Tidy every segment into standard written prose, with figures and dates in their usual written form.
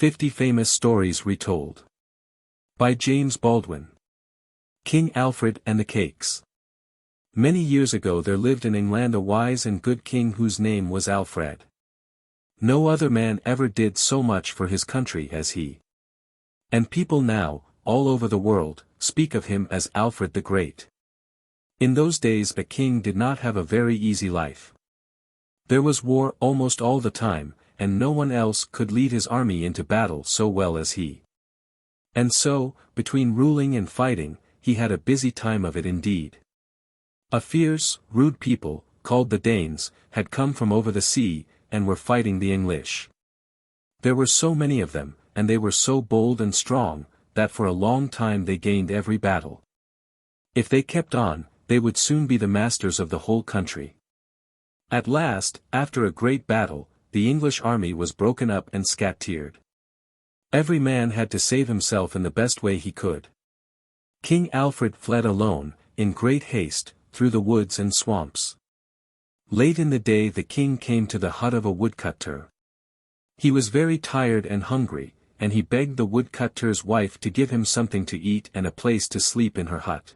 50 Famous Stories Retold. By James Baldwin. King Alfred and the Cakes. Many years ago there lived in England a wise and good king whose name was Alfred. No other man ever did so much for his country as he. And people now, all over the world, speak of him as Alfred the Great. In those days a king did not have a very easy life. There was war almost all the time, and no one else could lead his army into battle so well as he. And so, between ruling and fighting, he had a busy time of it indeed. A fierce, rude people, called the Danes, had come from over the sea, and were fighting the English. There were so many of them, and they were so bold and strong, that for a long time they gained every battle. If they kept on, they would soon be the masters of the whole country. At last, after a great battle, the English army was broken up and scattered. Every man had to save himself in the best way he could. King Alfred fled alone, in great haste, through the woods and swamps. Late in the day the king came to the hut of a woodcutter. He was very tired and hungry, and he begged the woodcutter's wife to give him something to eat and a place to sleep in her hut.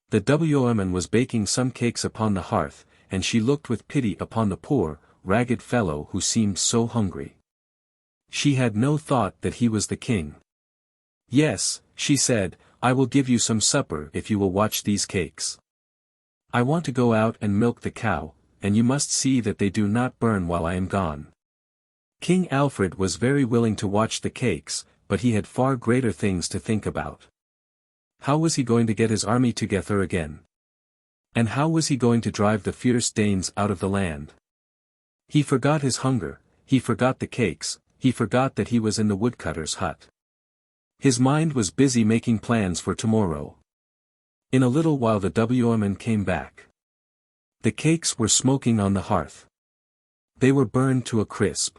The woman was baking some cakes upon the hearth, and she looked with pity upon the poor, ragged fellow who seemed so hungry. She had no thought that he was the king. "Yes," she said, "I will give you some supper if you will watch these cakes. I want to go out and milk the cow, and you must see that they do not burn while I am gone." King Alfred was very willing to watch the cakes, but he had far greater things to think about. How was he going to get his army together again? And how was he going to drive the fierce Danes out of the land? He forgot his hunger, he forgot the cakes, he forgot that he was in the woodcutter's hut. His mind was busy making plans for tomorrow. In a little while the woman came back. The cakes were smoking on the hearth. They were burned to a crisp.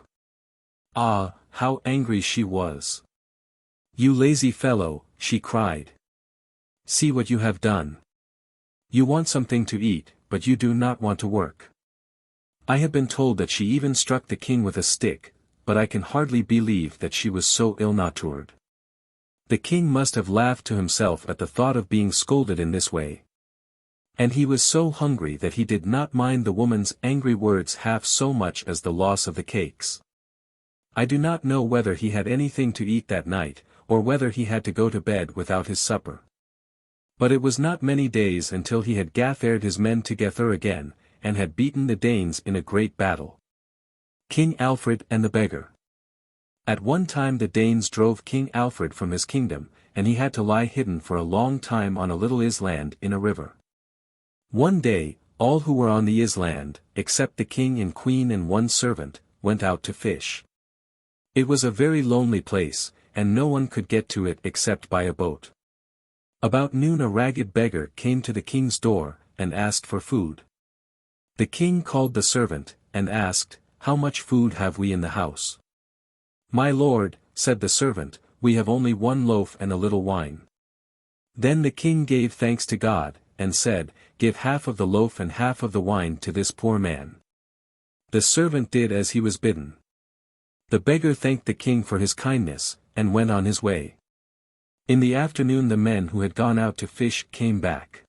Ah, how angry she was. "You lazy fellow," she cried. "See what you have done. You want something to eat, but you do not want to work." I have been told that she even struck the king with a stick, but I can hardly believe that she was so ill-natured. The king must have laughed to himself at the thought of being scolded in this way. And he was so hungry that he did not mind the woman's angry words half so much as the loss of the cakes. I do not know whether he had anything to eat that night, or whether he had to go to bed without his supper. But it was not many days until he had gathered his men together again, and had beaten the Danes in a great battle. King Alfred and the Beggar. At one time the Danes drove King Alfred from his kingdom, and he had to lie hidden for a long time on a little island in a river. One day, all who were on the island, except the king and queen and one servant, went out to fish. It was a very lonely place, and no one could get to it except by a boat. About noon a ragged beggar came to the king's door, and asked for food. The king called the servant, and asked, "How much food have we in the house?" "My lord," said the servant, "we have only one loaf and a little wine." Then the king gave thanks to God, and said, "Give half of the loaf and half of the wine to this poor man." The servant did as he was bidden. The beggar thanked the king for his kindness, and went on his way. In the afternoon the men who had gone out to fish came back.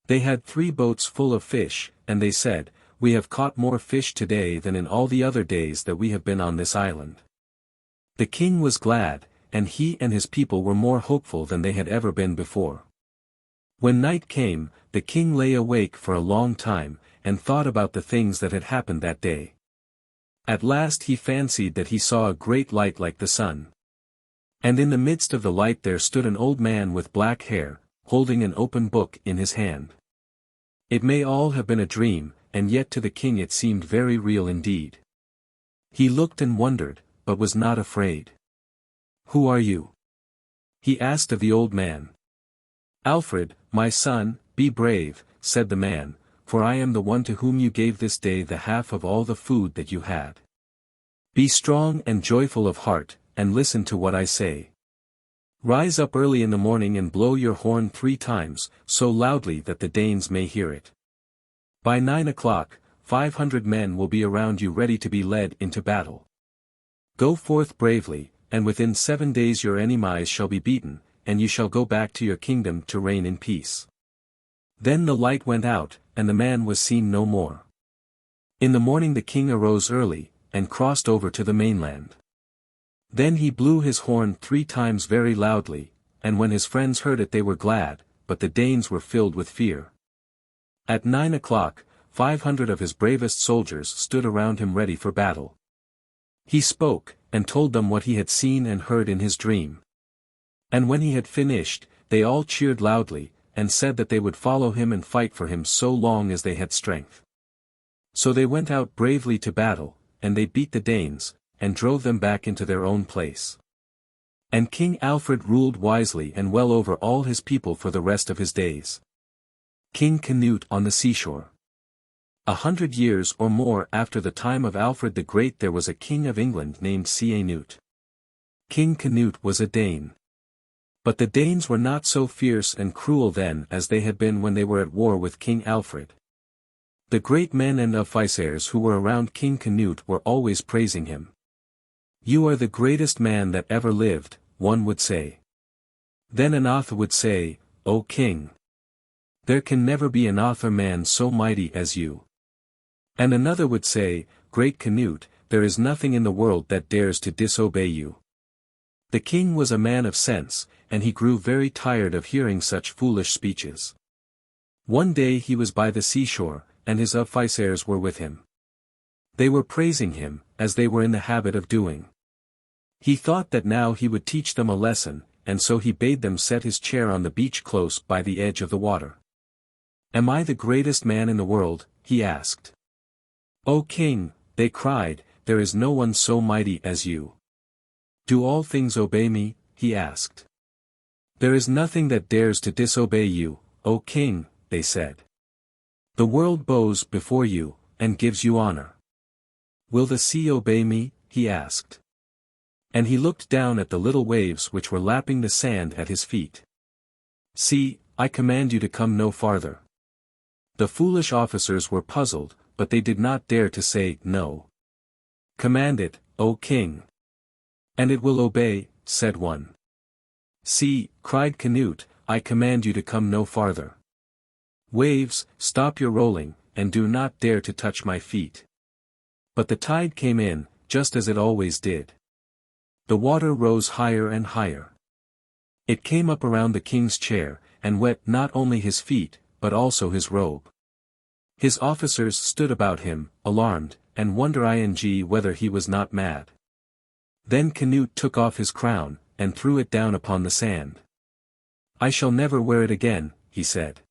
They had 3 boats full of fish, and they said, "We have caught more fish today than in all the other days that we have been on this island." The king was glad, and he and his people were more hopeful than they had ever been before. When night came, the king lay awake for a long time, and thought about the things that had happened that day. At last he fancied that he saw a great light like the sun. And in the midst of the light there stood an old man with black hair, holding an open book in his hand. It may all have been a dream, and yet to the king it seemed very real indeed. He looked and wondered, but was not afraid. "Who are you?" he asked of the old man. "Alfred, my son, be brave," said the man, "for I am the one to whom you gave this day the half of all the food that you had. Be strong and joyful of heart, and listen to what I say. Rise up early in the morning and blow your horn 3 times, so loudly that the Danes may hear it. By 9 o'clock, 500 men will be around you ready to be led into battle. Go forth bravely, and within 7 days your enemies shall be beaten, and you shall go back to your kingdom to reign in peace." Then the light went out, and the man was seen no more. In the morning the king arose early, and crossed over to the mainland. Then he blew his horn 3 times very loudly, and when his friends heard it they were glad, but the Danes were filled with fear. At 9 o'clock, 500 of his bravest soldiers stood around him ready for battle. He spoke, and told them what he had seen and heard in his dream. And when he had finished, they all cheered loudly, and said that they would follow him and fight for him so long as they had strength. So they went out bravely to battle, and they beat the Danes, and drove them back into their own place. And King Alfred ruled wisely and well over all his people for the rest of his days. King Canute on the seashore. 100 years or more after the time of Alfred the Great there was a king of England named CANUTE. King Canute was a Dane. But the Danes were not so fierce and cruel then as they had been when they were at war with King Alfred. The great men and officers who were around King Canute were always praising him. "You are the greatest man that ever lived," one would say. Then another would say, "O king! There can never be another man so mighty as you." And another would say, "Great Canute, there is nothing in the world that dares to disobey you." The king was a man of sense, and he grew very tired of hearing such foolish speeches. One day he was by the seashore, and his officers were with him. They were praising him, as they were in the habit of doing. He thought that now he would teach them a lesson, and so he bade them set his chair on the beach close by the edge of the water. "Am I the greatest man in the world?" he asked. "O king," they cried, "there is no one so mighty as you." "Do all things obey me?" he asked. "There is nothing that dares to disobey you, O king," they said. "The world bows before you, and gives you honor." "Will the sea obey me?" he asked. And he looked down at the little waves which were lapping the sand at his feet. "See, I command you to come no farther." The foolish officers were puzzled, but they did not dare to say no. "Command it, O king." "And it will obey," said one. "See," cried Canute, "I command you to come no farther. Waves, stop your rolling, and do not dare to touch my feet." But the tide came in, just as it always did. The water rose higher and higher. It came up around the king's chair, and wet not only his feet, but also his robe. His officers stood about him, alarmed, and wondering whether he was not mad. Then Canute took off his crown, and threw it down upon the sand. "I shall never wear it again," he said.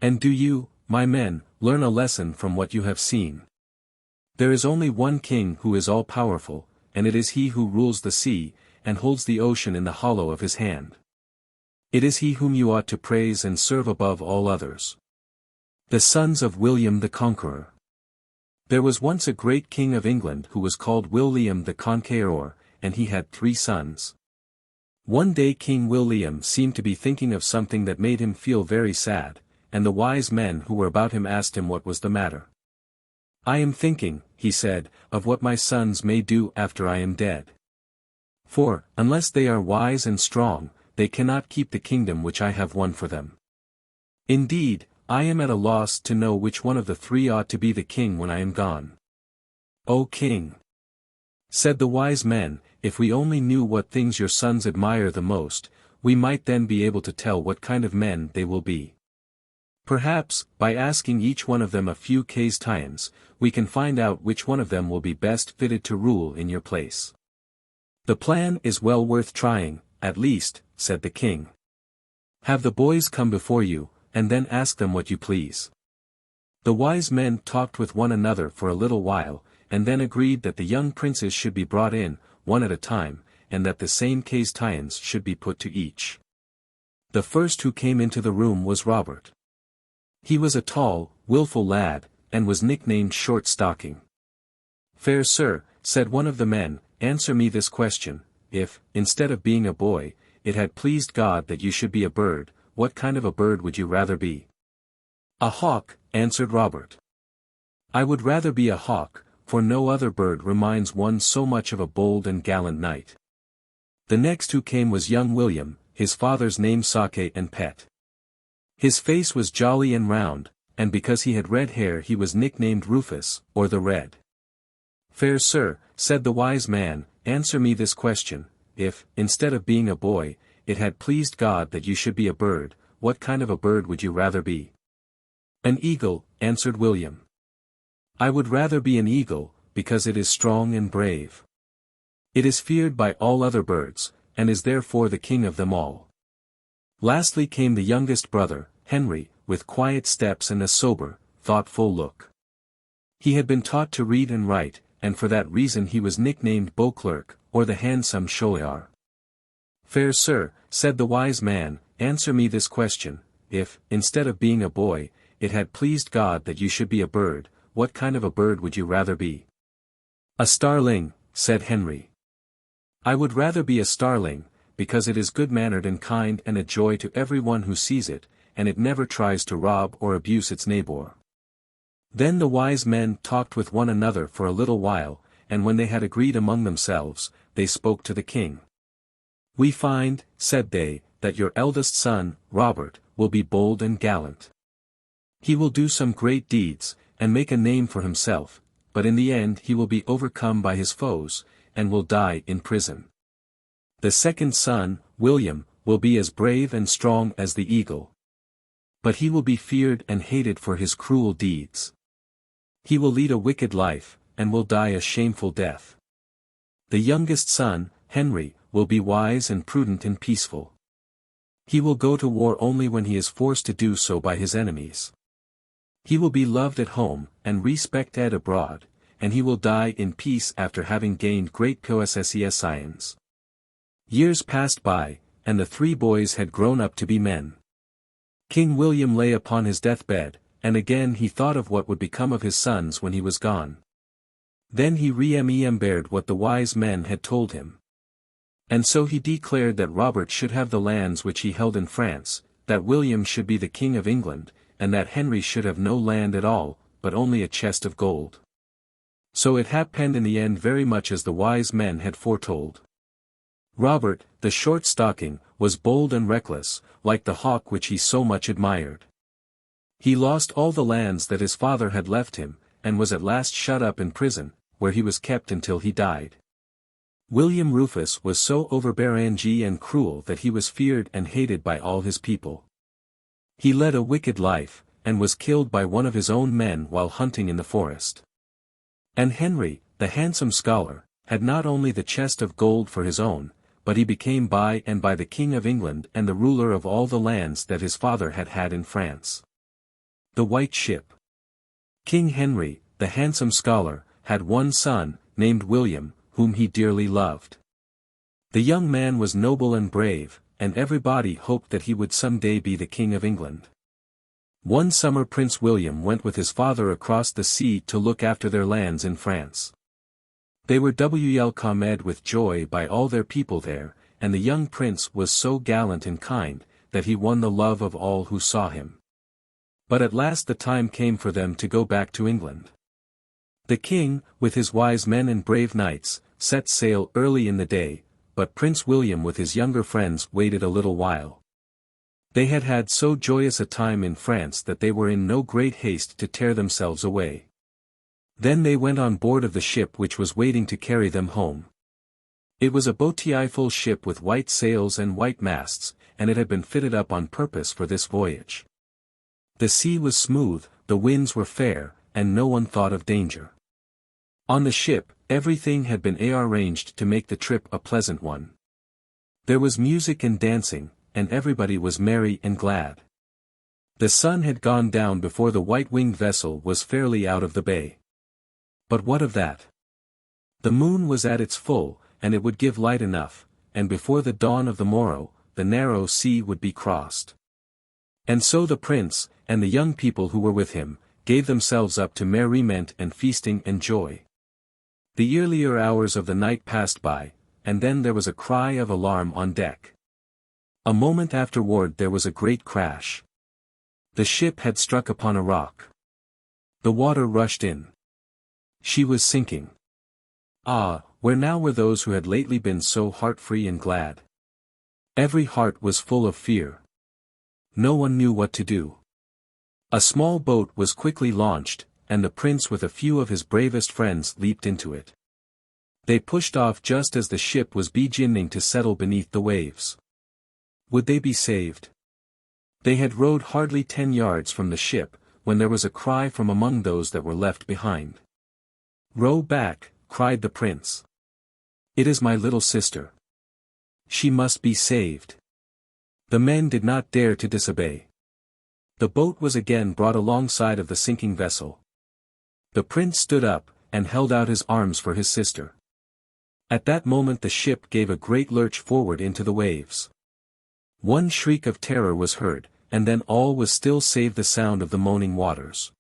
"And do you, my men, learn a lesson from what you have seen. There is only one king who is all-powerful, and it is he who rules the sea, and holds the ocean in the hollow of his hand. It is he whom you ought to praise and serve above all others." The sons of William the Conqueror. There was once a great king of England who was called William the Conqueror, and he had 3 sons. One day King William seemed to be thinking of something that made him feel very sad, and the wise men who were about him asked him what was the matter. "I am thinking," he said, "of what my sons may do after I am dead. For, unless they are wise and strong, they cannot keep the kingdom which I have won for them. Indeed, I am at a loss to know which one of the 3 ought to be the king when I am gone." "O king," said the wise men, "if we only knew what things your sons admire the most, we might then be able to tell what kind of men they will be. Perhaps, by asking each one of them a few questions, we can find out which one of them will be best fitted to rule in your place." "The plan is well worth trying, at least," said the king. "Have the boys come before you, and then ask them what you please." The wise men talked with one another for a little while, and then agreed that the young princes should be brought in, one at a time, and that the same questions should be put to each. The first who came into the room was Robert. He was a tall, willful lad, and was nicknamed Short Stocking. "Fair sir," said one of the men, "answer me this question: if, instead of being a boy, it had pleased God that you should be a bird, what kind of a bird would you rather be?" "A hawk," answered Robert. "I would rather be a hawk, for no other bird reminds one so much of a bold and gallant knight. The next who came was young William, his father's namesake and pet. His face was jolly and round, and because he had red hair he was nicknamed Rufus, or the Red. "Fair sir," said the wise man, "answer me this question, if, instead of being a boy, it had pleased God that you should be a bird, what kind of a bird would you rather be?" "An eagle," answered William. "I would rather be an eagle, because it is strong and brave. It is feared by all other birds, and is therefore the king of them all." Lastly came the youngest brother, Henry, with quiet steps and a sober, thoughtful look. He had been taught to read and write, and for that reason he was nicknamed Beauclerk, or the handsome Choulier. "Fair sir," said the wise man, "answer me this question, if, instead of being a boy, it had pleased God that you should be a bird, what kind of a bird would you rather be?" "A starling," said Henry. "I would rather be a starling, because it is good-mannered and kind and a joy to every one who sees it, and it never tries to rob or abuse its neighbor." Then the wise men talked with one another for a little while, and when they had agreed among themselves, they spoke to the king. "We find," said they, "that your eldest son, Robert, will be bold and gallant. He will do some great deeds, and make a name for himself, but in the end he will be overcome by his foes, and will die in prison. The second son, William, will be as brave and strong as the eagle. But he will be feared and hated for his cruel deeds. He will lead a wicked life, and will die a shameful death. The youngest son, Henry, will be wise and prudent and peaceful. He will go to war only when he is forced to do so by his enemies. He will be loved at home, and respected abroad, and he will die in peace after having gained great possessions." Years passed by, and the three boys had grown up to be men. King William lay upon his deathbed, and again he thought of what would become of his sons when he was gone. Then he remembered what the wise men had told him. And so he declared that Robert should have the lands which he held in France, that William should be the king of England, and that Henry should have no land at all, but only a chest of gold. So it happened in the end very much as the wise men had foretold. Robert, the short-stocking, was bold and reckless, like the hawk which he so much admired. He lost all the lands that his father had left him, and was at last shut up in prison, where he was kept until he died. William Rufus was so overbearing and cruel that he was feared and hated by all his people. He led a wicked life, and was killed by one of his own men while hunting in the forest. And Henry, the handsome scholar, had not only the chest of gold for his own, but he became by and by the king of England and the ruler of all the lands that his father had had in France. The White Ship. King Henry, the handsome scholar, had one son, named William, whom he dearly loved. The young man was noble and brave, and everybody hoped that he would some day be the king of England. One summer Prince William went with his father across the sea to look after their lands in France. They were welcomed with joy by all their people there, and the young prince was so gallant and kind, that he won the love of all who saw him. But at last the time came for them to go back to England. The king, with his wise men and brave knights, set sail early in the day, but Prince William with his younger friends waited a little while. They had had so joyous a time in France that they were in no great haste to tear themselves away. Then they went on board of the ship which was waiting to carry them home. It was a beautiful ship with white sails and white masts, and it had been fitted up on purpose for this voyage. The sea was smooth, the winds were fair, and no one thought of danger. On the ship, everything had been arranged to make the trip a pleasant one. There was music and dancing, and everybody was merry and glad. The sun had gone down before the white-winged vessel was fairly out of the bay. But what of that? The moon was at its full, and it would give light enough, and before the dawn of the morrow, the narrow sea would be crossed. And so the prince, and the young people who were with him, gave themselves up to merriment and feasting and joy. The earlier hours of the night passed by, and then there was a cry of alarm on deck. A moment afterward there was a great crash. The ship had struck upon a rock. The water rushed in. She was sinking. Ah, where now were those who had lately been so heart-free and glad? Every heart was full of fear. No one knew what to do. A small boat was quickly launched, and the prince with a few of his bravest friends leaped into it. They pushed off just as the ship was beginning to settle beneath the waves. Would they be saved? They had rowed hardly 10 yards from the ship, when there was a cry from among those that were left behind. "Row back," cried the prince. "It is my little sister. She must be saved." The men did not dare to disobey. The boat was again brought alongside of the sinking vessel. The prince stood up, and held out his arms for his sister. At that moment the ship gave a great lurch forward into the waves. One shriek of terror was heard, and then all was still save the sound of the moaning waters.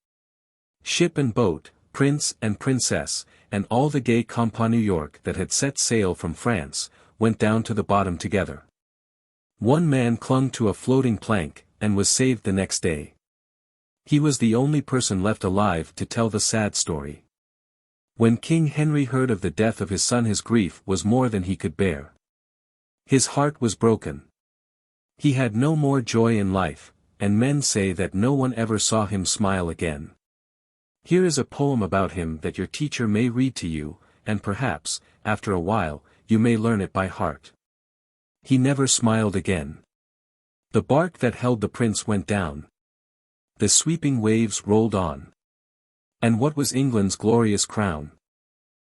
Ship and boat, prince and princess, and all the gay compagnie New York that had set sail from France, went down to the bottom together. One man clung to a floating plank, and was saved the next day. He was the only person left alive to tell the sad story. When King Henry heard of the death of his son, his grief was more than he could bear. His heart was broken. He had no more joy in life, and men say that no one ever saw him smile again. Here is a poem about him that your teacher may read to you, and perhaps, after a while, you may learn it by heart. He never smiled again. The bark that held the prince went down. The sweeping waves rolled on. And what was England's glorious crown?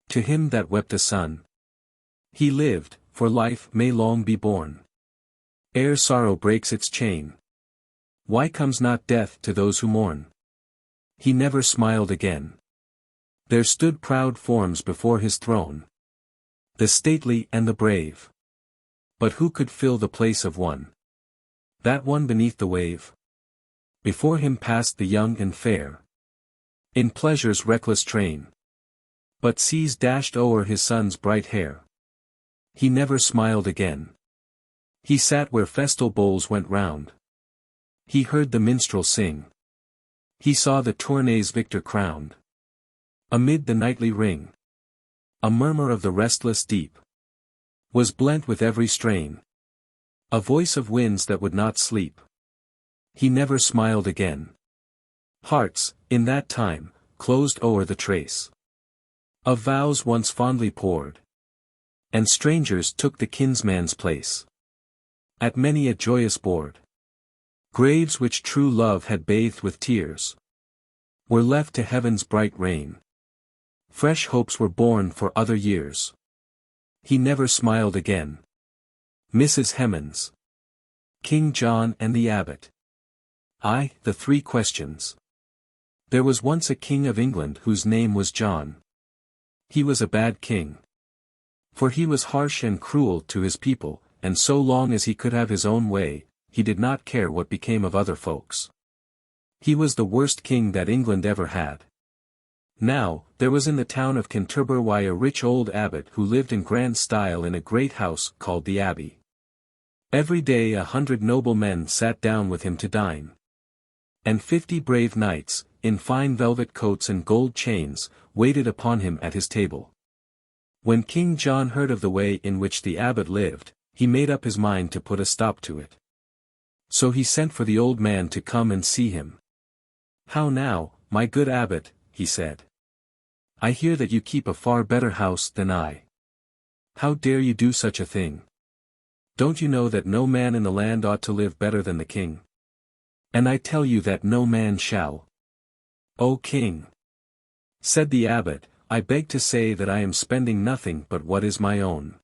To him that wept a son. He lived, for life may long be borne. Ere sorrow breaks its chain. Why comes not death to those who mourn? He never smiled again. There stood proud forms before his throne, the stately and the brave. But who could fill the place of one? That one beneath the wave? Before him passed the young and fair, in pleasure's reckless train. But seas dashed o'er his son's bright hair. He never smiled again. He sat where festal bowls went round. He heard the minstrel sing. He saw the tourneys victor crowned. Amid the nightly ring, a murmur of the restless deep was blent with every strain, a voice of winds that would not sleep. He never smiled again. Hearts, in that time, closed o'er the trace of vows once fondly poured, and strangers took the kinsman's place at many a joyous board. Graves which true love had bathed with tears were left to heaven's bright rain. Fresh hopes were born for other years. He never smiled again. Mrs. Hemans, King John and the Abbot. The 3 questions. There was once a king of England whose name was John. He was a bad king. For he was harsh and cruel to his people, and so long as he could have his own way, he did not care what became of other folks. He was the worst king that England ever had. Now, there was in the town of Canterbury a rich old abbot who lived in grand style in a great house called the Abbey. Every day 100 noble men sat down with him to dine. And 50 brave knights, in fine velvet coats and gold chains, waited upon him at his table. When King John heard of the way in which the abbot lived, he made up his mind to put a stop to it. So he sent for the old man to come and see him. "How now, my good abbot," he said. "I hear that you keep a far better house than I. How dare you do such a thing? Don't you know that no man in the land ought to live better than the king? And I tell you that no man shall." "O king," said the abbot, "I beg to say that I am spending nothing but what is my own.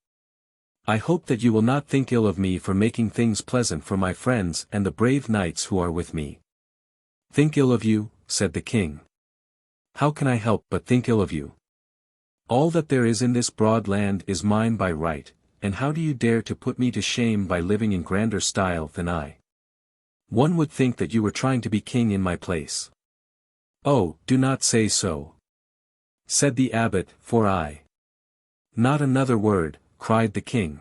I hope that you will not think ill of me for making things pleasant for my friends and the brave knights who are with me." "Think ill of you?" said the king. "How can I help but think ill of you? All that there is in this broad land is mine by right, and how do you dare to put me to shame by living in grander style than I? One would think that you were trying to be king in my place." "Oh, do not say so," said the abbot, "for I—" "Not another word," cried the king.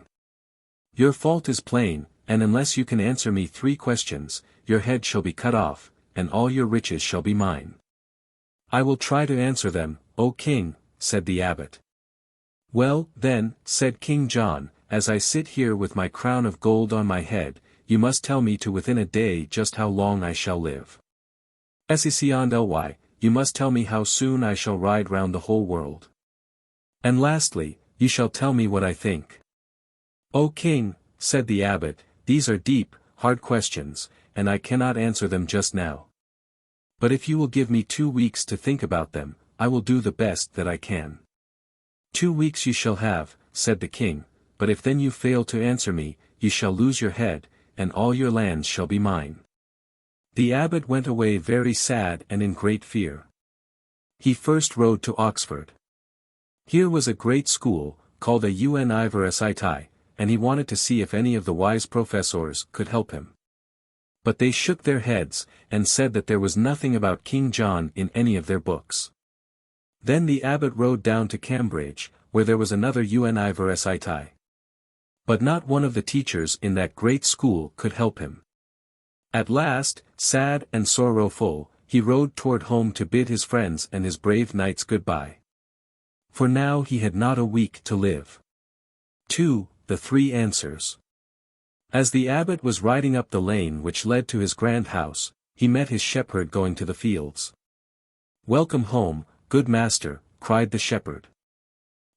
"Your fault is plain, and unless you can answer me 3 questions, your head shall be cut off, and all your riches shall be mine." "I will try to answer them," O king," said the abbot. "Well, then," said King John, "as I sit here with my crown of gold on my head, you must tell me to within a day just how long I shall live. SEASHORE, you must tell me how soon I shall ride round the whole world. And lastly, you shall tell me what I think." "O king," said the abbot, "these are deep, hard questions, and I cannot answer them just now. But if you will give me 2 weeks to think about them, I will do the best that I can." "2 weeks you shall have," said the king, "but if then you fail to answer me, you shall lose your head, and all your lands shall be mine." The abbot went away very sad and in great fear. He first rode to Oxford. Here was a great school, called a UNGRATEFUL, and he wanted to see if any of the wise professors could help him. But they shook their heads, and said that there was nothing about King John in any of their books. Then the abbot rode down to Cambridge, where there was another UNGRATEFUL. But not one of the teachers in that great school could help him. At last, sad and sorrowful, he rode toward home to bid his friends and his brave knights goodbye. For now he had not a week to live. 2. The Three Answers. As the abbot was riding up the lane which led to his grand house, he met his shepherd going to the fields. "Welcome home, good master," cried the shepherd.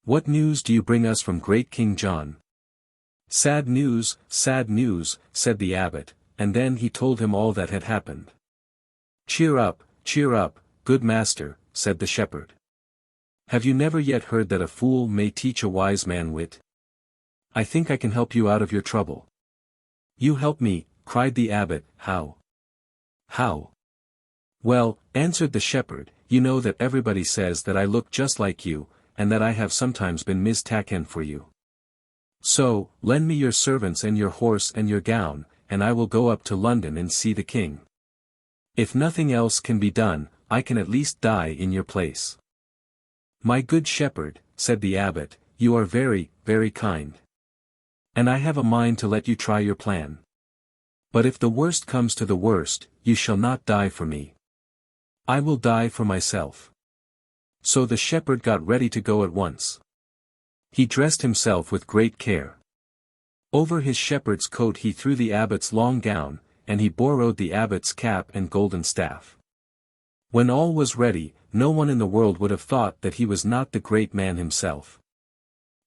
"What news do you bring us from great King John?" sad news," said the abbot, and then he told him all that had happened. cheer up, good master," said the shepherd. "Have you never yet heard that a fool may teach a wise man wit? I think I can help you out of your trouble." "You help me," cried the abbot. "How?" "How?" "Well," answered the shepherd, "you know that everybody says that I look just like you, and that I have sometimes been mistaken for you. So, lend me your servants and your horse and your gown, and I will go up to London and see the king. If nothing else can be done, I can at least die in your place." "My good shepherd," said the abbot, "you are very, very kind. And I have a mind to let you try your plan. But if the worst comes to the worst, you shall not die for me. I will die for myself." So the shepherd got ready to go at once. He dressed himself with great care. Over his shepherd's coat he threw the abbot's long gown, and he borrowed the abbot's cap and golden staff. When all was ready, no one in the world would have thought that he was not the great man himself.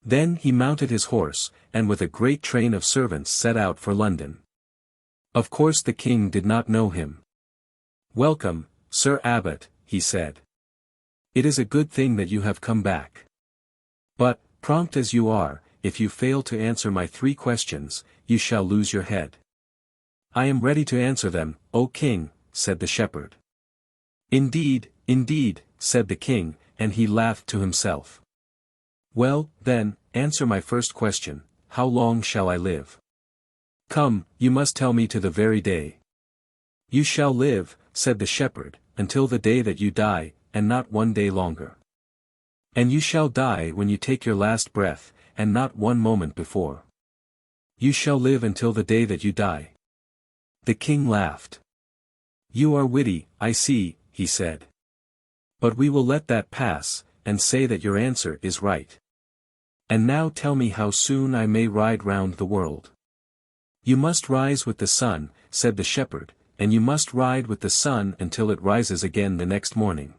Then he mounted his horse, and with a great train of servants set out for London. Of course the king did not know him. "Welcome, Sir Abbot," he said. "It is a good thing that you have come back. But, prompt as you are, if you fail to answer my 3 questions, you shall lose your head." "I am ready to answer them, O king," said the shepherd. Indeed," said the king, and he laughed to himself. "Well, then, answer my first question, how long shall I live? Come, you must tell me to the very day." "You shall live," said the shepherd, "until the day that you die, and not 1 day longer. And you shall die when you take your last breath, and not 1 moment before. You shall live until the day that you die." The king laughed. "You are witty, I see," he said. "But we will let that pass, and say that your answer is right. And now tell me how soon I may ride round the world." "You must rise with the sun," said the shepherd, "and you must ride with the sun until it rises again the next morning.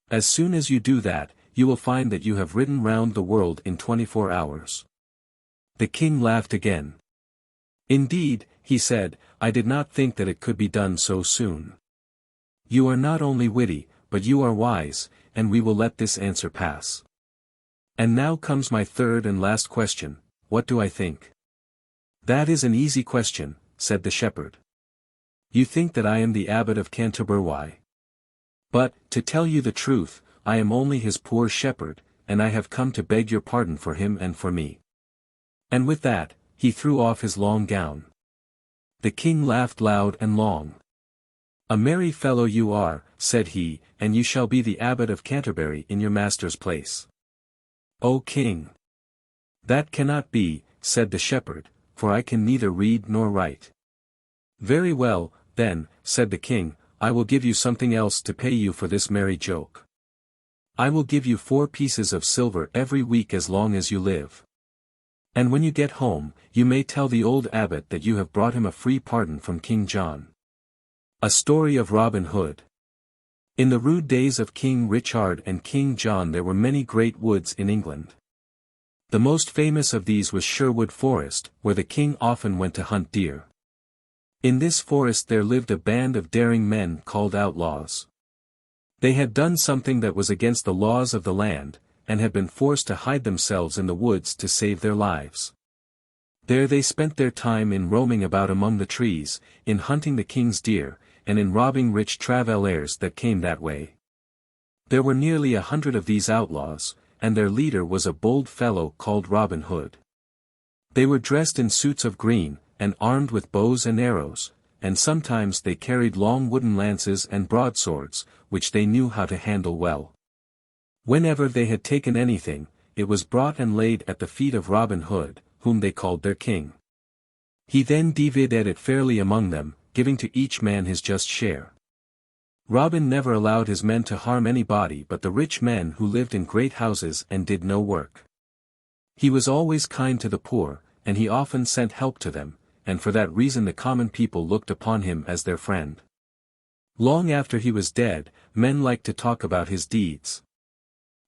As soon as you do that, you will find that you have ridden round the world in 24 hours. The king laughed again. "Indeed," he said, "I did not think that it could be done so soon. You are not only witty, but you are wise, and we will let this answer pass. And now comes my third and last question, what do I think?" "That is an easy question," said the shepherd. "You think that I am the abbot of Canterbury. But, to tell you the truth, I am only his poor shepherd, and I have come to beg your pardon for him and for me." And with that, he threw off his long gown. The king laughed loud and long. "A merry fellow you are," said he, "and you shall be the abbot of Canterbury in your master's place." "O king! That cannot be," said the shepherd, "for I can neither read nor write." "Very well, then," said the king, "I will give you something else to pay you for this merry joke. I will give you 4 pieces of silver every week as long as you live. And when you get home, you may tell the old abbot that you have brought him a free pardon from King John. A story of Robin Hood. In the rude days of King Richard and King John there were many great woods in England. The most famous of these was Sherwood Forest, where the king often went to hunt deer. In this forest there lived a band of daring men called outlaws. They had done something that was against the laws of the land, and had been forced to hide themselves in the woods to save their lives. There they spent their time in roaming about among the trees, in hunting the king's deer, and in robbing rich travellers that came that way. There were nearly 100 of these outlaws, and their leader was a bold fellow called Robin Hood. They were dressed in suits of green, and armed with bows and arrows, and sometimes they carried long wooden lances and broadswords, which they knew how to handle well. Whenever they had taken anything, it was brought and laid at the feet of Robin Hood, whom they called their king. He then divided it fairly among them, giving to each man his just share. Robin never allowed his men to harm anybody but the rich men who lived in great houses and did no work. He was always kind to the poor, and he often sent help to them, and for that reason the common people looked upon him as their friend. Long after he was dead, men liked to talk about his deeds.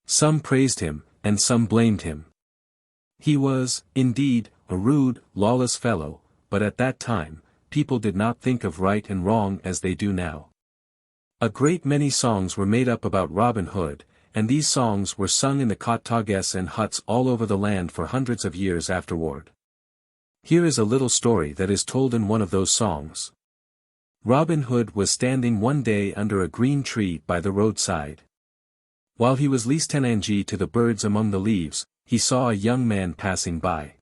Some praised him, and some blamed him. He was, indeed, a rude, lawless fellow, but at that time, people did not think of right and wrong as they do now. A great many songs were made up about Robin Hood, and these songs were sung in the cottages and huts all over the land for hundreds of years afterward. Here is a little story that is told in one of those songs. Robin Hood was standing one day under a green tree by the roadside. While he was listening to the birds among the leaves, he saw a young man passing by.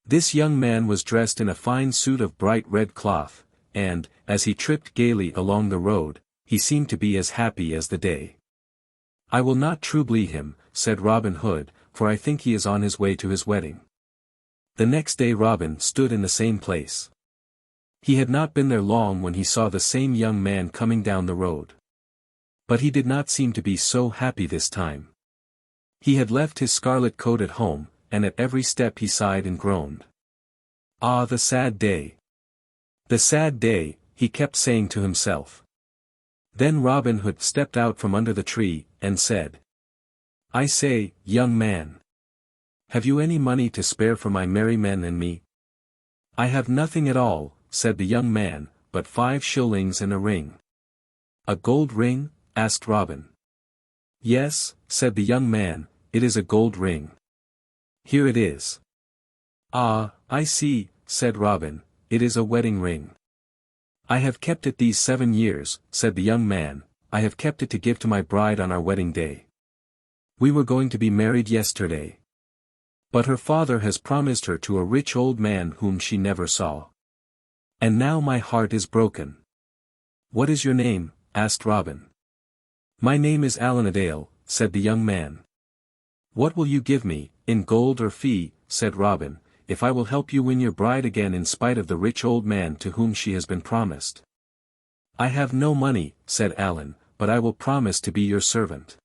This young man was dressed in a fine suit of bright red cloth, and, as he tripped gaily along the road, he seemed to be as happy as the day. "I will not trouble him," said Robin Hood, "for I think he is on his way to his wedding." The next day Robin stood in the same place. He had not been there long when he saw the same young man coming down the road. But he did not seem to be so happy this time. He had left his scarlet coat at home, and at every step he sighed and groaned. "Ah, the sad day! The sad day," he kept saying to himself. Then Robin Hood stepped out from under the tree, and said, "I say, young man, have you any money to spare for my merry men and me?" "I have nothing at all," said the young man, "but 5 shillings and a ring." "A gold ring?" asked Robin. "Yes," said the young man, "it is a gold ring. Here it is." "Ah, I see," said Robin, "it is a wedding ring." "I have kept it these 7 years," said the young man, "I have kept it to give to my bride on our wedding day. We were going to be married yesterday. But her father has promised her to a rich old man whom she never saw. And now my heart is broken." "What is your name?" asked Robin. "My name is Allanadale," said the young man. "What will you give me, in gold or fee," said Robin, "if I will help you win your bride again in spite of the rich old man to whom she has been promised?" "I have no money," said Allan, "but I will promise to be your servant."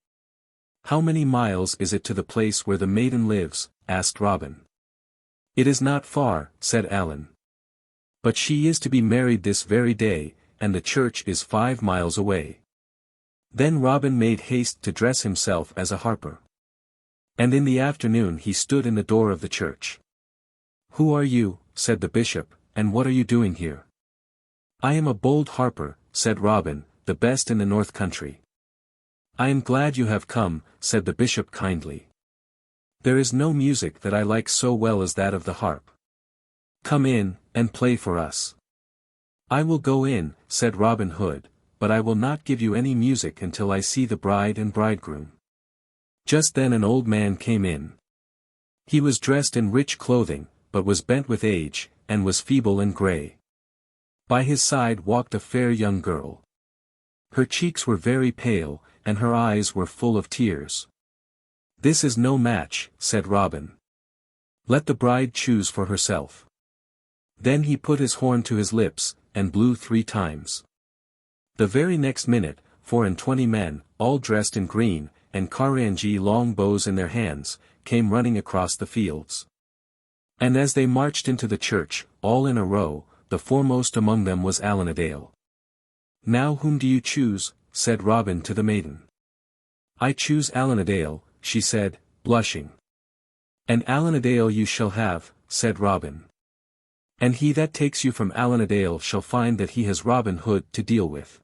"How many miles is it to the place where the maiden lives?" asked Robin. "It is not far," said Allan. "But she is to be married this very day, and the church is 5 miles away." Then Robin made haste to dress himself as a harper. And in the afternoon he stood in the door of the church. "Who are you?" said the bishop, "and what are you doing here?" "I am a bold harper," said Robin, "the best in the north country." "I am glad you have come," said the bishop kindly. "There is no music that I like so well as that of the harp. Come in, and play for us." "I will go in," said Robin Hood, "but I will not give you any music until I see the bride and bridegroom." Just then an old man came in. He was dressed in rich clothing, but was bent with age, and was feeble and grey. By his side walked a fair young girl. Her cheeks were very pale, and her eyes were full of tears. "This is no match," said Robin. "Let the bride choose for herself." Then he put his horn to his lips, and blew 3 times. The very next minute, 24 men, all dressed in green, and carrangi long bows in their hands, came running across the fields. And as they marched into the church, all in a row, the foremost among them was Allanadale. "Now whom do you choose?" said Robin to the maiden. "I choose Allanadale," she said, blushing. "And Allanadale you shall have," said Robin. "And he that takes you from Allanadale shall find that he has Robin Hood to deal with."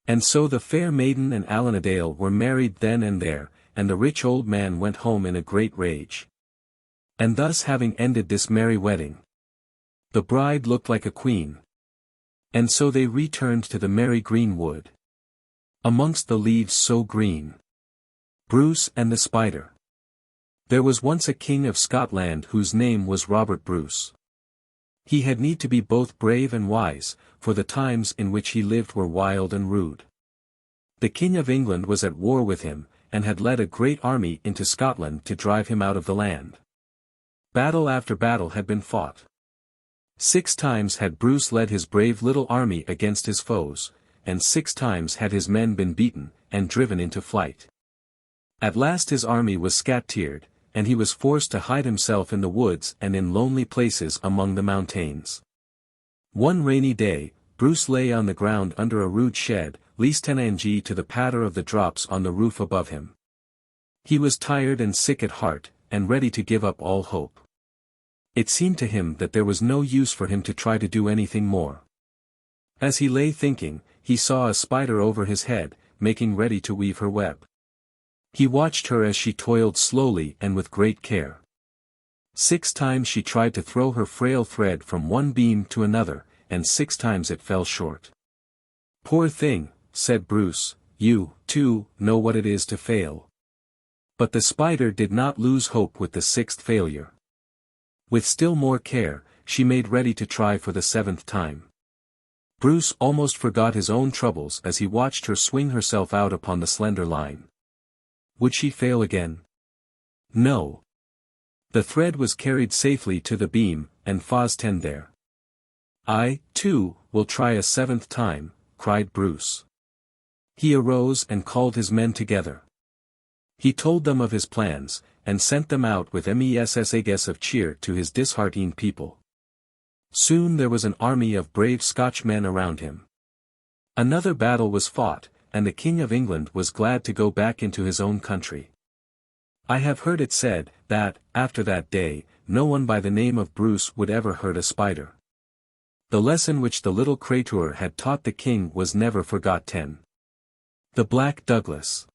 And so the fair maiden and Allanadale were married then and there, and the rich old man went home in a great rage. And thus having ended this merry wedding, the bride looked like a queen. And so they returned to the merry green wood, amongst the leaves so green. Bruce and the Spider. There was once a king of Scotland whose name was Robert Bruce. He had need to be both brave and wise, for the times in which he lived were wild and rude. The King of England was at war with him, and had led a great army into Scotland to drive him out of the land. Battle after battle had been fought. 6 times had Bruce led his brave little army against his foes, and 6 times had his men been beaten, and driven into flight. At last his army was scat-tiered, and he was forced to hide himself in the woods and in lonely places among the mountains. One rainy day, Bruce lay on the ground under a rude shed, listening to the patter of the drops on the roof above him. He was tired and sick at heart, and ready to give up all hope. It seemed to him that there was no use for him to try to do anything more. As he lay thinking, he saw a spider over his head, making ready to weave her web. He watched her as she toiled slowly and with great care. 6 times she tried to throw her frail thread from one beam to another, and 6 times it fell short. "Poor thing," said Bruce, "you, too, know what it is to fail." But the spider did not lose hope with the 6th failure. With still more care, she made ready to try for the 7th time. Bruce almost forgot his own troubles as he watched her swing herself out upon the slender line. Would she fail again? No. The thread was carried safely to the beam, and fastened there. "I, too, will try a 7th time," cried Bruce. He arose and called his men together. He told them of his plans, and sent them out with messages of cheer to his disheartened people. Soon there was an army of brave Scotchmen around him. Another battle was fought, and the King of England was glad to go back into his own country. I have heard it said, that, after that day, no one by the name of Bruce would ever hurt a spider. The lesson which the little creature had taught the king was never forgotten. The Black Douglas.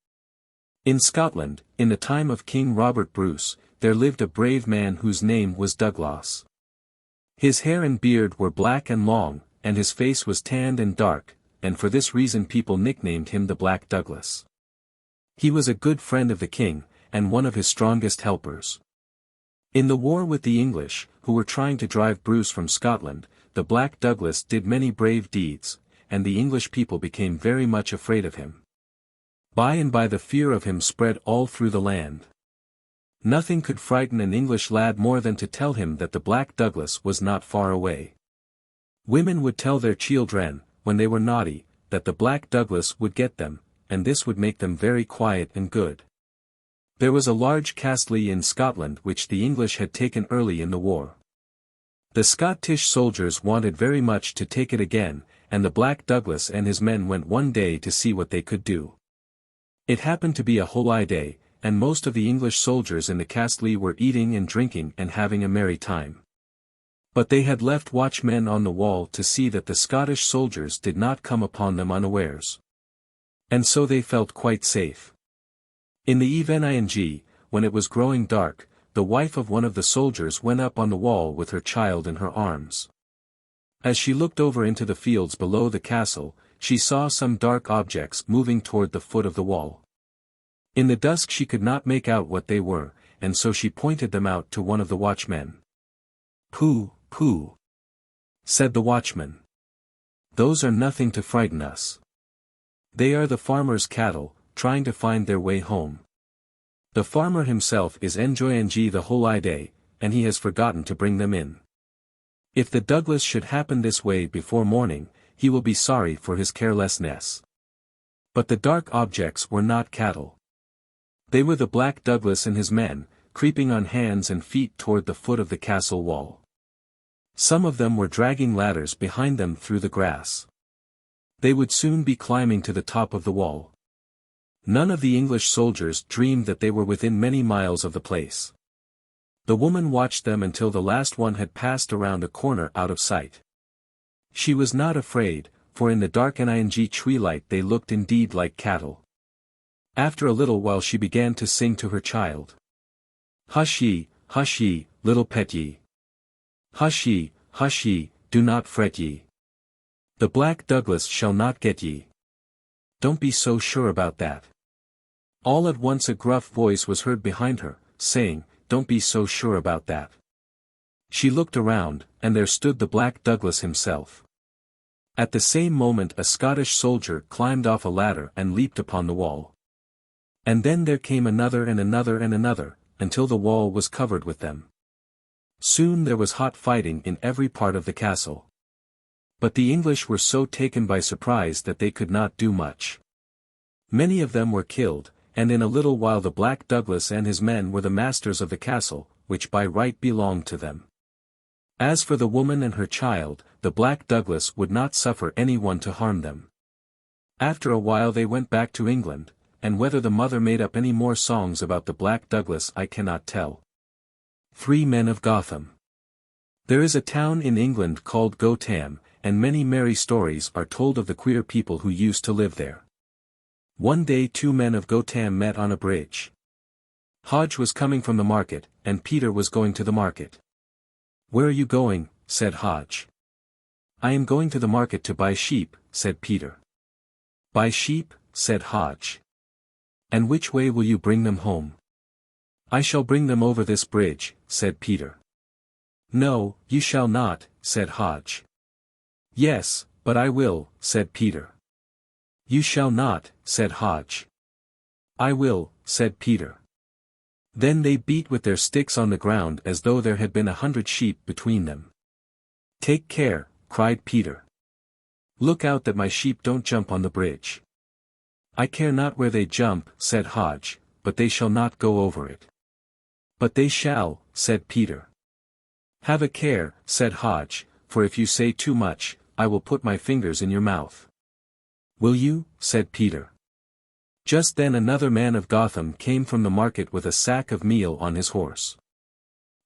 In Scotland, in the time of King Robert Bruce, there lived a brave man whose name was Douglas. His hair and beard were black and long, and his face was tanned and dark, and for this reason people nicknamed him the Black Douglas. He was a good friend of the king, and one of his strongest helpers. In the war with the English, who were trying to drive Bruce from Scotland, the Black Douglas did many brave deeds, and the English people became very much afraid of him. By and by the fear of him spread all through the land. Nothing could frighten an English lad more than to tell him that the Black Douglas was not far away. Women would tell their children, when they were naughty, that the Black Douglas would get them, and this would make them very quiet and good. There was a large castle in Scotland which the English had taken early in the war. The Scottish soldiers wanted very much to take it again, and the Black Douglas and his men went one day to see what they could do. It happened to be a holiday, and most of the English soldiers in the castle were eating and drinking and having a merry time. But they had left watchmen on the wall to see that the Scottish soldiers did not come upon them unawares. And so they felt quite safe. In the evening, when it was growing dark, the wife of one of the soldiers went up on the wall with her child in her arms. As she looked over into the fields below the castle, she saw some dark objects moving toward the foot of the wall. In the dusk she could not make out what they were, and so she pointed them out to one of the watchmen. "Pooh, pooh," said the watchman. "Those are nothing to frighten us. They are the farmer's cattle, trying to find their way home. The farmer himself is enjoying the whole day, and he has forgotten to bring them in. If the Douglas should happen this way before morning, he will be sorry for his carelessness." But the dark objects were not cattle. They were the Black Douglas and his men, creeping on hands and feet toward the foot of the castle wall. Some of them were dragging ladders behind them through the grass. They would soon be climbing to the top of the wall. None of the English soldiers dreamed that they were within many miles of the place. The woman watched them until the last one had passed around a corner out of sight. She was not afraid, for in the dark twilight they looked indeed like cattle. After a little while she began to sing to her child. Hush ye, little pet ye. Hush ye, do not fret ye. The Black Douglas shall not get ye. Don't be so sure about that. All at once a gruff voice was heard behind her, saying, Don't be so sure about that. She looked around, and there stood the Black Douglas himself. At the same moment a Scottish soldier climbed off a ladder and leaped upon the wall. And then there came another and another and another, until the wall was covered with them. Soon there was hot fighting in every part of the castle. But the English were so taken by surprise that they could not do much. Many of them were killed, and in a little while the Black Douglas and his men were the masters of the castle, which by right belonged to them. As for the woman and her child, the Black Douglas would not suffer anyone to harm them. After a while they went back to England, and whether the mother made up any more songs about the Black Douglas I cannot tell. 3 Men of Gotham. There is a town in England called Gotham, and many merry stories are told of the queer people who used to live there. One day 2 men of Gotham met on a bridge. Hodge was coming from the market, and Peter was going to the market. Where are you going? Said Hodge. I am going to the market to buy sheep, said Peter. Buy sheep? Said Hodge. And which way will you bring them home? I shall bring them over this bridge, said Peter. No, you shall not, said Hodge. Yes, but I will, said Peter. You shall not, said Hodge. I will, said Peter. Then they beat with their sticks on the ground as though there had been 100 sheep between them. Take care, cried Peter. Look out that my sheep don't jump on the bridge. I care not where they jump, said Hodge, but they shall not go over it. But they shall, said Peter. Have a care, said Hodge, for if you say too much, I will put my fingers in your mouth. Will you? Said Peter. Just then another man of Gotham came from the market with a sack of meal on his horse.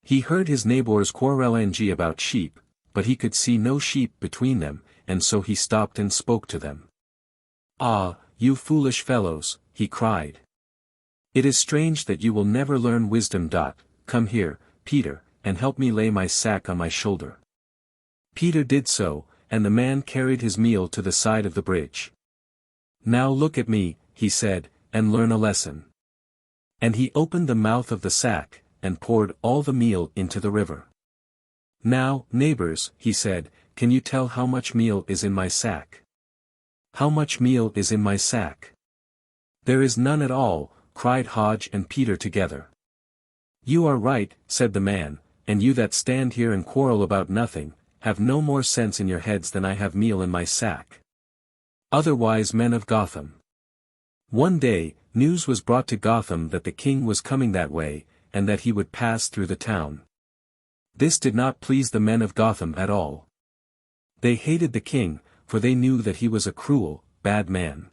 He heard his neighbors quarreling about sheep, but he could see no sheep between them, and so he stopped and spoke to them. Ah, you foolish fellows, he cried. It is strange that you will never learn wisdom. Come here, Peter, and help me lay my sack on my shoulder. Peter did so, and the man carried his meal to the side of the bridge. Now look at me, he said, and learn a lesson. And he opened the mouth of the sack, and poured all the meal into the river. Now, neighbors, he said, can you tell how much meal is in my sack? How much meal is in my sack? There is none at all, cried Hodge and Peter together. You are right, said the man, and you that stand here and quarrel about nothing, have no more sense in your heads than I have meal in my sack. Otherwise men of Gotham. One day, news was brought to Gotham that the king was coming that way, and that he would pass through the town. This did not please the men of Gotham at all. They hated the king, for they knew that he was a cruel, bad man.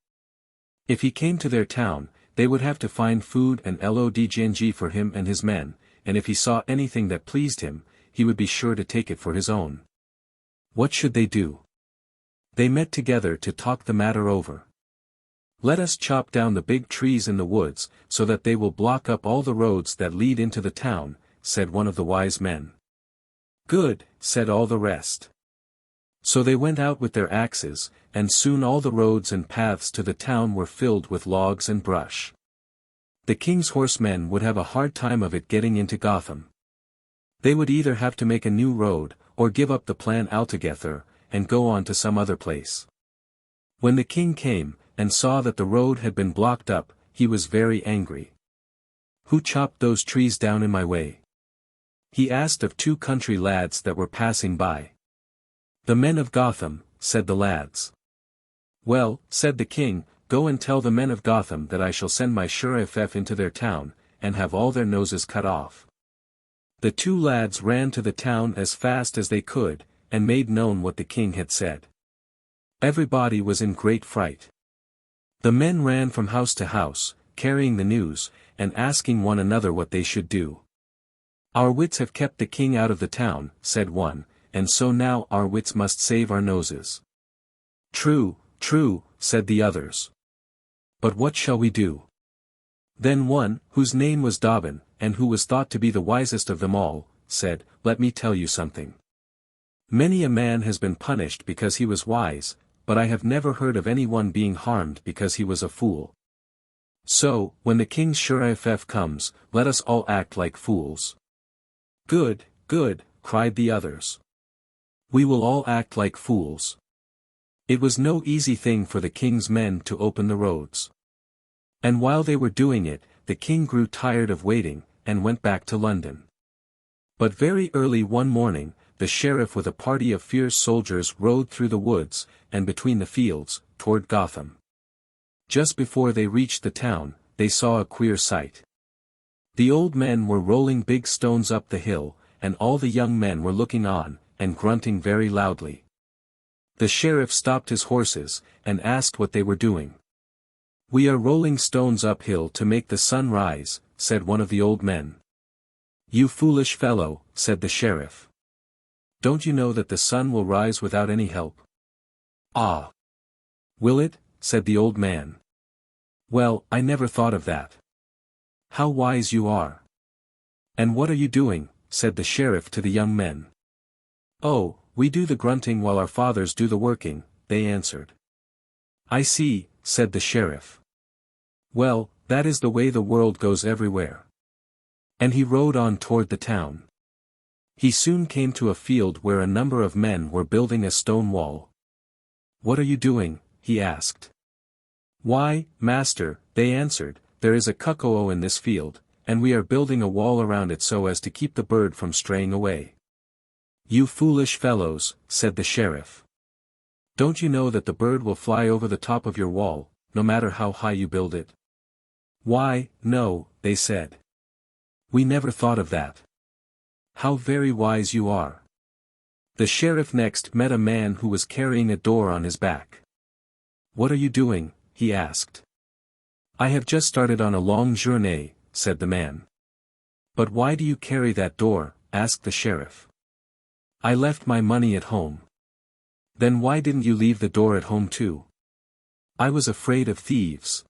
If he came to their town, they would have to find food and lodging for him and his men, and if he saw anything that pleased him, he would be sure to take it for his own. What should they do? They met together to talk the matter over. Let us chop down the big trees in the woods, so that they will block up all the roads that lead into the town, said one of the wise men. Good, said all the rest. So they went out with their axes, and soon all the roads and paths to the town were filled with logs and brush. The king's horsemen would have a hard time of it getting into Gotham. They would either have to make a new road, or give up the plan altogether, and go on to some other place. When the king came, and saw that the road had been blocked up, he was very angry. Who chopped those trees down in my way? He asked of 2 country lads that were passing by. The men of Gotham, said the lads. Well, said the king, Go and tell the men of Gotham that I shall send my sheriff into their town, and have all their noses cut off." The two lads ran to the town as fast as they could, and made known what the king had said. Everybody was in great fright. The men ran from house to house, carrying the news, and asking one another what they should do. "Our wits have kept the king out of the town," said one, "and so now our wits must save our noses." "True, true," said the others. "But what shall we do?" Then one, whose name was Dobbin, and who was thought to be the wisest of them all, said, "Let me tell you something. Many a man has been punished because he was wise, but I have never heard of anyone being harmed because he was a fool. So, when the king's sheriff comes, let us all act like fools." "Good, good," cried the others. "We will all act like fools." It was no easy thing for the king's men to open the roads. And while they were doing it, the king grew tired of waiting, and went back to London. But very early one morning, the sheriff with a party of fierce soldiers rode through the woods, and between the fields, toward Gotham. Just before they reached the town, they saw a queer sight. The old men were rolling big stones up the hill, and all the young men were looking on, and grunting very loudly. The sheriff stopped his horses, and asked what they were doing. "We are rolling stones uphill to make the sun rise," said one of the old men. "You foolish fellow," said the sheriff. "Don't you know that the sun will rise without any help?" "Ah! Will it?" said the old man. "Well, I never thought of that. How wise you are." "And what are you doing?" said the sheriff to the young men. "Oh, we do the grunting while our fathers do the working," they answered. "I see," said the sheriff. "Well, that is the way the world goes everywhere." And he rode on toward the town. He soon came to a field where a number of men were building a stone wall. "What are you doing?" he asked. "Why, master," they answered, "there is a cuckoo in this field, and we are building a wall around it so as to keep the bird from straying away." "You foolish fellows," said the sheriff. "Don't you know that the bird will fly over the top of your wall, no matter how high you build it?" "Why, no," they said. "We never thought of that. How very wise you are." The sheriff next met a man who was carrying a door on his back. "What are you doing?" he asked. "I have just started on a long journey," said the man. "But why do you carry that door?" asked the sheriff. "I left my money at home." "Then why didn't you leave the door at home too?" "I was afraid of thieves.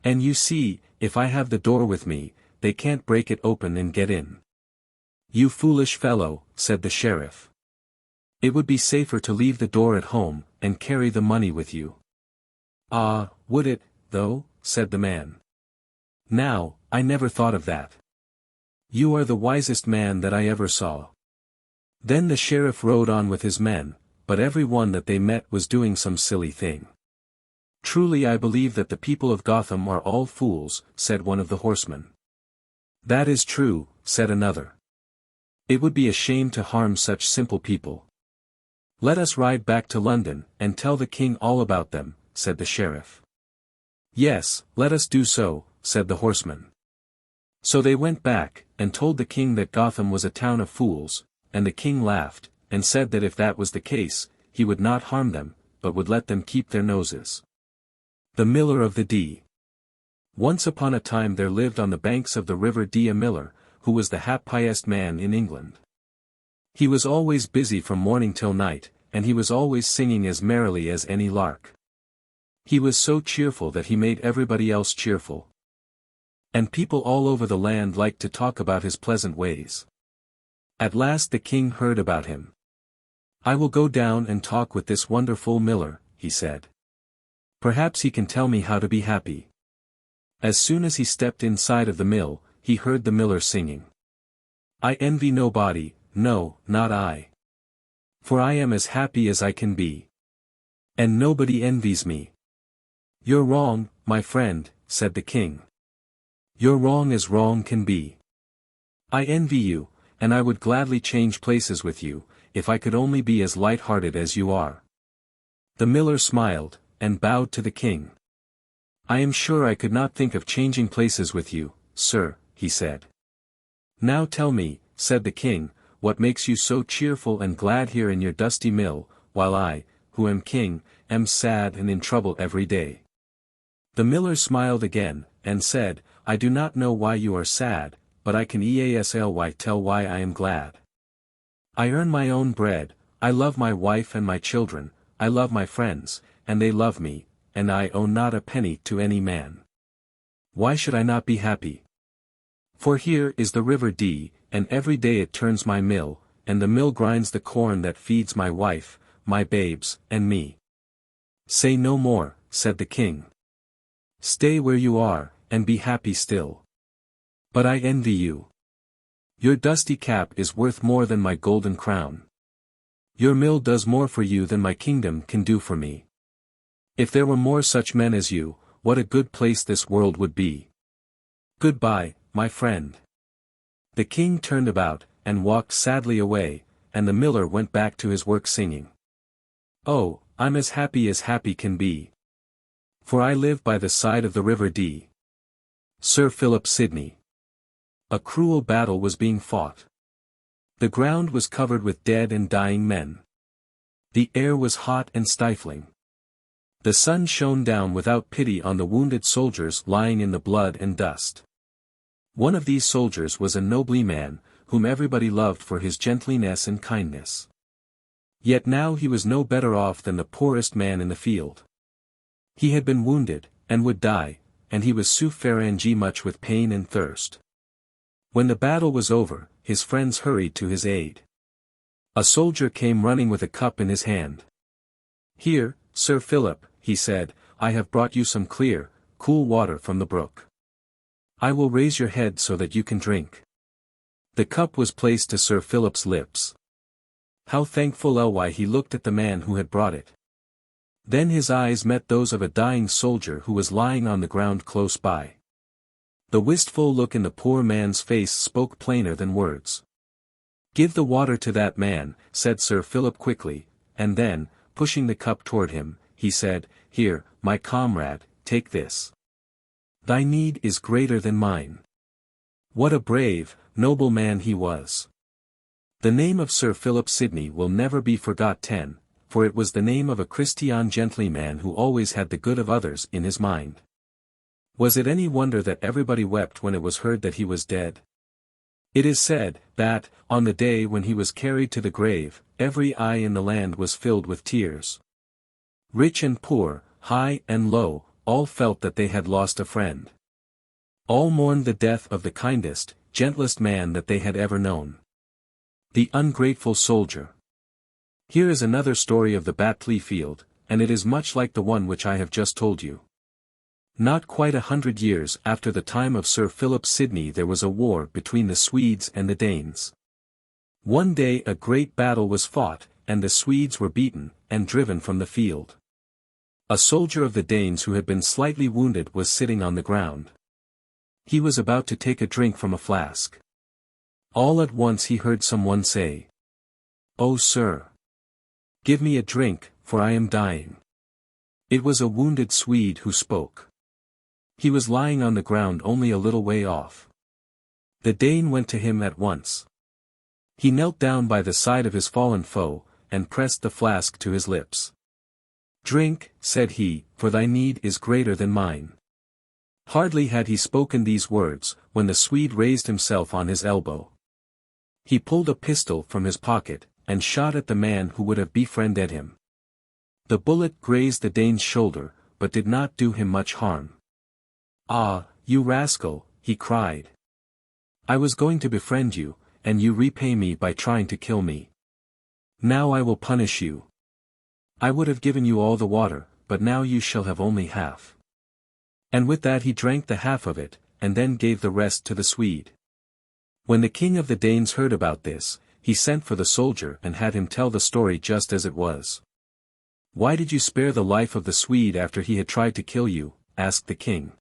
And you see, if I have the door with me, they can't break it open and get in." "You foolish fellow," said the sheriff. "It would be safer to leave the door at home, and carry the money with you." "Ah, would it, though?" said the man. "Now, I never thought of that. You are the wisest man that I ever saw." Then the sheriff rode on with his men, but every one that they met was doing some silly thing. "Truly I believe that the people of Gotham are all fools," said one of the horsemen. "That is true," said another. "It would be a shame to harm such simple people." "Let us ride back to London, and tell the king all about them," said the sheriff. "Yes, let us do so," said the horseman. So they went back, and told the king that Gotham was a town of fools, and the king laughed, and said that if that was the case, he would not harm them, but would let them keep their noses. The Miller of the Dee. Once upon a time there lived on the banks of the river Dee a miller, who was the happiest man in England. He was always busy from morning till night, and he was always singing as merrily as any lark. He was so cheerful that he made everybody else cheerful. And people all over the land liked to talk about his pleasant ways. At last the king heard about him. "I will go down and talk with this wonderful miller," he said. "Perhaps he can tell me how to be happy." As soon as he stepped inside of the mill, he heard the miller singing. "I envy nobody, no, not I. For I am as happy as I can be. And nobody envies me." "You're wrong, my friend," said the king. "You're wrong as wrong can be. I envy you, and I would gladly change places with you, if I could only be as light-hearted as you are." The miller smiled, and bowed to the king. "I am sure I could not think of changing places with you, sir," he said. "Now tell me," said the king, "what makes you so cheerful and glad here in your dusty mill, while I, who am king, am sad and in trouble every day?" The miller smiled again, and said, "I do not know why you are sad, but I can easily tell why I am glad. I earn my own bread, I love my wife and my children, I love my friends, and they love me, and I owe not a penny to any man. Why should I not be happy? For here is the river Dee, and every day it turns my mill, and the mill grinds the corn that feeds my wife, my babes, and me." "Say no more," said the king. "Stay where you are, and be happy still. But I envy you. Your dusty cap is worth more than my golden crown. Your mill does more for you than my kingdom can do for me. If there were more such men as you, what a good place this world would be. Goodbye, my friend." The king turned about, and walked sadly away, and the miller went back to his work singing, "Oh, I'm as happy can be. For I live by the side of the river Dee." Sir Philip Sidney. A cruel battle was being fought. The ground was covered with dead and dying men. The air was hot and stifling. The sun shone down without pity on the wounded soldiers lying in the blood and dust. One of these soldiers was a noble man, whom everybody loved for his gentleness and kindness. Yet now he was no better off than the poorest man in the field. He had been wounded, and would die, and he was suffering much with pain and thirst. When the battle was over, his friends hurried to his aid. A soldier came running with a cup in his hand. "Here, Sir Philip," he said, "I have brought you some clear, cool water from the brook. I will raise your head so that you can drink." The cup was placed to Sir Philip's lips. How thankful he looked at the man who had brought it. Then his eyes met those of a dying soldier who was lying on the ground close by. The wistful look in the poor man's face spoke plainer than words. "Give the water to that man," said Sir Philip quickly, and then, pushing the cup toward him, he said, "Here, my comrade, take this. Thy need is greater than mine." What a brave, noble man he was. The name of Sir Philip Sidney will never be forgotten, for it was the name of a Christian gentleman who always had the good of others in his mind. Was it any wonder that everybody wept when it was heard that he was dead? It is said, that, on the day when he was carried to the grave, every eye in the land was filled with tears. Rich and poor, high and low, all felt that they had lost a friend. All mourned the death of the kindest, gentlest man that they had ever known. The ungrateful soldier. Here is another story of the battlefield, and it is much like the one which I have just told you. Not quite 100 years after the time of Sir Philip Sidney there was a war between the Swedes and the Danes. One day a great battle was fought, and the Swedes were beaten, and driven from the field. A soldier of the Danes who had been slightly wounded was sitting on the ground. He was about to take a drink from a flask. All at once he heard someone say, "Oh sir! Give me a drink, for I am dying." It was a wounded Swede who spoke. He was lying on the ground only a little way off. The Dane went to him at once. He knelt down by the side of his fallen foe, and pressed the flask to his lips. "Drink," said he, "for thy need is greater than mine." Hardly had he spoken these words, when the Swede raised himself on his elbow. He pulled a pistol from his pocket, and shot at the man who would have befriended him. The bullet grazed the Dane's shoulder, but did not do him much harm. "Ah, you rascal," he cried. "I was going to befriend you, and you repay me by trying to kill me. Now I will punish you. I would have given you all the water, but now you shall have only half." And with that he drank the half of it, and then gave the rest to the Swede. When the king of the Danes heard about this, he sent for the soldier and had him tell the story just as it was. "Why did you spare the life of the Swede after he had tried to kill you?" asked the king.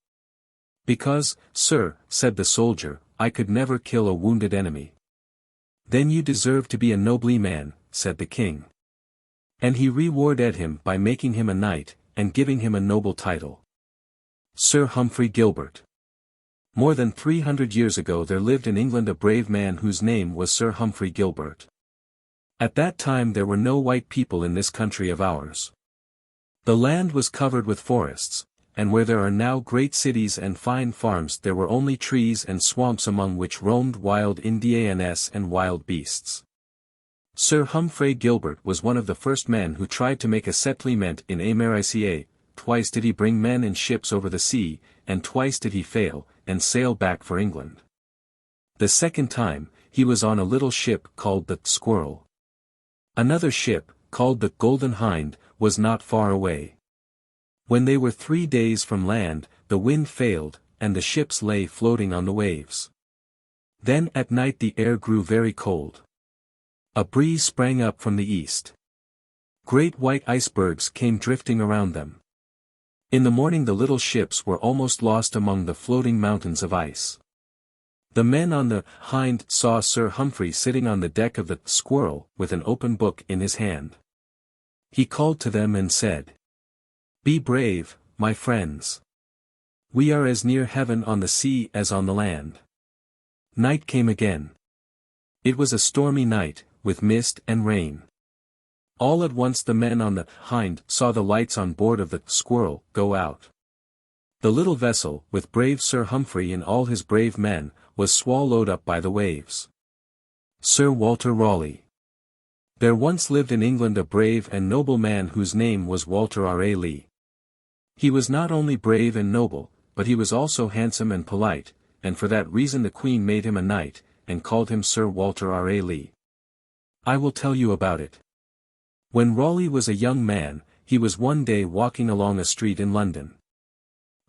"Because, sir," said the soldier, "I could never kill a wounded enemy." "Then you deserve to be a noble man," said the king. And he rewarded him by making him a knight, and giving him a noble title. Sir Humphrey Gilbert. More than 300 years ago there lived in England a brave man whose name was Sir Humphrey Gilbert. At that time there were no white people in this country of ours. The land was covered with forests, and where there are now great cities and fine farms there were only trees and swamps among which roamed wild Indians and wild beasts. Sir Humphrey Gilbert was one of the first men who tried to make a settlement in America. Twice did he bring men in ships over the sea, and twice did he fail, and sail back for England. The second time, he was on a little ship called the Squirrel. Another ship, called the Golden Hind, was not far away. When they were 3 days from land, the wind failed, and the ships lay floating on the waves. Then at night the air grew very cold. A breeze sprang up from the east. Great white icebergs came drifting around them. In the morning the little ships were almost lost among the floating mountains of ice. The men on the Hind saw Sir Humphrey sitting on the deck of the Squirrel with an open book in his hand. He called to them and said, "Be brave, my friends. We are as near heaven on the sea as on the land." Night came again. It was a stormy night, with mist and rain. All at once the men on the Hind saw the lights on board of the Squirrel go out. The little vessel, with brave Sir Humphrey and all his brave men, was swallowed up by the waves. Sir Walter Raleigh. There once lived in England a brave and noble man whose name was Walter Raleigh. He was not only brave and noble, but he was also handsome and polite, and for that reason the Queen made him a knight, and called him Sir Walter Raleigh. I will tell you about it. When Raleigh was a young man, he was one day walking along a street in London.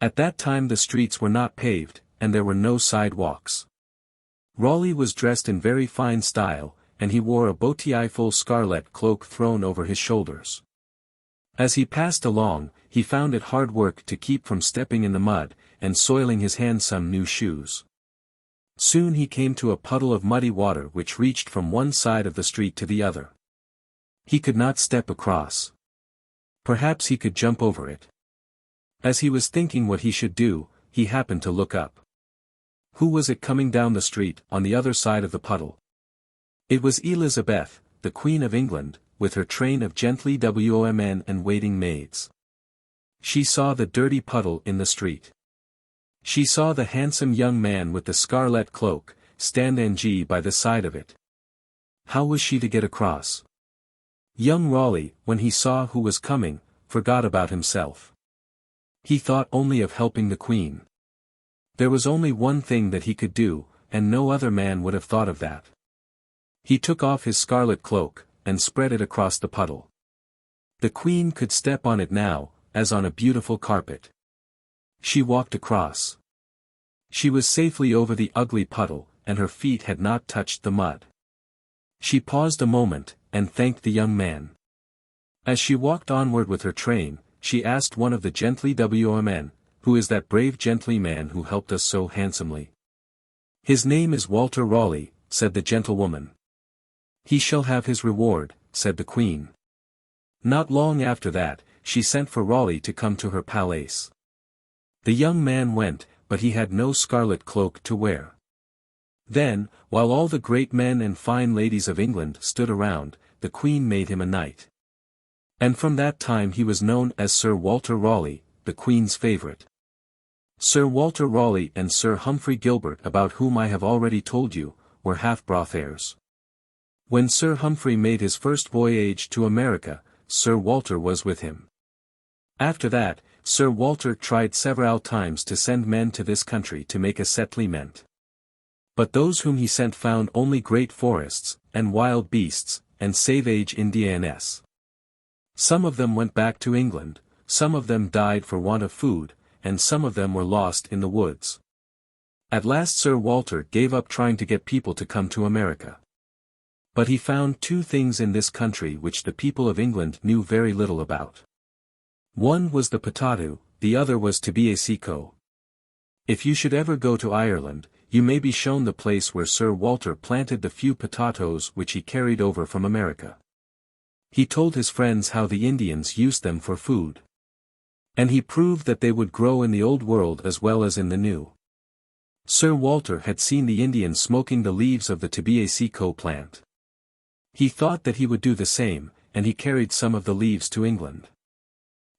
At that time the streets were not paved, and there were no sidewalks. Raleigh was dressed in very fine style, and he wore a beautiful scarlet cloak thrown over his shoulders. As he passed along, he found it hard work to keep from stepping in the mud, and soiling his handsome new shoes. Soon he came to a puddle of muddy water which reached from one side of the street to the other. He could not step across. Perhaps he could jump over it. As he was thinking what he should do, he happened to look up. Who was it coming down the street, on the other side of the puddle? It was Elizabeth, the Queen of England, with her train of gentlewomen and waiting maids. She saw the dirty puddle in the street. She saw the handsome young man with the scarlet cloak, stand by the side of it. How was she to get across? Young Raleigh, when he saw who was coming, forgot about himself. He thought only of helping the Queen. There was only one thing that he could do, and no other man would have thought of that. He took off his scarlet cloak, and spread it across the puddle. The Queen could step on it now, as on a beautiful carpet. She walked across. She was safely over the ugly puddle, and her feet had not touched the mud. She paused a moment, and thanked the young man. As she walked onward with her train, she asked one of the gentlewomen, "Who is that brave gentleman who helped us so handsomely?" "His name is Walter Raleigh," said the gentlewoman. "He shall have his reward," said the Queen. Not long after that, she sent for Raleigh to come to her palace. The young man went, but he had no scarlet cloak to wear. Then, while all the great men and fine ladies of England stood around, the Queen made him a knight. And from that time he was known as Sir Walter Raleigh, the Queen's favourite. Sir Walter Raleigh and Sir Humphrey Gilbert, about whom I have already told you, were half-brothers. When Sir Humphrey made his first voyage to America, Sir Walter was with him. After that, Sir Walter tried several times to send men to this country to make a settlement. But those whom he sent found only great forests, and wild beasts, and savage Indians. Some of them went back to England, some of them died for want of food, and some of them were lost in the woods. At last Sir Walter gave up trying to get people to come to America. But he found two things in this country which the people of England knew very little about. One was the potato, the other was tobacco. If you should ever go to Ireland, you may be shown the place where Sir Walter planted the few potatoes which he carried over from America. He told his friends how the Indians used them for food. And he proved that they would grow in the old world as well as in the new. Sir Walter had seen the Indians smoking the leaves of the tobacco plant. He thought that he would do the same, and he carried some of the leaves to England.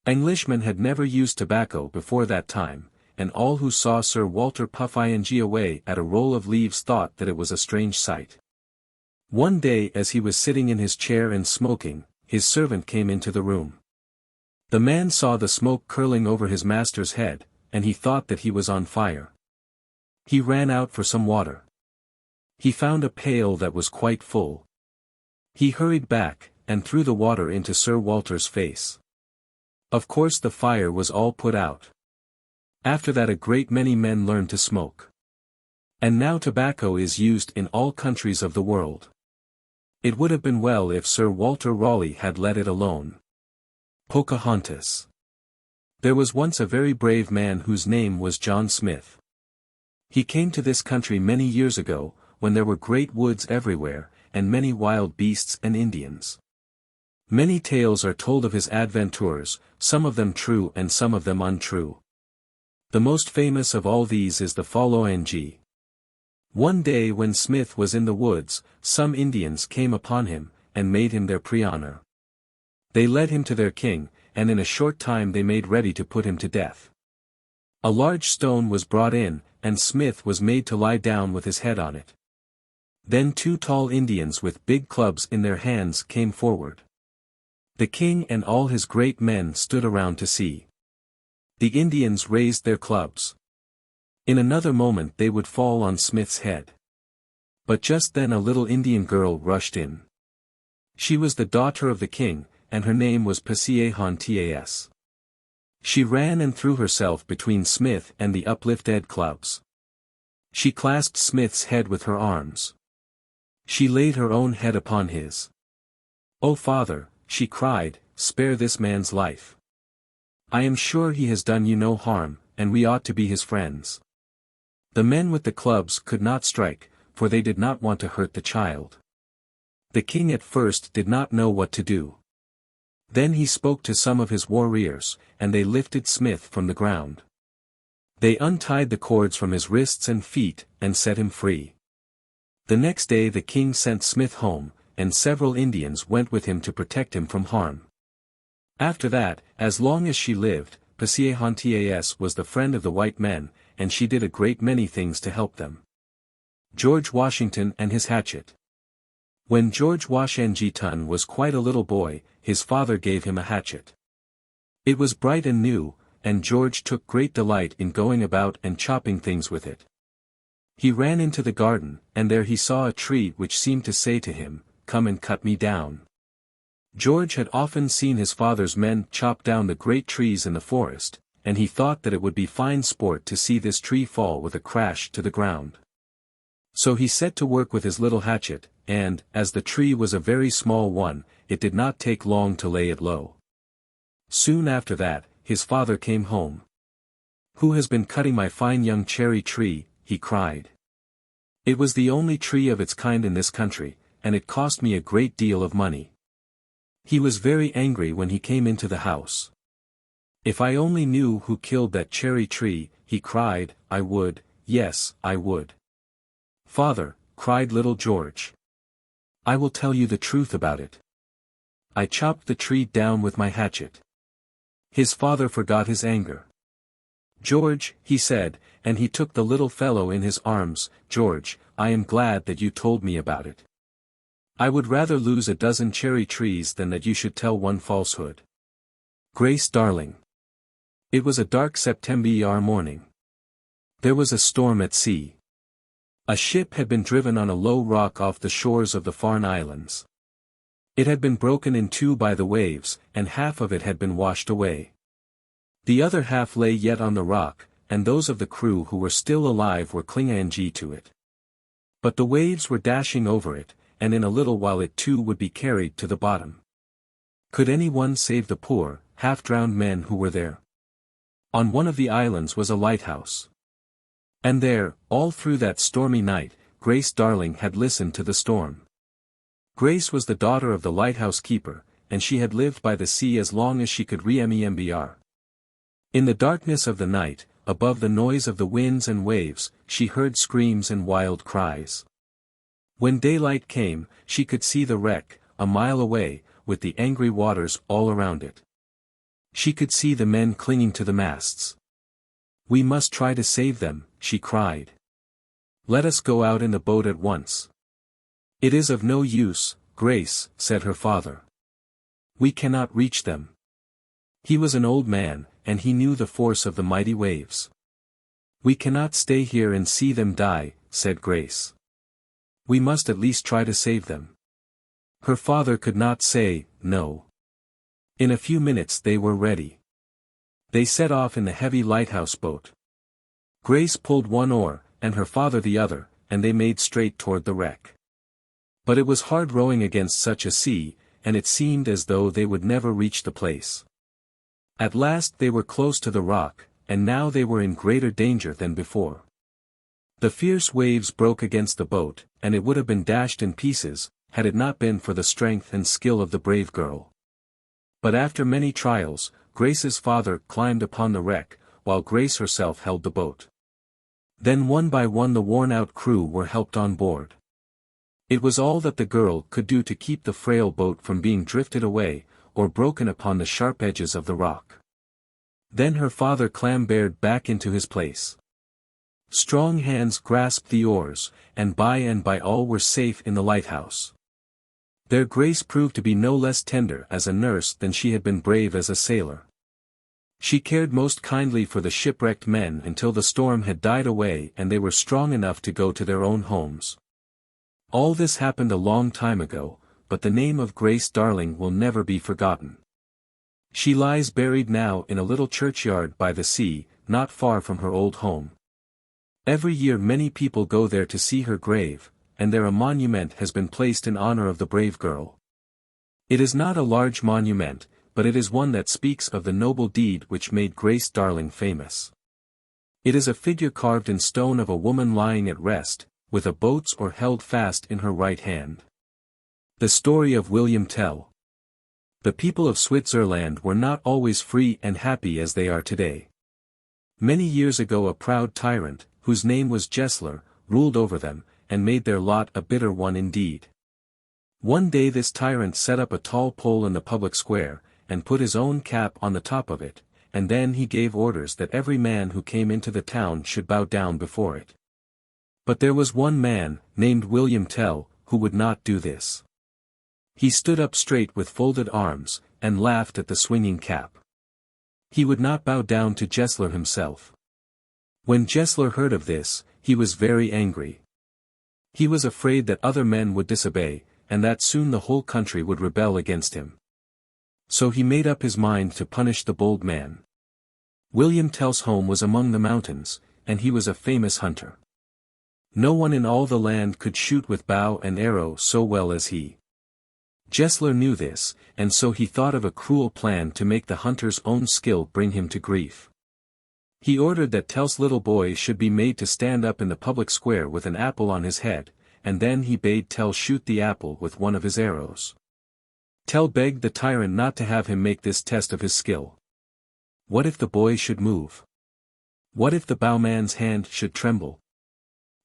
Englishmen had never used tobacco before that time, and all who saw Sir Walter puff away at a roll of leaves thought that it was a strange sight. One day as he was sitting in his chair and smoking, his servant came into the room. The man saw the smoke curling over his master's head, and he thought that he was on fire. He ran out for some water. He found a pail that was quite full. He hurried back, and threw the water into Sir Walter's face. Of course the fire was all put out. After that a great many men learned to smoke. And now tobacco is used in all countries of the world. It would have been well if Sir Walter Raleigh had let it alone. Pocahontas. There was once a very brave man whose name was John Smith. He came to this country many years ago, when there were great woods everywhere, and many wild beasts and Indians. Many tales are told of his adventures, some of them true and some of them untrue. The most famous of all these is the following. One day when Smith was in the woods, some Indians came upon him, and made him their prisoner. They led him to their king, and in a short time they made ready to put him to death. A large stone was brought in, and Smith was made to lie down with his head on it. Then two tall Indians with big clubs in their hands came forward. The king and all his great men stood around to see. The Indians raised their clubs. In another moment they would fall on Smith's head. But just then a little Indian girl rushed in. She was the daughter of the king, and her name was Pocahontas. She ran and threw herself between Smith and the uplifted clubs. She clasped Smith's head with her arms. She laid her own head upon his. "Oh father," she cried, "spare this man's life. I am sure he has done you no harm, and we ought to be his friends." The men with the clubs could not strike, for they did not want to hurt the child. The king at first did not know what to do. Then he spoke to some of his warriors, and they lifted Smith from the ground. They untied the cords from his wrists and feet, and set him free. The next day the king sent Smith home, and several Indians went with him to protect him from harm. After that, as long as she lived, Pocahontas was the friend of the white men, and she did a great many things to help them. George Washington and his hatchet. When George Washington was quite a little boy, his father gave him a hatchet. It was bright and new, and George took great delight in going about and chopping things with it. He ran into the garden, and there he saw a tree which seemed to say to him, "Come and cut me down." George had often seen his father's men chop down the great trees in the forest, and he thought that it would be fine sport to see this tree fall with a crash to the ground. So he set to work with his little hatchet, and, as the tree was a very small one, it did not take long to lay it low. Soon after that, his father came home. "Who has been cutting my fine young cherry tree?" he cried. "It was the only tree of its kind in this country, and it cost me a great deal of money." He was very angry when he came into the house. "If I only knew who killed that cherry tree," he cried, "I would, yes, I would." "Father," cried little George, "I will tell you the truth about it. I chopped the tree down with my hatchet." His father forgot his anger. "George," he said, and he took the little fellow in his arms, "George, I am glad that you told me about it. I would rather lose a dozen cherry trees than that you should tell one falsehood." Grace darling. It was a dark September morning. There was a storm at sea. A ship had been driven on a low rock off the shores of the Farne Islands. It had been broken in two by the waves, and half of it had been washed away. The other half lay yet on the rock, and those of the crew who were still alive were clinging to it. But the waves were dashing over it, and in a little while it too would be carried to the bottom. Could any one save the poor, half-drowned men who were there? On one of the islands was a lighthouse. And there, all through that stormy night, Grace Darling had listened to the storm. Grace was the daughter of the lighthouse keeper, and she had lived by the sea as long as she could remember. In the darkness of the night, above the noise of the winds and waves, she heard screams and wild cries. When daylight came, she could see the wreck, a mile away, with the angry waters all around it. She could see the men clinging to the masts. "We must try to save them," she cried. "Let us go out in the boat at once." "It is of no use, Grace," said her father. "We cannot reach them." He was an old man, and he knew the force of the mighty waves. "We cannot stay here and see them die," said Grace. "We must at least try to save them." Her father could not say, no. In a few minutes they were ready. They set off in the heavy lighthouse boat. Grace pulled one oar, and her father the other, and they made straight toward the wreck. But it was hard rowing against such a sea, and it seemed as though they would never reach the place. At last they were close to the rock, and now they were in greater danger than before. The fierce waves broke against the boat, and it would have been dashed in pieces, had it not been for the strength and skill of the brave girl. But after many trials, Grace's father climbed upon the wreck, while Grace herself held the boat. Then one by one the worn-out crew were helped on board. It was all that the girl could do to keep the frail boat from being drifted away, or broken upon the sharp edges of the rock. Then her father clambered back into his place. Strong hands grasped the oars, and by all were safe in the lighthouse. Their Grace proved to be no less tender as a nurse than she had been brave as a sailor. She cared most kindly for the shipwrecked men until the storm had died away and they were strong enough to go to their own homes. All this happened a long time ago, but the name of Grace Darling will never be forgotten. She lies buried now in a little churchyard by the sea, not far from her old home. Every year many people go there to see her grave, and there a monument has been placed in honor of the brave girl. It is not a large monument, but it is one that speaks of the noble deed which made Grace Darling famous. It is a figure carved in stone of a woman lying at rest, with a boat's oar held fast in her right hand. The story of William Tell. The people of Switzerland were not always free and happy as they are today. Many years ago a proud tyrant, whose name was Gessler, ruled over them, and made their lot a bitter one indeed. One day this tyrant set up a tall pole in the public square, and put his own cap on the top of it, and then he gave orders that every man who came into the town should bow down before it. But there was one man, named William Tell, who would not do this. He stood up straight with folded arms, and laughed at the swinging cap. He would not bow down to Gessler himself. When Gessler heard of this, he was very angry. He was afraid that other men would disobey, and that soon the whole country would rebel against him. So he made up his mind to punish the bold man. William Tell's home was among the mountains, and he was a famous hunter. No one in all the land could shoot with bow and arrow so well as he. Gessler knew this, and so he thought of a cruel plan to make the hunter's own skill bring him to grief. He ordered that Tell's little boy should be made to stand up in the public square with an apple on his head, and then he bade Tell shoot the apple with one of his arrows. Tell begged the tyrant not to have him make this test of his skill. What if the boy should move? What if the bowman's hand should tremble?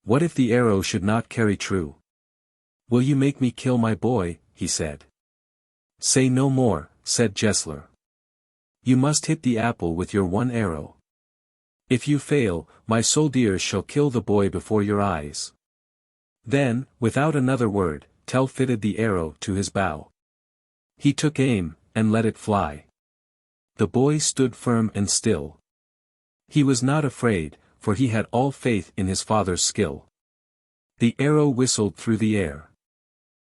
What if the arrow should not carry true? "Will you make me kill my boy?" he said. "Say no more," said Gessler. "You must hit the apple with your one arrow. If you fail, my soldiers shall kill the boy before your eyes." Then, without another word, Tell fitted the arrow to his bow. He took aim, and let it fly. The boy stood firm and still. He was not afraid, for he had all faith in his father's skill. The arrow whistled through the air.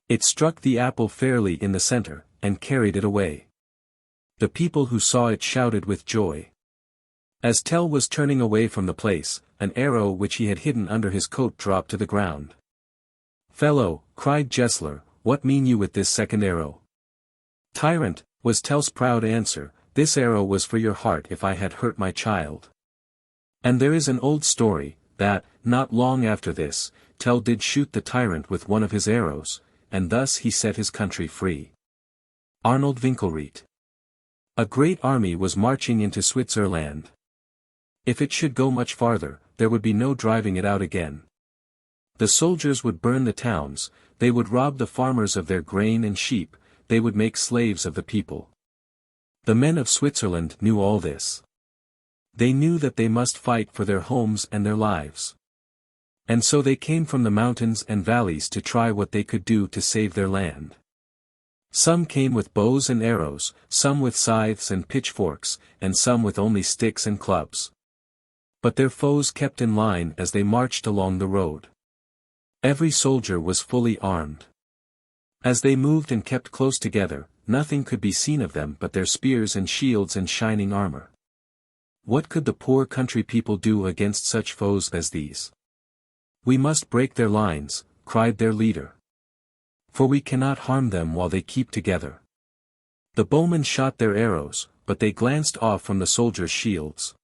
It struck the apple fairly in the center, and carried it away. The people who saw it shouted with joy. As Tell was turning away from the place, an arrow which he had hidden under his coat dropped to the ground. "Fellow," cried Gessler, "what mean you with this second arrow?" "Tyrant," was Tell's proud answer, "this arrow was for your heart if I had hurt my child." And there is an old story, that, not long after this, Tell did shoot the tyrant with one of his arrows, and thus he set his country free. Arnold Winkelried. A great army was marching into Switzerland. If it should go much farther, there would be no driving it out again. The soldiers would burn the towns, they would rob the farmers of their grain and sheep, they would make slaves of the people. The men of Switzerland knew all this. They knew that they must fight for their homes and their lives. And so they came from the mountains and valleys to try what they could do to save their land. Some came with bows and arrows, some with scythes and pitchforks, and some with only sticks and clubs. But their foes kept in line as they marched along the road. Every soldier was fully armed. As they moved and kept close together, nothing could be seen of them but their spears and shields and shining armor. What could the poor country people do against such foes as these? "We must break their lines," cried their leader. "For we cannot harm them while they keep together." The bowmen shot their arrows, but they glanced off from the soldiers' shields.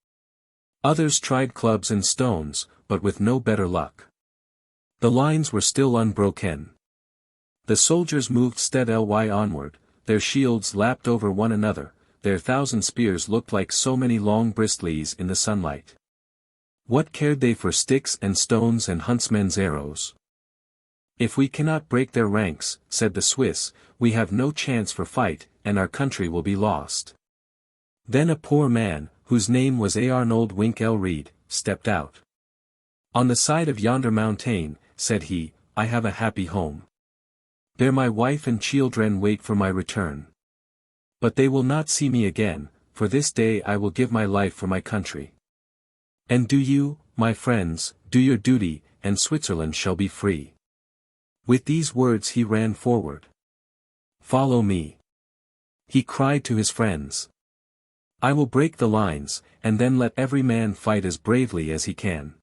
Others tried clubs and stones, but with no better luck. The lines were still unbroken. The soldiers moved steadily onward, their shields lapped over one another, their 1,000 spears looked like so many long bristles in the sunlight. What cared they for sticks and stones and huntsmen's arrows? "If we cannot break their ranks," said the Swiss, "we have no chance for fight, and our country will be lost." Then a poor man, whose name was Arnold WINKELRIED, stepped out. "On the side of yonder mountain," said he, "I have a happy home. There my wife and children wait for my return. But they will not see me again, for this day I will give my life for my country. And do you, my friends, do your duty, and Switzerland shall be free." With these words he ran forward. "Follow me," he cried to his friends. "I will break the lines, and then let every man fight as bravely as he can."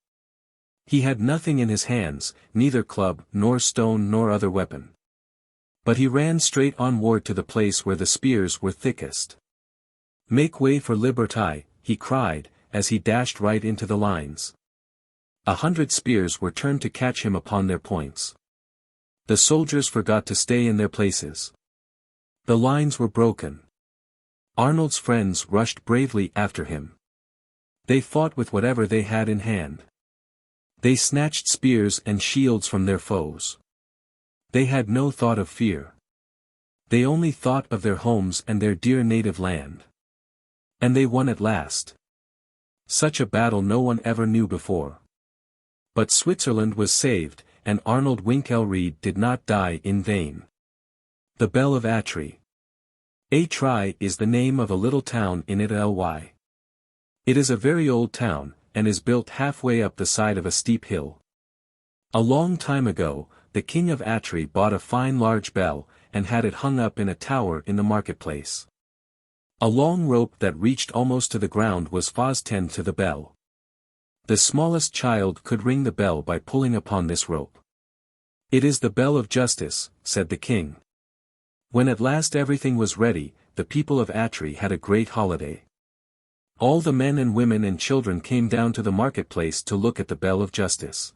He had nothing in his hands, neither club, nor stone nor other weapon. But he ran straight onward to the place where the spears were thickest. "Make way for liberty," he cried, as he dashed right into the lines. 100 spears were turned to catch him upon their points. The soldiers forgot to stay in their places. The lines were broken. Arnold's friends rushed bravely after him. They fought with whatever they had in hand. They snatched spears and shields from their foes. They had no thought of fear. They only thought of their homes and their dear native land. And they won at last. Such a battle no one ever knew before. But Switzerland was saved, and Arnold WINKELRIED did not die in vain. The Bell of Atri. Atri is the name of a little town in Italy. It is a very old town, and is built halfway up the side of a steep hill. A long time ago, the king of Atri bought a fine large bell, and had it hung up in a tower in the marketplace. A long rope that reached almost to the ground was fastened to the bell. The smallest child could ring the bell by pulling upon this rope. "It is the bell of justice," said the king. When at last everything was ready, the people of Atri had a great holiday. All the men and women and children came down to the marketplace to look at the bell of justice.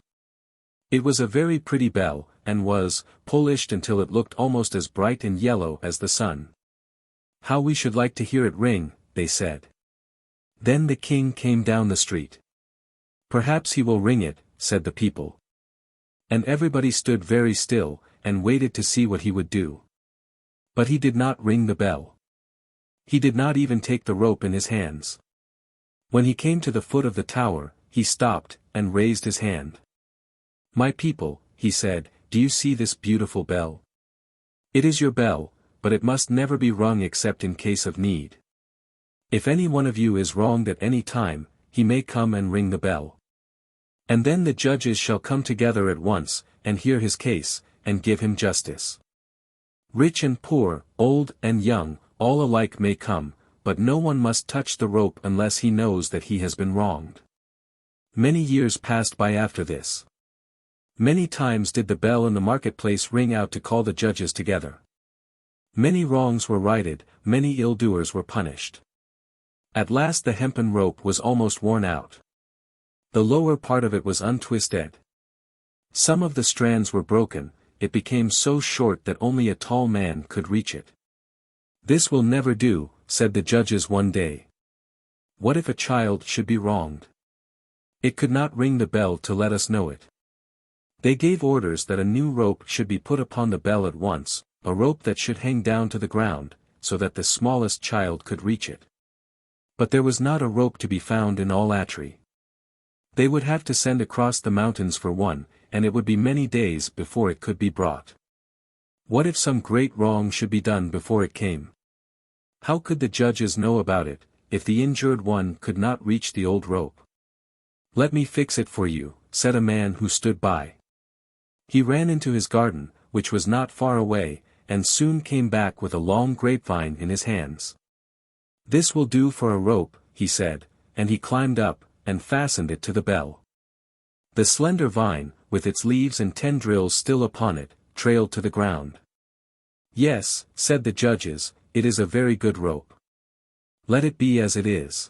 It was a very pretty bell, and was polished until it looked almost as bright and yellow as the sun. "How we should like to hear it ring," they said. Then the king came down the street. "Perhaps he will ring it," said the people. And everybody stood very still, and waited to see what he would do. But he did not ring the bell. He did not even take the rope in his hands. When he came to the foot of the tower, he stopped, and raised his hand. "My people," he said, "do you see this beautiful bell? It is your bell, but it must never be rung except in case of need. If any one of you is wronged at any time, he may come and ring the bell. And then the judges shall come together at once, and hear his case, and give him justice. Rich and poor, old and young, all alike may come, but no one must touch the rope unless he knows that he has been wronged." Many years passed by after this. Many times did the bell in the marketplace ring out to call the judges together. Many wrongs were righted, many ill-doers were punished. At last the hempen rope was almost worn out. The lower part of it was untwisted. Some of the strands were broken, it became so short that only a tall man could reach it. "This will never do," said the judges one day. What if a child should be wronged? It could not ring the bell to let us know it. They gave orders that a new rope should be put upon the bell at once, a rope that should hang down to the ground, so that the smallest child could reach it. But there was not a rope to be found in all Atri. They would have to send across the mountains for one, and it would be many days before it could be brought. What if some great wrong should be done before it came? How could the judges know about it, if the injured one could not reach the old rope? Let me fix it for you, said a man who stood by. He ran into his garden, which was not far away, and soon came back with a long grapevine in his hands. This will do for a rope, he said, and he climbed up, and fastened it to the bell. The slender vine, with its leaves and tendrils still upon it, trailed to the ground. Yes, said the judges, it is a very good rope. Let it be as it is.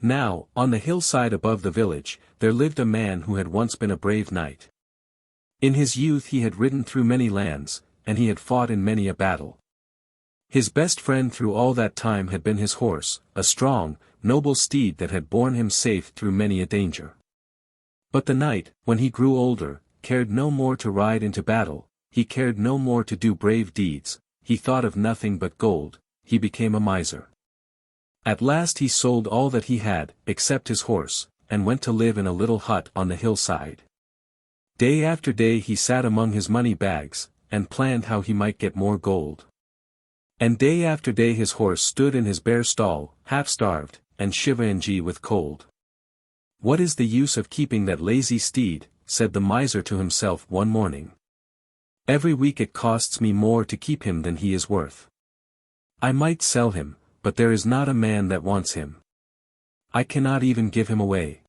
Now, on the hillside above the village, there lived a man who had once been a brave knight. In his youth he had ridden through many lands, and he had fought in many a battle. His best friend through all that time had been his horse, a strong, noble steed that had borne him safe through many a danger. But the knight, when he grew older, cared no more to ride into battle, he cared no more to do brave deeds, he thought of nothing but gold, he became a miser. At last he sold all that he had, except his horse, and went to live in a little hut on the hillside. Day after day he sat among his money bags, and planned how he might get more gold. And day after day his horse stood in his bare stall, half-starved, and shivering with cold. What is the use of keeping that lazy steed, said the miser to himself one morning. Every week it costs me more to keep him than he is worth. I might sell him, but there is not a man that wants him. I cannot even give him away.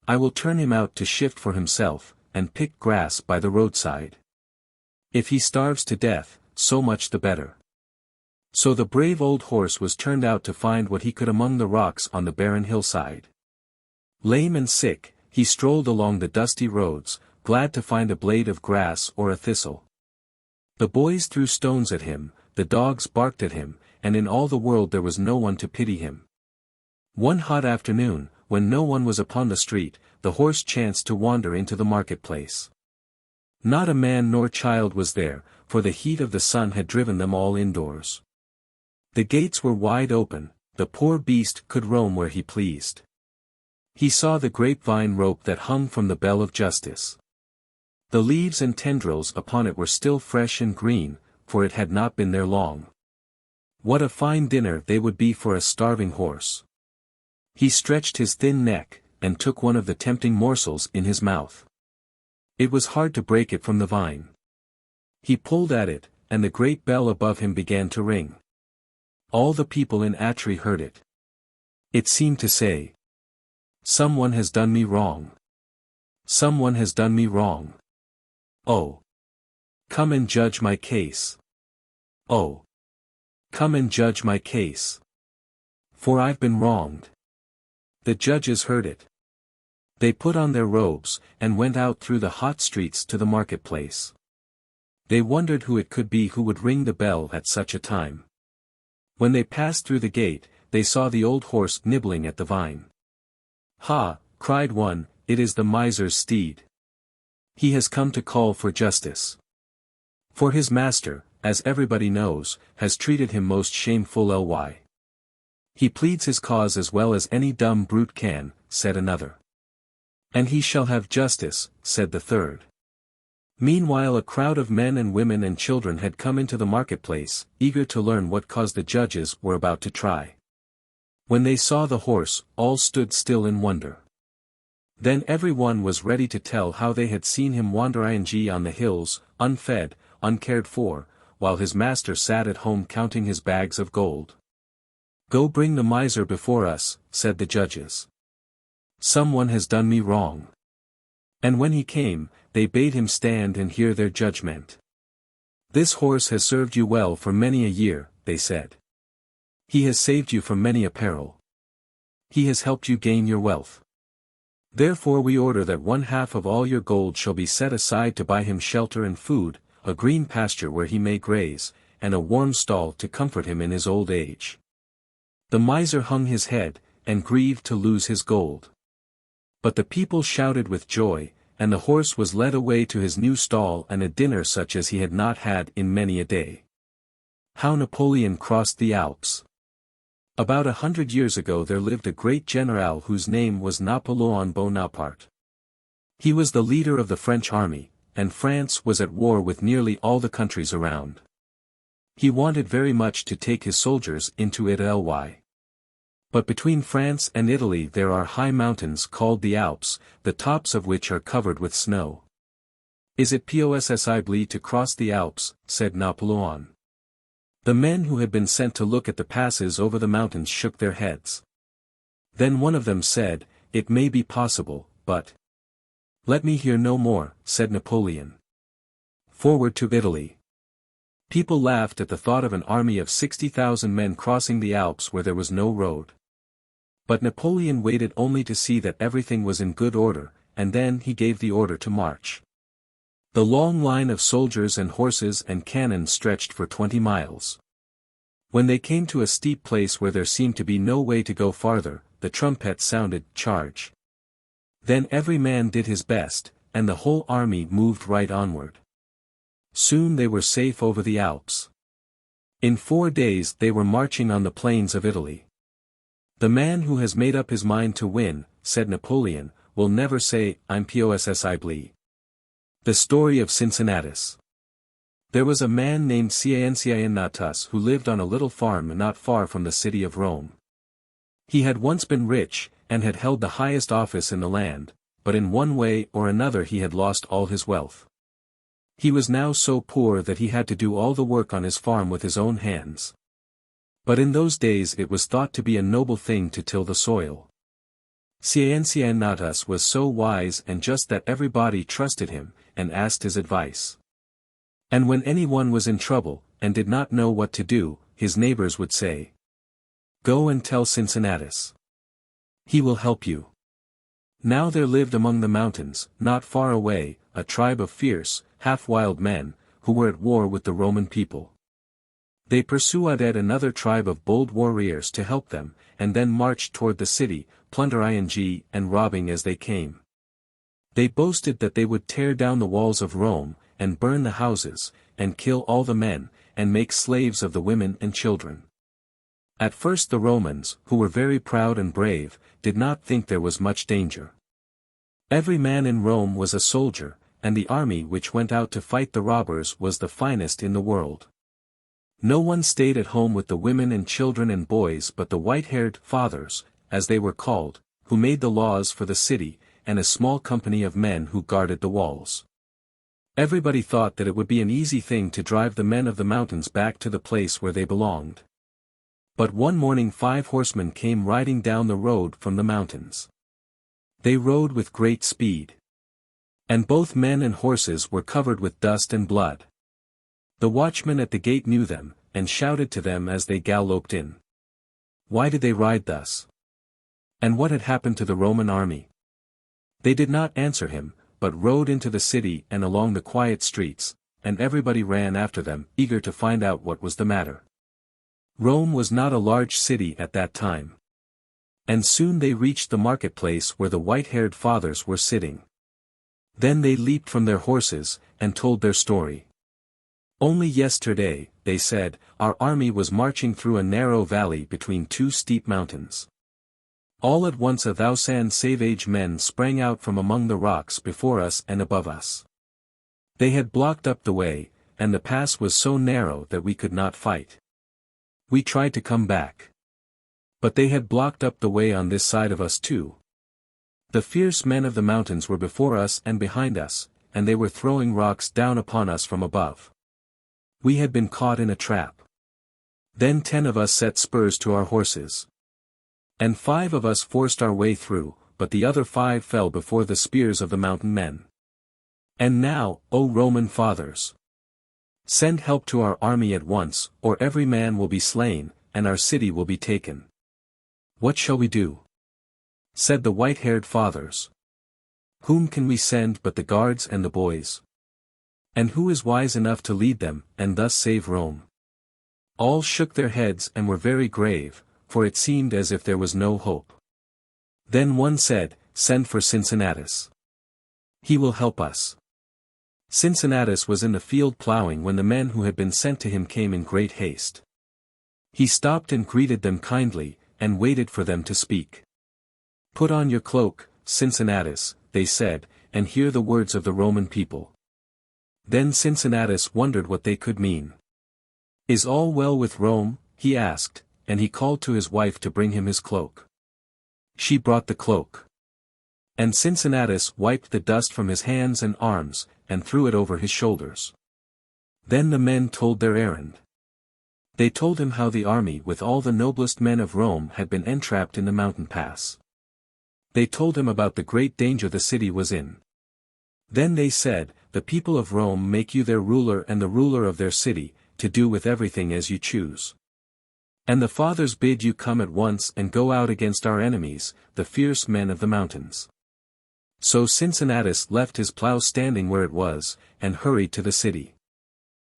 I will turn him out to shift for himself, and pick grass by the roadside. If he starves to death, so much the better. So the brave old horse was turned out to find what he could among the rocks on the barren hillside. Lame and sick, he strolled along the dusty roads, glad to find a blade of grass or a thistle. The boys threw stones at him, the dogs barked at him, and in all the world there was no one to pity him. One hot afternoon, when no one was upon the street, the horse chanced to wander into the marketplace. Not a man nor child was there, for the heat of the sun had driven them all indoors. The gates were wide open, the poor beast could roam where he pleased. He saw the grapevine rope that hung from the bell of justice. The leaves and tendrils upon it were still fresh and green, for it had not been there long. What a fine dinner they would be for a starving horse. He stretched his thin neck, and took one of the tempting morsels in his mouth. It was hard to break it from the vine. He pulled at it, and the great bell above him began to ring. All the people in Atri heard it. It seemed to say, "Someone has done me wrong. Someone has done me wrong. Oh! Come and judge my case. Oh! Come and judge my case. For I've been wronged." The judges heard it. They put on their robes, and went out through the hot streets to the marketplace. They wondered who it could be who would ring the bell at such a time. When they passed through the gate, they saw the old horse nibbling at the vine. "Ha!" cried one, "it is the miser's steed. He has come to call for justice. For his master, as everybody knows, has treated him most shameful ly. He pleads his cause as well as any dumb brute can," said another. "And he shall have justice," said the third. Meanwhile a crowd of men and women and children had come into the marketplace, eager to learn what cause the judges were about to try. When they saw the horse, all stood still in wonder. Then every one was ready to tell how they had seen him wander on the hills, unfed, uncared for, while his master sat at home counting his bags of gold. "Go bring the miser before us," said the judges. "Someone has done me wrong." And when he came, they bade him stand and hear their judgment. "This horse has served you well for many a year," they said. "He has saved you from many a peril. He has helped you gain your wealth. Therefore we order that 1/2 of all your gold shall be set aside to buy him shelter and food, a green pasture where he may graze, and a warm stall to comfort him in his old age. The miser hung his head, and grieved to lose his gold. But the people shouted with joy, and the horse was led away to his new stall and a dinner such as he had not had in many a day. How Napoleon Crossed the Alps. About 100 years ago there lived a great general whose name was Napoleon Bonaparte. He was the leader of the French army, and France was at war with nearly all the countries around. He wanted very much to take his soldiers into Italy. But between France and Italy there are high mountains called the Alps, the tops of which are covered with snow. "Is it possible to cross the Alps?" said Napoleon. The men who had been sent to look at the passes over the mountains shook their heads. Then one of them said, "It may be possible, but—" "Let me hear no more," said Napoleon. "Forward to Italy." People laughed at the thought of an army of 60,000 men crossing the Alps where there was no road. But Napoleon waited only to see that everything was in good order, and then he gave the order to march. The long line of soldiers and horses and cannon stretched for 20 miles. When they came to a steep place where there seemed to be no way to go farther, the trumpet sounded, "Charge!" Then every man did his best, and the whole army moved right onward. Soon they were safe over the Alps. In 4 days they were marching on the plains of Italy. "The man who has made up his mind to win," said Napoleon, "will never say, 'I'm possible.'" The story of Cincinnatus. There was a man named CINCINNATUS who lived on a little farm not far from the city of Rome. He had once been rich, and had held the highest office in the land, but in one way or another he had lost all his wealth. He was now so poor that he had to do all the work on his farm with his own hands. But in those days it was thought to be a noble thing to till the soil. Cincinnatus was so wise and just that everybody trusted him, and asked his advice. And when anyone was in trouble, and did not know what to do, his neighbors would say, "Go and tell Cincinnatus. He will help you." Now there lived among the mountains, not far away, a tribe of fierce, half-wild men, who were at war with the Roman people. They persuaded another tribe of bold warriors to help them, and then marched toward the city, plundering and robbing as they came. They boasted that they would tear down the walls of Rome, and burn the houses, and kill all the men, and make slaves of the women and children. At first the Romans, who were very proud and brave, did not think there was much danger. Every man in Rome was a soldier, and the army which went out to fight the robbers was the finest in the world. No one stayed at home with the women and children and boys but the white-haired fathers, as they were called, who made the laws for the city, and a small company of men who guarded the walls. Everybody thought that it would be an easy thing to drive the men of the mountains back to the place where they belonged. But one morning 5 horsemen came riding down the road from the mountains. They rode with great speed. And both men and horses were covered with dust and blood. The watchman at the gate knew them, and shouted to them as they galloped in. Why did they ride thus? And what had happened to the Roman army? They did not answer him, but rode into the city and along the quiet streets, and everybody ran after them, eager to find out what was the matter. Rome was not a large city at that time. And soon they reached the marketplace where the white-haired fathers were sitting. Then they leaped from their horses, and told their story. Only yesterday, they said, our army was marching through a narrow valley between 2 steep mountains. All at once 1,000 savage men sprang out from among the rocks before us and above us. They had blocked up the way, and the pass was so narrow that we could not fight. We tried to come back. But they had blocked up the way on this side of us too. The fierce men of the mountains were before us and behind us, and they were throwing rocks down upon us from above. We had been caught in a trap. Then 10 of us set spurs to our horses. And 5 of us forced our way through, but the other 5 fell before the spears of the mountain men. And now, O Roman fathers! Send help to our army at once, or every man will be slain, and our city will be taken. What shall we do? Said the white-haired fathers. Whom can we send but the guards and the boys? And who is wise enough to lead them, and thus save Rome? All shook their heads and were very grave, for it seemed as if there was no hope. Then one said, "Send for Cincinnatus. He will help us." Cincinnatus was in the field plowing when the men who had been sent to him came in great haste. He stopped and greeted them kindly, and waited for them to speak. "Put on your cloak, Cincinnatus," they said, "and hear the words of the Roman people." Then Cincinnatus wondered what they could mean. "Is all well with Rome?" he asked, and he called to his wife to bring him his cloak. She brought the cloak. And Cincinnatus wiped the dust from his hands and arms, and threw it over his shoulders. Then the men told their errand. They told him how the army with all the noblest men of Rome had been entrapped in the mountain pass. They told him about the great danger the city was in. Then they said, "The people of Rome make you their ruler and the ruler of their city, to do with everything as you choose. And the fathers bid you come at once and go out against our enemies, the fierce men of the mountains." So Cincinnatus left his plow standing where it was, and hurried to the city.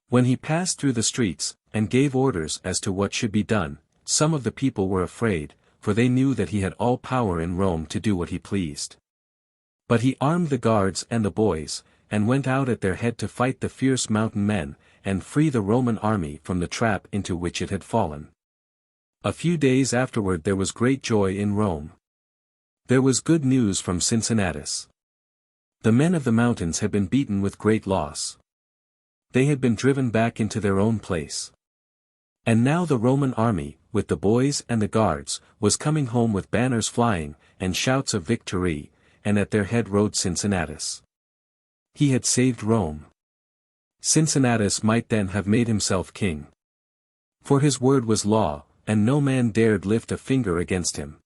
When he passed through the streets, and gave orders as to what should be done, some of the people were afraid, for they knew that he had all power in Rome to do what he pleased. But he armed the guards and the boys, and went out at their head to fight the fierce mountain men, and free the Roman army from the trap into which it had fallen. A few days afterward there was great joy in Rome. There was good news from Cincinnatus. The men of the mountains had been beaten with great loss. They had been driven back into their own place. And now the Roman army, with the boys and the guards, was coming home with banners flying, and shouts of victory, and at their head rode Cincinnatus. He had saved Rome. Cincinnatus might then have made himself king. For his word was law, and no man dared lift a finger against him.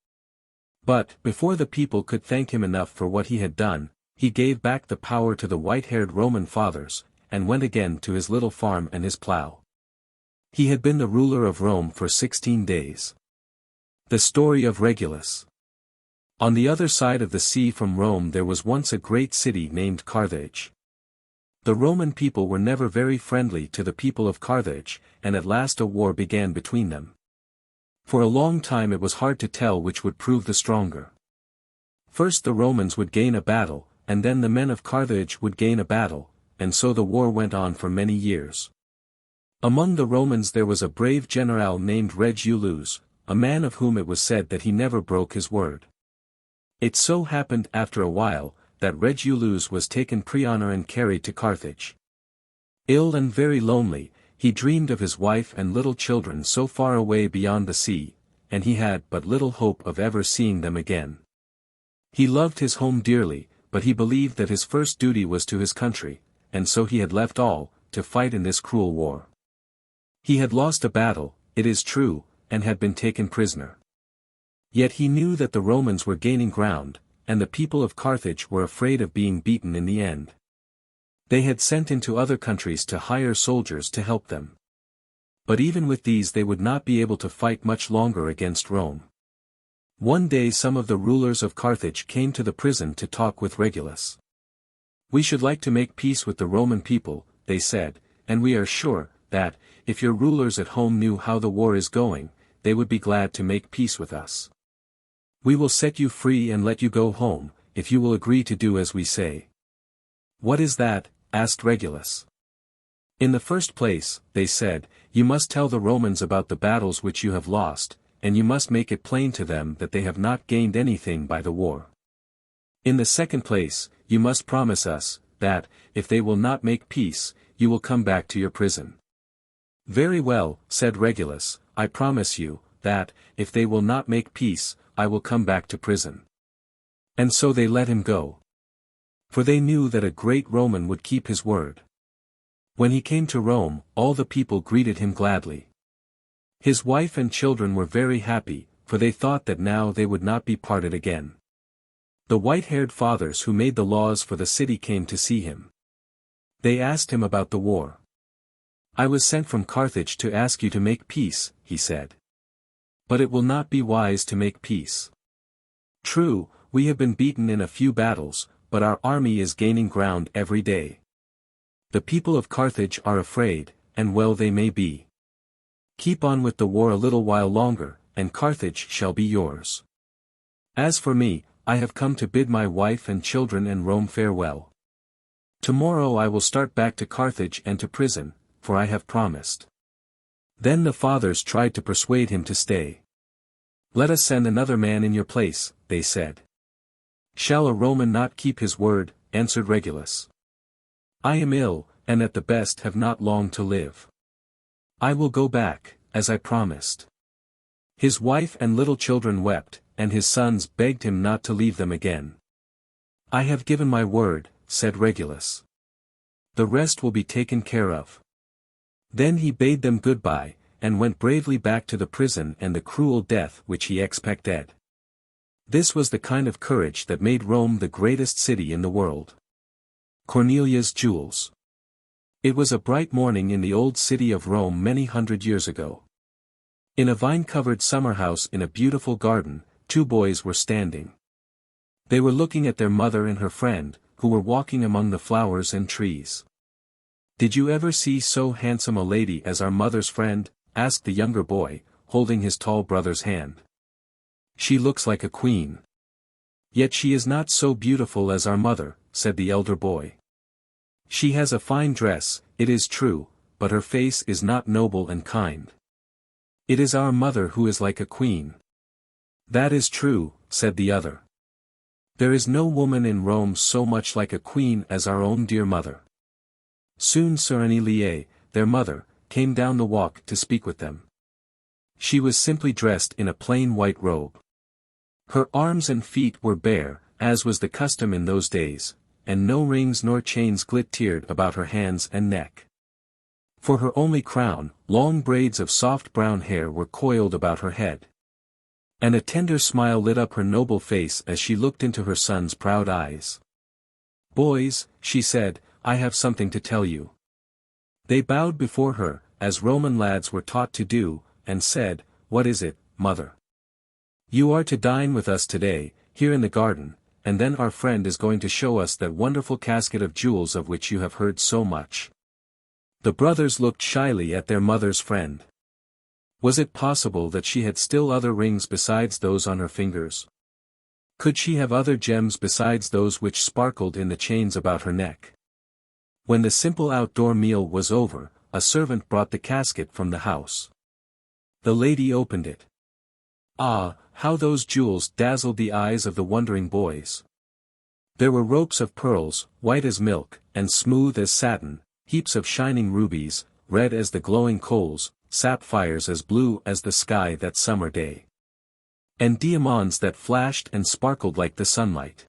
But, before the people could thank him enough for what he had done, he gave back the power to the white-haired Roman fathers, and went again to his little farm and his plow. He had been the ruler of Rome for 16 days. The story of Regulus. On the other side of the sea from Rome there was once a great city named Carthage. The Roman people were never very friendly to the people of Carthage, and at last a war began between them. For a long time it was hard to tell which would prove the stronger. First the Romans would gain a battle, and then the men of Carthage would gain a battle, and so the war went on for many years. Among the Romans there was a brave general named Regulus, a man of whom it was said that he never broke his word. It so happened after a while, that Regulus was taken prisoner and carried to Carthage. Ill and very lonely, he dreamed of his wife and little children so far away beyond the sea, and he had but little hope of ever seeing them again. He loved his home dearly, but he believed that his first duty was to his country, and so he had left all, to fight in this cruel war. He had lost a battle, it is true, and had been taken prisoner. Yet he knew that the Romans were gaining ground, and the people of Carthage were afraid of being beaten in the end. They had sent into other countries to hire soldiers to help them. But even with these they would not be able to fight much longer against Rome. One day some of the rulers of Carthage came to the prison to talk with Regulus. "We should like to make peace with the Roman people," they said, "and we are sure, that, if your rulers at home knew how the war is going, they would be glad to make peace with us. We will set you free and let you go home, if you will agree to do as we say." "What is that?" asked Regulus. "In the first place," they said, "you must tell the Romans about the battles which you have lost, and you must make it plain to them that they have not gained anything by the war. In the second place, you must promise us, that, if they will not make peace, you will come back to your prison." "Very well," said Regulus, "I promise you, that, if they will not make peace, I will come back to prison." And so they let him go. For they knew that a great Roman would keep his word. When he came to Rome, all the people greeted him gladly. His wife and children were very happy, for they thought that now they would not be parted again. The white-haired fathers who made the laws for the city came to see him. They asked him about the war. "I was sent from Carthage to ask you to make peace," he said. "But it will not be wise to make peace. True, we have been beaten in a few battles, but our army is gaining ground every day. The people of Carthage are afraid, and well they may be. Keep on with the war a little while longer, and Carthage shall be yours. As for me, I have come to bid my wife and children and Rome farewell. Tomorrow I will start back to Carthage and to prison, for I have promised." Then the fathers tried to persuade him to stay. "Let us send another man in your place," they said. "Shall a Roman not keep his word?" answered Regulus. "I am ill, and at the best have not long to live. I will go back, as I promised." His wife and little children wept, and his sons begged him not to leave them again. "I have given my word," said Regulus. "The rest will be taken care of." Then he bade them goodbye, and went bravely back to the prison and the cruel death which he expected. This was the kind of courage that made Rome the greatest city in the world. Cornelia's Jewels. It was a bright morning in the old city of Rome many hundred years ago. In a vine-covered summer house in a beautiful garden, two boys were standing. They were looking at their mother and her friend, who were walking among the flowers and trees. "Did you ever see so handsome a lady as our mother's friend?" asked the younger boy, holding his tall brother's hand. "She looks like a queen." "Yet she is not so beautiful as our mother," said the elder boy. "She has a fine dress, it is true, but her face is not noble and kind. It is our mother who is like a queen." "That is true," said the other. "There is no woman in Rome so much like a queen as our own dear mother." Soon Sœur Cornelia, their mother, came down the walk to speak with them. She was simply dressed in a plain white robe. Her arms and feet were bare, as was the custom in those days, and no rings nor chains glittered about her hands and neck. For her only crown, long braids of soft brown hair were coiled about her head. And a tender smile lit up her noble face as she looked into her son's proud eyes. "Boys," she said, "I have something to tell you." They bowed before her, as Roman lads were taught to do, and said, "What is it, mother?" "You are to dine with us today, here in the garden, and then our friend is going to show us that wonderful casket of jewels of which you have heard so much." The brothers looked shyly at their mother's friend. Was it possible that she had still other rings besides those on her fingers? Could she have other gems besides those which sparkled in the chains about her neck? When the simple outdoor meal was over, a servant brought the casket from the house. The lady opened it. Ah, how those jewels dazzled the eyes of the wondering boys! There were ropes of pearls, white as milk, and smooth as satin, heaps of shining rubies, red as the glowing coals, sapphires as blue as the sky that summer day, and diamonds that flashed and sparkled like the sunlight.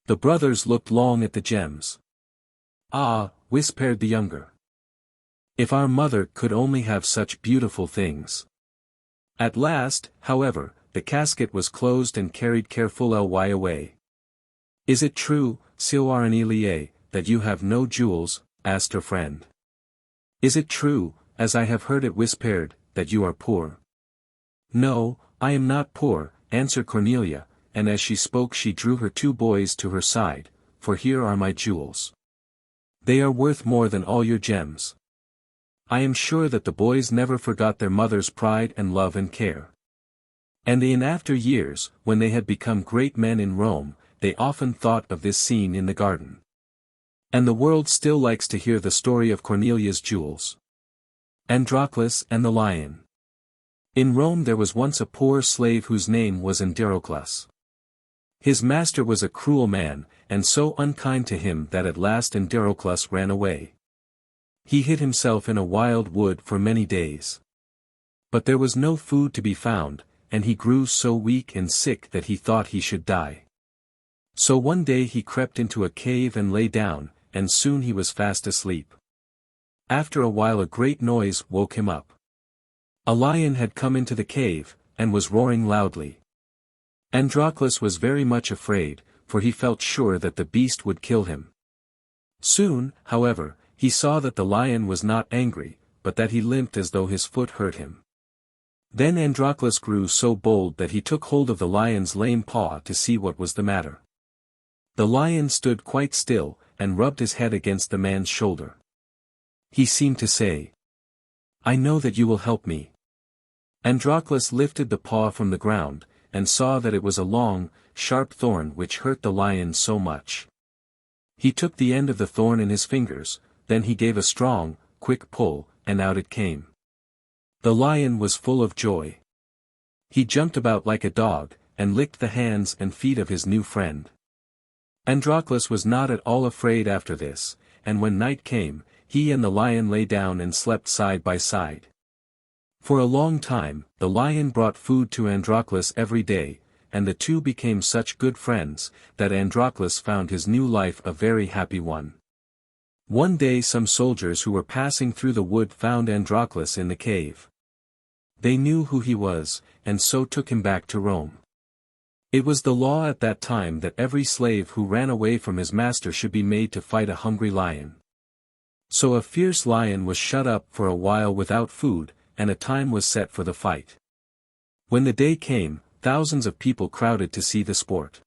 The brothers looked long at the gems. "Ah," whispered the younger. "If our mother could only have such beautiful things." At last, however, the casket was closed and carried carefully away. "Is it true, Sœur Cornelia, that you have no jewels?" asked her friend. "Is it true, as I have heard it whispered, that you are poor?" "No, I am not poor," answered Cornelia, and as she spoke she drew her two boys to her side, "for here are my jewels. They are worth more than all your gems." I am sure that the boys never forgot their mother's pride and love and care. And in after years, when they had become great men in Rome, they often thought of this scene in the garden. And the world still likes to hear the story of Cornelia's jewels. Androclus and the Lion. In Rome there was once a poor slave whose name was ANDROCLUS. His master was a cruel man, and so unkind to him that at last ANDROCLUS ran away. He hid himself in a wild wood for many days. But there was no food to be found, and he grew so weak and sick that he thought he should die. So one day he crept into a cave and lay down, and soon he was fast asleep. After a while a great noise woke him up. A lion had come into the cave, and was roaring loudly. Androclus was very much afraid, for he felt sure that the beast would kill him. Soon, however, he saw that the lion was not angry, but that he limped as though his foot hurt him. Then Androclus grew so bold that he took hold of the lion's lame paw to see what was the matter. The lion stood quite still, and rubbed his head against the man's shoulder. He seemed to say, I know that you will help me." Androclus lifted the paw from the ground, and saw that it was a long, sharp thorn which hurt the lion so much. He took the end of the thorn in his fingers, then he gave a strong, quick pull, and out it came. The lion was full of joy. He jumped about like a dog, and licked the hands and feet of his new friend. Androclus was not at all afraid after this, and when night came, he and the lion lay down and slept side by side. For a long time, the lion brought food to Androclus every day, and the two became such good friends, that Androclus found his new life a very happy one. One day some soldiers who were passing through the wood found Androclus in the cave. They knew who he was, and so took him back to Rome. It was the law at that time that every slave who ran away from his master should be made to fight a hungry lion. So a fierce lion was shut up for a while without food, and a time was set for the fight. When the day came, thousands of people crowded to see the sport.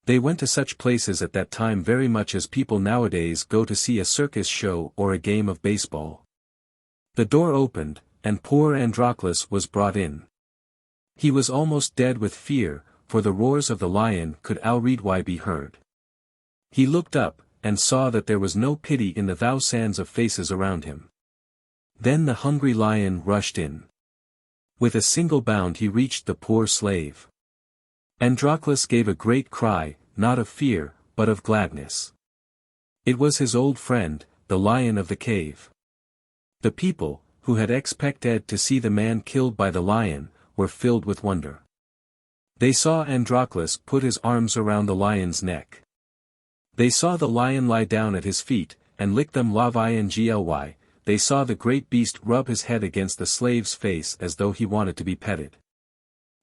They went to such places at that time very much as people nowadays go to see a circus show or a game of baseball. The door opened, and poor Androclus was brought in. He was almost dead with fear, for the roars of the lion could already be heard. He looked up, and saw that there was no pity in the thousands of faces around him. Then the hungry lion rushed in. With a single bound he reached the poor slave. Androclus gave a great cry, not of fear, but of gladness. It was his old friend, the lion of the cave. The people, who had expected to see the man killed by the lion, were filled with wonder. They saw Androclus put his arms around the lion's neck. They saw the lion lie down at his feet, and lick them lively. They saw the great beast rub his head against the slave's face as though he wanted to be petted.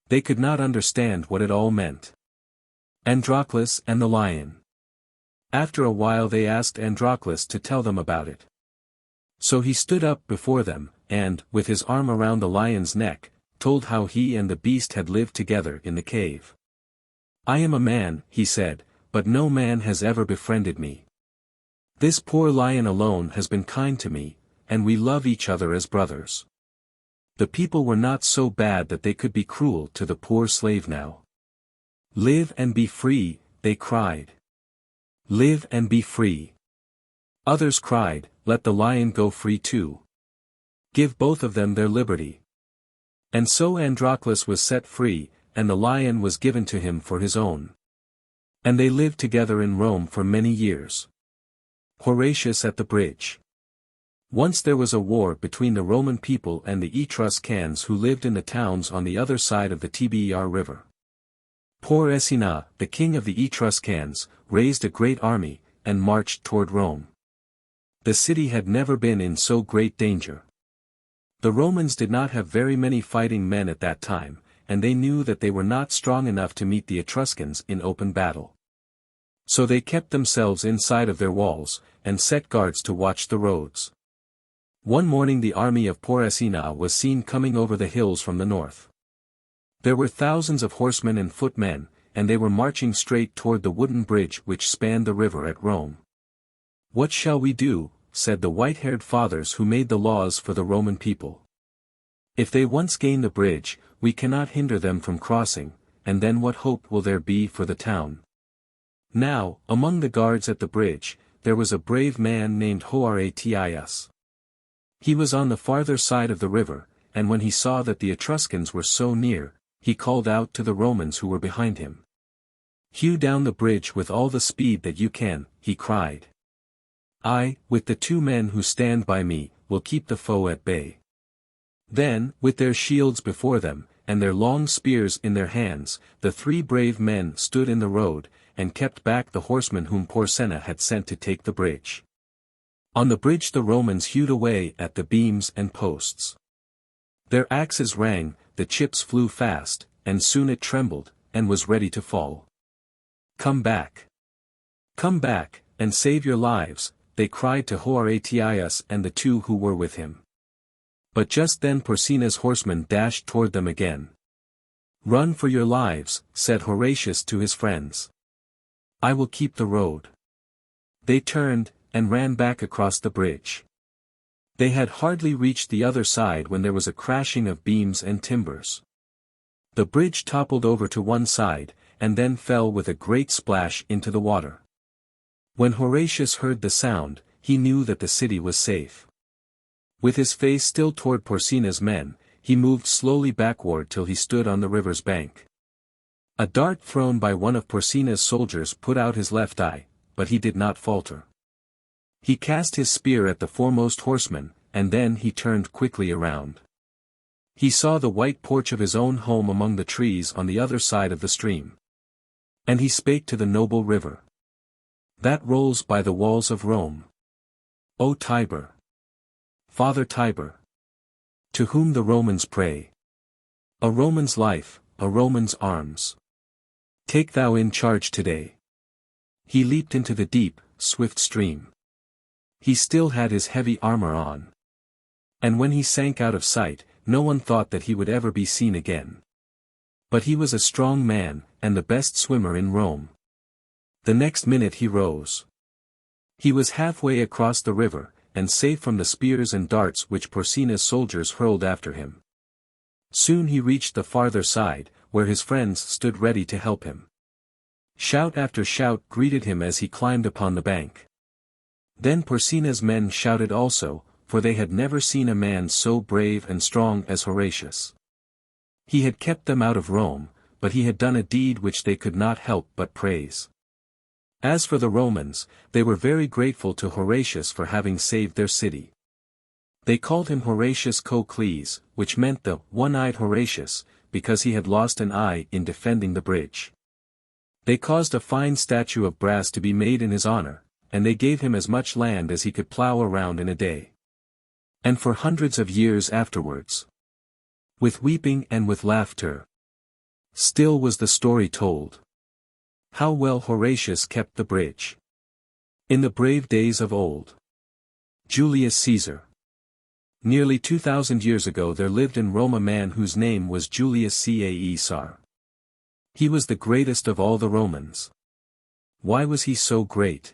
They could not understand what it all meant. Androclus and the lion. After a while they asked Androclus to tell them about it. So he stood up before them, and, with his arm around the lion's neck, told how he and the beast had lived together in the cave. "I am a man," he said, "but no man has ever befriended me. This poor lion alone has been kind to me, and we love each other as brothers." The people were not so bad that they could be cruel to the poor slave now. "Live and be free," they cried. "Live and be free." Others cried, "Let the lion go free too. Give both of them their liberty." And so Androclus was set free, and the lion was given to him for his own. And they lived together in Rome for many years. Horatius at the bridge. Once there was a war between the Roman people and the Etruscans who lived in the towns on the other side of the Tiber river. Porcina, the king of the Etruscans, raised a great army, and marched toward Rome. The city had never been in so great danger. The Romans did not have very many fighting men at that time, and they knew that they were not strong enough to meet the Etruscans in open battle. So they kept themselves inside of their walls, and set guards to watch the roads. One morning the army of Porcina was seen coming over the hills from the north. There were thousands of horsemen and footmen, and they were marching straight toward the wooden bridge which spanned the river at Rome. "What shall we do?" said the white-haired fathers who made the laws for the Roman people. "If they once gain the bridge, we cannot hinder them from crossing, and then what hope will there be for the town?" Now, among the guards at the bridge, there was a brave man named Horatius. He was on the farther side of the river, and when he saw that the Etruscans were so near, he called out to the Romans who were behind him. "Hew down the bridge with all the speed that you can," he cried. "I, with the 2 men who stand by me, will keep the foe at bay." Then, with their shields before them, and their long spears in their hands, the 3 brave men stood in the road, and kept back the horsemen whom Porcina had sent to take the bridge. On the bridge the Romans hewed away at the beams and posts. Their axes rang, the chips flew fast, and soon it trembled, and was ready to fall. "Come back! Come back, and save your lives," they cried to Horatius and the 2 who were with him. But just then Porcina's horsemen dashed toward them again. "Run for your lives," said Horatius to his friends. "I will keep the road." They turned, and ran back across the bridge. They had hardly reached the other side when there was a crashing of beams and timbers. The bridge toppled over to one side, and then fell with a great splash into the water. When Horatius heard the sound, he knew that the city was safe. With his face still toward Porsina's men, he moved slowly backward till he stood on the river's bank. A dart thrown by one of Porsina's soldiers put out his left eye, but he did not falter. He cast his spear at the foremost horseman, and then he turned quickly around. He saw the white porch of his own home among the trees on the other side of the stream. And he spake to the noble river that rolls by the walls of Rome. O Tiber! Father Tiber! To whom the Romans pray. A Roman's life, a Roman's arms. Take thou in charge today. He leaped into the deep, swift stream. He still had his heavy armor on. And when he sank out of sight, no one thought that he would ever be seen again. But he was a strong man, and the best swimmer in Rome. The next minute he rose. He was halfway across the river, and safe from the spears and darts which Porsina's soldiers hurled after him. Soon he reached the farther side, where his friends stood ready to help him. Shout after shout greeted him as he climbed upon the bank. Then Porsina's men shouted also, for they had never seen a man so brave and strong as Horatius. He had kept them out of Rome, but he had done a deed which they could not help but praise. As for the Romans, they were very grateful to Horatius for having saved their city. They called him Horatius Cocles, which meant the one-eyed Horatius, because he had lost an eye in defending the bridge. They caused a fine statue of brass to be made in his honor, and they gave him as much land as he could plow around in a day. And for hundreds of years afterwards, with weeping and with laughter, still was the story told. How well Horatius kept the bridge. In the brave days of old. Julius Caesar. Nearly 2,000 years ago there lived in Rome a man whose name was Julius Caesar. He was the greatest of all the Romans. Why was he so great?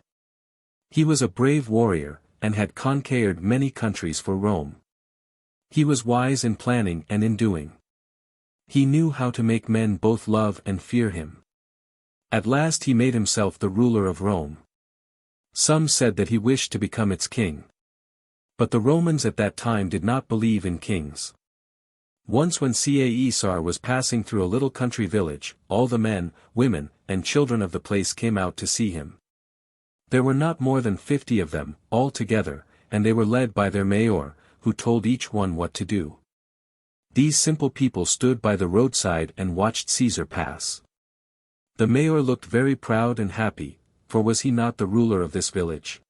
He was a brave warrior, and had conquered many countries for Rome. He was wise in planning and in doing. He knew how to make men both love and fear him. At last he made himself the ruler of Rome. Some said that he wished to become its king. But the Romans at that time did not believe in kings. Once when Caesar was passing through a little country village, all the men, women, and children of the place came out to see him. There were not more than 50 of them, all together, and they were led by their mayor, who told each one what to do. These simple people stood by the roadside and watched Caesar pass. The mayor looked very proud and happy, for was he not the ruler of this village?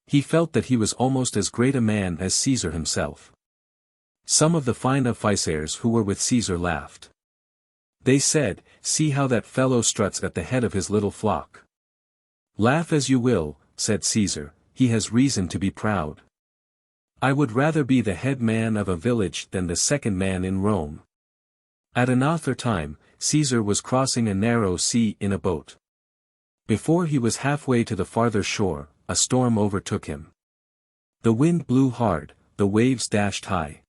He felt that he was almost as great a man as Caesar himself. Some of the fine officers who were with Caesar laughed. They said, "See how that fellow struts at the head of his little flock." "Laugh as you will," said Caesar, "he has reason to be proud. I would rather be the head man of a village than the second man in Rome." At another time, Caesar was crossing a narrow sea in a boat. Before he was halfway to the farther shore, a storm overtook him. The wind blew hard, the waves dashed high.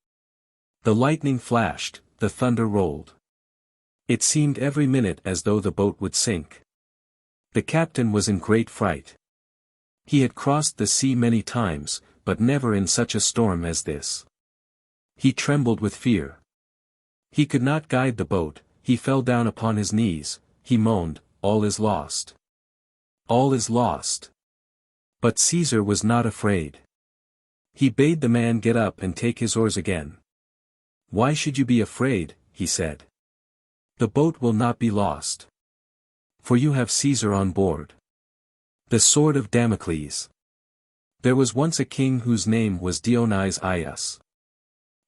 The lightning flashed, the thunder rolled. It seemed every minute as though the boat would sink. The captain was in great fright. He had crossed the sea many times, but never in such a storm as this. He trembled with fear. He could not guide the boat, he fell down upon his knees, he moaned, "All is lost. All is lost." But Caesar was not afraid. He bade the man get up and take his oars again. "Why should you be afraid?" he said. "The boat will not be lost. For you have Caesar on board. The sword of Damocles." There was once a king whose name was Dionysius.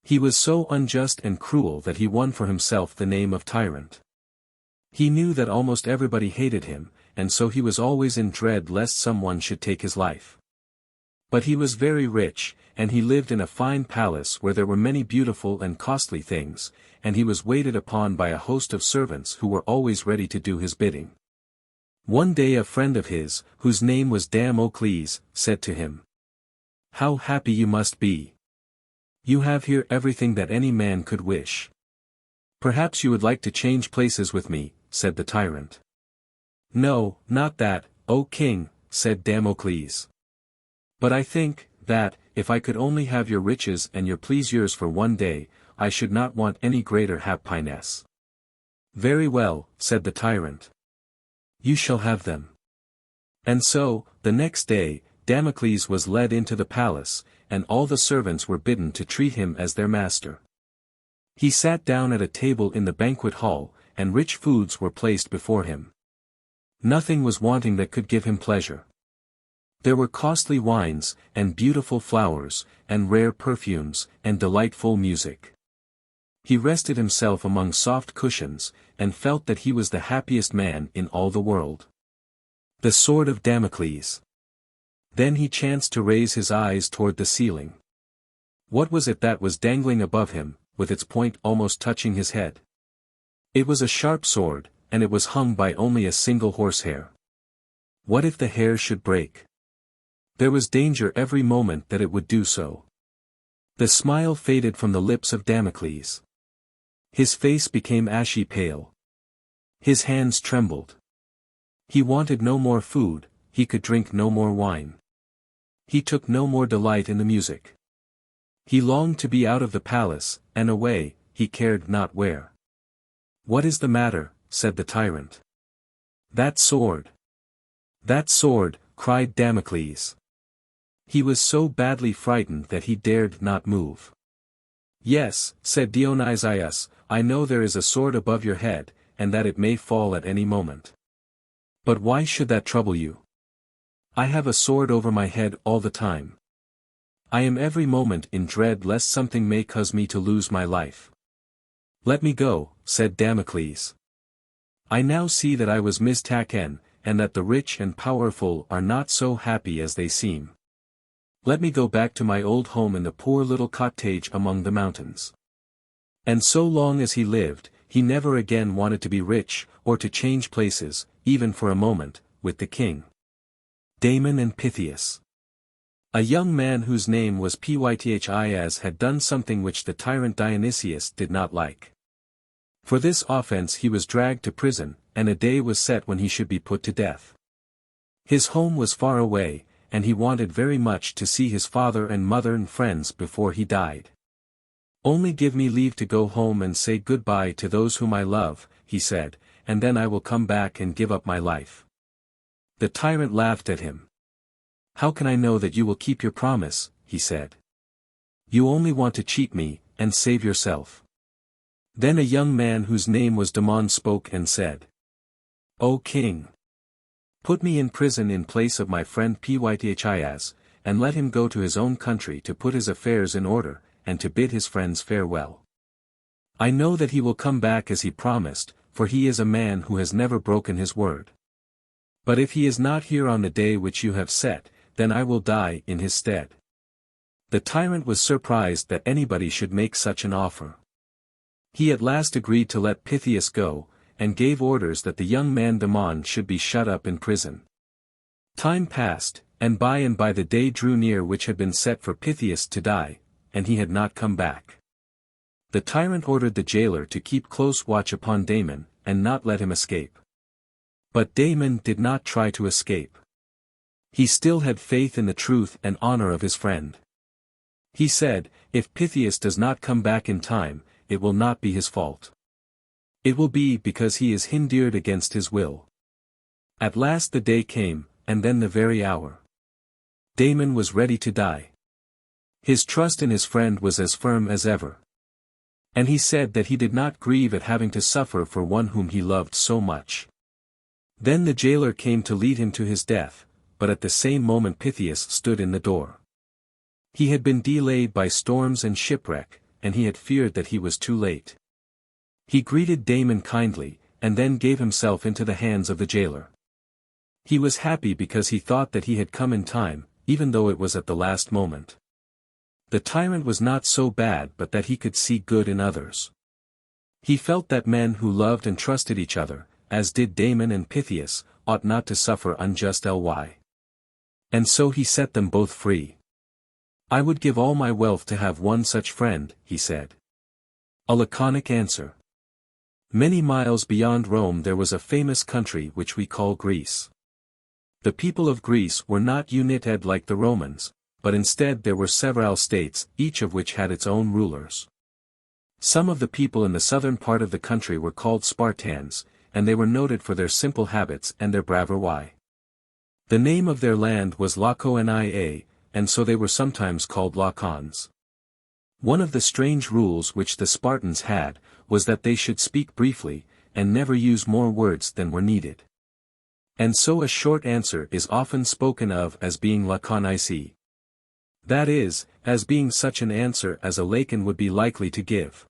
He was so unjust and cruel that he won for himself the name of tyrant. He knew that almost everybody hated him, and so he was always in dread lest someone should take his life. But he was very rich, and he lived in a fine palace where there were many beautiful and costly things, and he was waited upon by a host of servants who were always ready to do his bidding. One day a friend of his, whose name was Damocles, said to him, How happy you must be. You have here everything that any man could wish. Perhaps you would like to change places with me, said the tyrant. No, not that, O king, said Damocles. But I think, that, if I could only have your riches and your pleasures for one day, I should not want any greater happiness. Very well, said the tyrant. You shall have them. And so, the next day, Damocles was led into the palace, and all the servants were bidden to treat him as their master. He sat down at a table in the banquet hall, and rich foods were placed before him. Nothing was wanting that could give him pleasure. There were costly wines, and beautiful flowers, and rare perfumes, and delightful music. He rested himself among soft cushions, and felt that he was the happiest man in all the world. The sword of Damocles. Then he chanced to raise his eyes toward the ceiling. What was it that was dangling above him, with its point almost touching his head? It was a sharp sword, and it was hung by only a single horsehair. What if the hair should break? There was danger every moment that it would do so. The smile faded from the lips of Damocles. His face became ashy pale. His hands trembled. He wanted no more food, he could drink no more wine. He took no more delight in the music. He longed to be out of the palace, and away, he cared not where. What is the matter, said the tyrant. That sword. That sword, cried Damocles. He was so badly frightened that he dared not move. Yes, said Dionysius, I know there is a sword above your head, and that it may fall at any moment. But why should that trouble you? I have a sword over my head all the time. I am every moment in dread lest something may cause me to lose my life. Let me go, said Damocles. I now see that I was mistaken, and that the rich and powerful are not so happy as they seem. Let me go back to my old home in the poor little cottage among the mountains. And so long as he lived, he never again wanted to be rich, or to change places, even for a moment, with the king. Damon and Pythias. A young man whose name was Pythias had done something which the tyrant Dionysius did not like. For this offense he was dragged to prison, and a day was set when he should be put to death. His home was far away, and he wanted very much to see his father and mother and friends before he died. Only give me leave to go home and say goodbye to those whom I love, he said, and then I will come back and give up my life. The tyrant laughed at him. How can I know that you will keep your promise, he said. You only want to cheat me, and save yourself. Then a young man whose name was Damon spoke and said, O king! Put me in prison in place of my friend Pythias, and let him go to his own country to put his affairs in order, and to bid his friends farewell. I know that he will come back as he promised, for he is a man who has never broken his word. But if he is not here on the day which you have set, then I will die in his stead. The tyrant was surprised that anybody should make such an offer. He at last agreed to let Pythias go, and gave orders that the young man Damon should be shut up in prison. Time passed, and by the day drew near which had been set for Pythias to die, and he had not come back. The tyrant ordered the jailer to keep close watch upon Damon, and not let him escape. But Damon did not try to escape. He still had faith in the truth and honor of his friend. He said, if Pythias does not come back in time, it will not be his fault. It will be because he is hindered against his will. At last the day came, and then the very hour. Damon was ready to die. His trust in his friend was as firm as ever. And he said that he did not grieve at having to suffer for one whom he loved so much. Then the jailer came to lead him to his death, but at the same moment Pythias stood in the door. He had been delayed by storms and shipwreck, and he had feared that he was too late. He greeted Damon kindly, and then gave himself into the hands of the jailer. He was happy because he thought that he had come in time, even though it was at the last moment. The tyrant was not so bad but that he could see good in others. He felt that men who loved and trusted each other, as did Damon and Pythias, ought not to suffer unjust ly. And so he set them both free. I would give all my wealth to have one such friend, he said. A laconic answer. Many miles beyond Rome there was a famous country which we call Greece. The people of Greece were not united like the Romans, but instead there were several states, each of which had its own rulers. Some of the people in the southern part of the country were called Spartans, and they were noted for their simple habits and their bravura. The name of their land was Laconia, and so they were sometimes called Lacons. One of the strange rules which the Spartans had, was that they should speak briefly, and never use more words than were needed. And so a short answer is often spoken of as being laconici. That is, as being such an answer as a Lacan would be likely to give.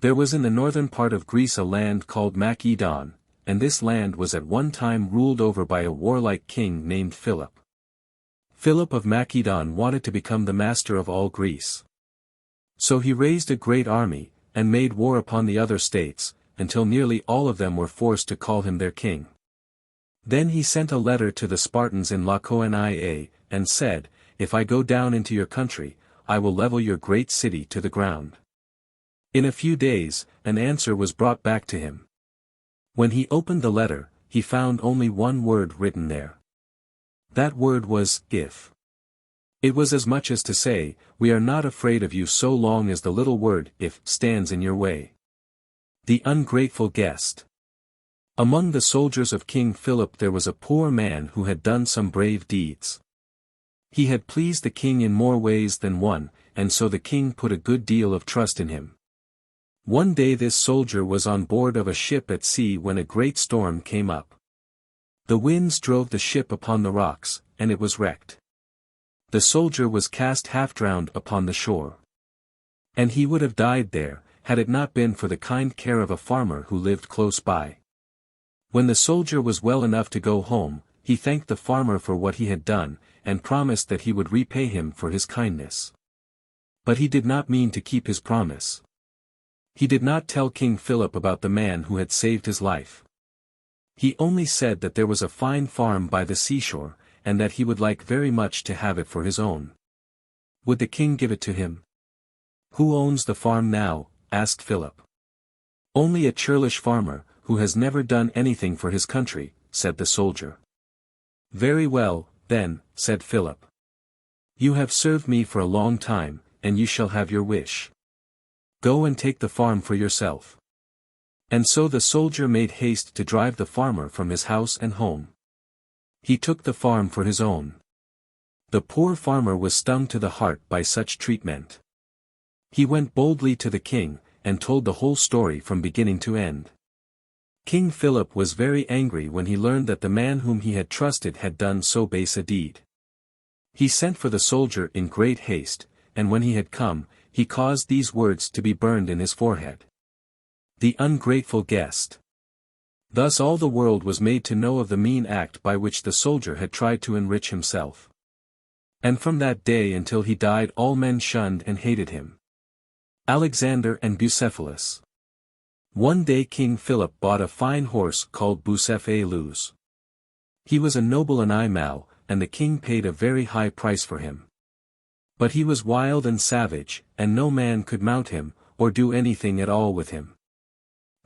There was in the northern part of Greece a land called Macedon, and this land was at one time ruled over by a warlike king named Philip. Philip of Macedon wanted to become the master of all Greece. So he raised a great army, and made war upon the other states, until nearly all of them were forced to call him their king. Then he sent a letter to the Spartans in Laconia, and said, "If I go down into your country, I will level your great city to the ground." In a few days, an answer was brought back to him. When he opened the letter, he found only one word written there. That word was, "if." It was as much as to say, "We are not afraid of you so long as the little word, if, stands in your way." The ungrateful guest. Among the soldiers of King Philip there was a poor man who had done some brave deeds. He had pleased the king in more ways than one, and so the king put a good deal of trust in him. One day this soldier was on board of a ship at sea when a great storm came up. The winds drove the ship upon the rocks, and it was wrecked. The soldier was cast half-drowned upon the shore. And he would have died there, had it not been for the kind care of a farmer who lived close by. When the soldier was well enough to go home, he thanked the farmer for what he had done, and promised that he would repay him for his kindness. But he did not mean to keep his promise. He did not tell King Philip about the man who had saved his life. He only said that there was a fine farm by the seashore, and that he would like very much to have it for his own. Would the king give it to him? "Who owns the farm now?" asked Philip. "Only a churlish farmer, who has never done anything for his country," said the soldier. "Very well, then," said Philip. "You have served me for a long time, and you shall have your wish. Go and take the farm for yourself." And so the soldier made haste to drive the farmer from his house and home. He took the farm for his own. The poor farmer was stung to the heart by such treatment. He went boldly to the king, and told the whole story from beginning to end. King Philip was very angry when he learned that the man whom he had trusted had done so base a deed. He sent for the soldier in great haste, and when he had come, he caused these words to be burned in his forehead. The ungrateful guest. Thus all the world was made to know of the mean act by which the soldier had tried to enrich himself. And from that day until he died all men shunned and hated him. Alexander and Bucephalus. One day King Philip bought a fine horse called Bucephalus. He was a noble animal, and the king paid a very high price for him. But he was wild and savage, and no man could mount him, or do anything at all with him.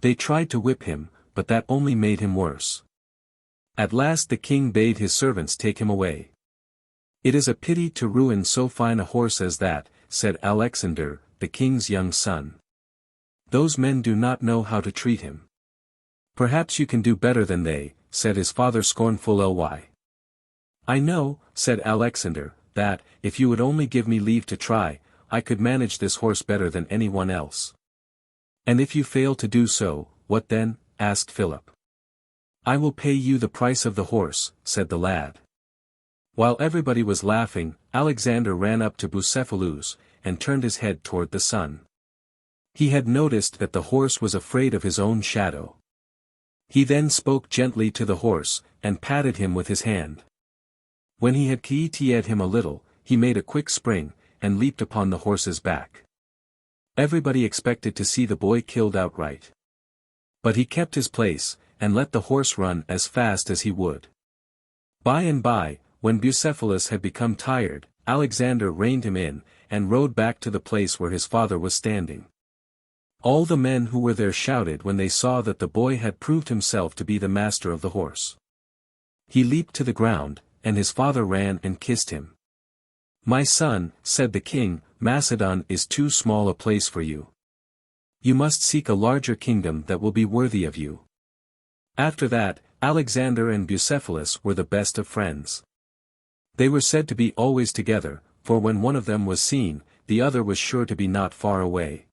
They tried to whip him, but that only made him worse. At last the king bade his servants take him away. "It is a pity to ruin so fine a horse as that," said Alexander, the king's young son. "Those men do not know how to treat him." "Perhaps you can do better than they," said his father scornfully. "I know," said Alexander, "that, if you would only give me leave to try, I could manage this horse better than anyone else." "And if you fail to do so, what then?" asked Philip. "I will pay you the price of the horse," said the lad. While everybody was laughing, Alexander ran up to Bucephalus, and turned his head toward the sun. He had noticed that the horse was afraid of his own shadow. He then spoke gently to the horse, and patted him with his hand. When he had quieted him a little, he made a quick spring, and leaped upon the horse's back. Everybody expected to see the boy killed outright. But he kept his place, and let the horse run as fast as he would. By and by, when Bucephalus had become tired, Alexander reined him in, and rode back to the place where his father was standing. All the men who were there shouted when they saw that the boy had proved himself to be the master of the horse. He leaped to the ground, and his father ran and kissed him. "My son," said the king, "Macedon is too small a place for you. You must seek a larger kingdom that will be worthy of you." After that, Alexander and Bucephalus were the best of friends. They were said to be always together, for when one of them was seen, the other was sure to be not far away.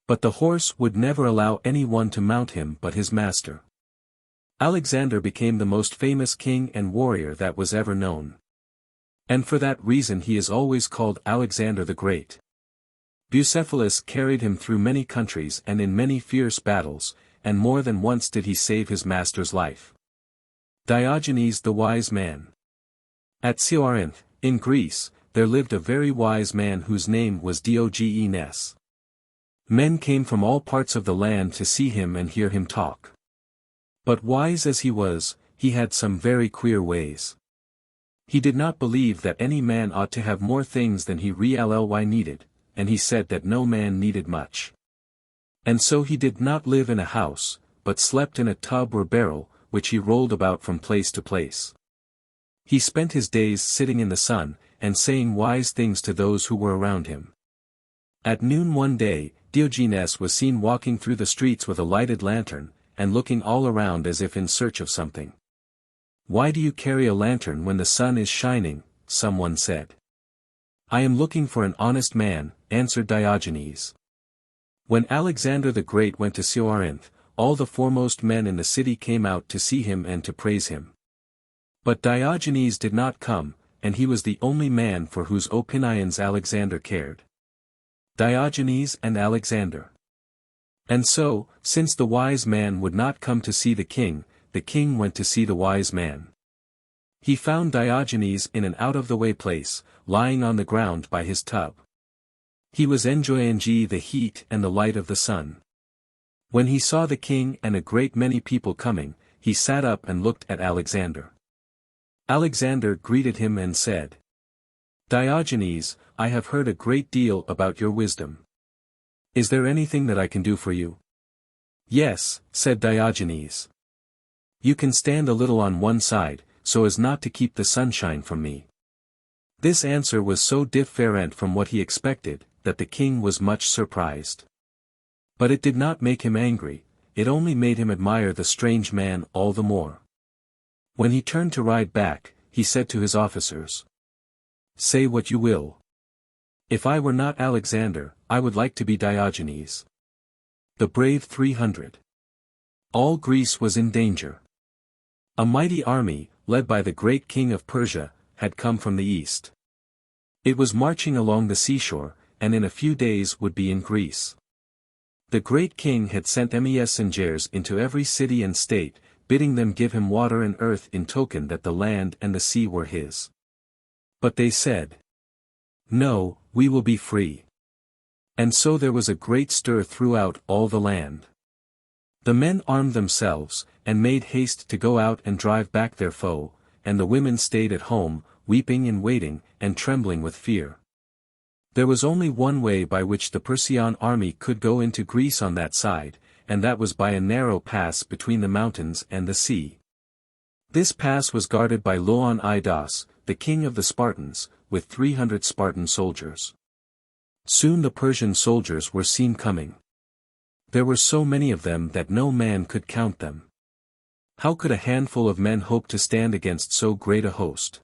But the horse would never allow any one to mount him but his master. Alexander became the most famous king and warrior that was ever known. And for that reason he is always called Alexander the Great. Bucephalus carried him through many countries and in many fierce battles, and more than once did he save his master's life. Diogenes the Wise Man. At Corinth, in Greece, there lived a very wise man whose name was Diogenes. Men came from all parts of the land to see him and hear him talk. But wise as he was, he had some very queer ways. He did not believe that any man ought to have more things than he really needed, and he said that no man needed much. And so he did not live in a house, but slept in a tub or barrel, which he rolled about from place to place. He spent his days sitting in the sun, and saying wise things to those who were around him. At noon one day, Diogenes was seen walking through the streets with a lighted lantern, and looking all around as if in search of something. "Why do you carry a lantern when the sun is shining?" someone said. "I am looking for an honest man," answered Diogenes. When Alexander the Great went to Corinth, all the foremost men in the city came out to see him and to praise him. But Diogenes did not come, and he was the only man for whose opinions Alexander cared. Diogenes and Alexander. And so, since the wise man would not come to see the king went to see the wise man. He found Diogenes in an out-of-the-way place, lying on the ground by his tub. He was enjoying the heat and the light of the sun. When he saw the king and a great many people coming, he sat up and looked at Alexander. Alexander greeted him and said, "Diogenes, I have heard a great deal about your wisdom. Is there anything that I can do for you?" "Yes," said Diogenes. "You can stand a little on one side, so as not to keep the sunshine from me." This answer was so different from what he expected, that the king was much surprised. But it did not make him angry, it only made him admire the strange man all the more. When he turned to ride back, he said to his officers, "Say what you will. If I were not Alexander, I would like to be Diogenes." The brave 300. All Greece was in danger. A mighty army, led by the great king of Persia, had come from the east. It was marching along the seashore, and in a few days would be in Greece. The great king had sent messengers into every city and state, bidding them give him water and earth in token that the land and the sea were his. But they said, "No, we will be free." And so there was a great stir throughout all the land. The men armed themselves, and made haste to go out and drive back their foe, and the women stayed at home, weeping and waiting, and trembling with fear. There was only one way by which the Persian army could go into Greece on that side, and that was by a narrow pass between the mountains and the sea. This pass was guarded by Leonidas, the king of the Spartans, with 300 Spartan soldiers. Soon the Persian soldiers were seen coming. There were so many of them that no man could count them. How could a handful of men hope to stand against so great a host?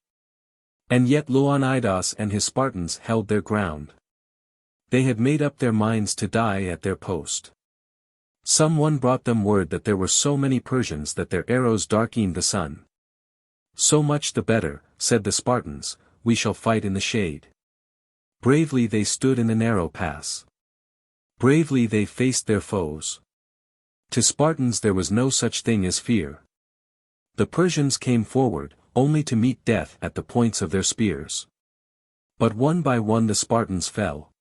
And yet Leonidas and his Spartans held their ground. They had made up their minds to die at their post. Someone brought them word that there were so many Persians that their arrows darkened the sun. "So much the better," said the Spartans, "we shall fight in the shade." Bravely they stood in the narrow pass. Bravely they faced their foes. To Spartans there was no such thing as fear. The Persians came forward, only to meet death at the points of their spears. But one by one the Spartans fell.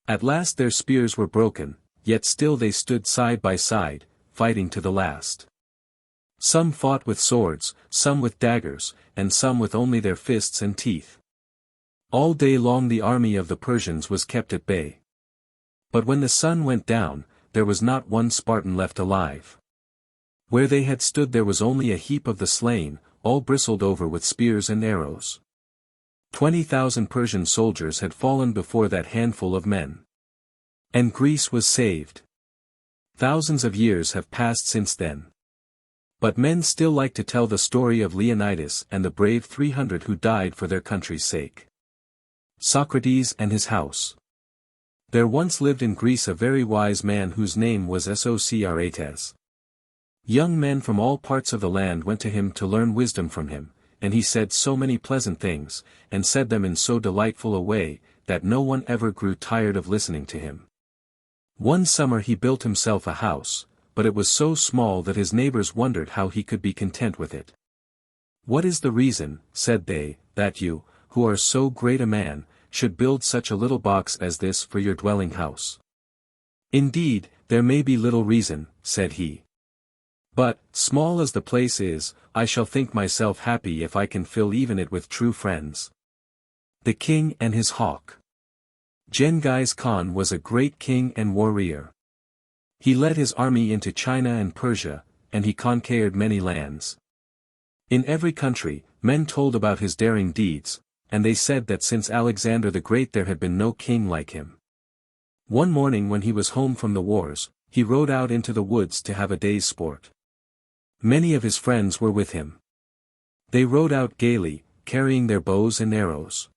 At last their spears were broken, yet still they stood side by side, fighting to the last. Some fought with swords, some with daggers, and some with only their fists and teeth. All day long the army of the Persians was kept at bay. But when the sun went down, there was not one Spartan left alive. Where they had stood there was only a heap of the slain, all bristled over with spears and arrows. 20,000 Persian soldiers had fallen before that handful of men. And Greece was saved. Thousands of years have passed since then. But men still like to tell the story of Leonidas and the brave 300 who died for their country's sake. Socrates and his house. There once lived in Greece a very wise man whose name was Socrates. Young men from all parts of the land went to him to learn wisdom from him, and he said so many pleasant things, and said them in so delightful a way, that no one ever grew tired of listening to him. One summer he built himself a house, but it was so small that his neighbors wondered how he could be content with it. "What is the reason," said they, "that you, who are so great a man, should build such a little box as this for your dwelling house?" "Indeed, there may be little reason," said he. "But, small as the place is, I shall think myself happy if I can fill even it with true friends." The King and his Hawk. Genghis Khan was a great king and warrior. He led his army into China and Persia, and he conquered many lands. In every country, men told about his daring deeds, and they said that since Alexander the Great there had been no king like him. One morning when he was home from the wars, he rode out into the woods to have a day's sport. Many of his friends were with him. They rode out gaily, carrying their bows and arrows.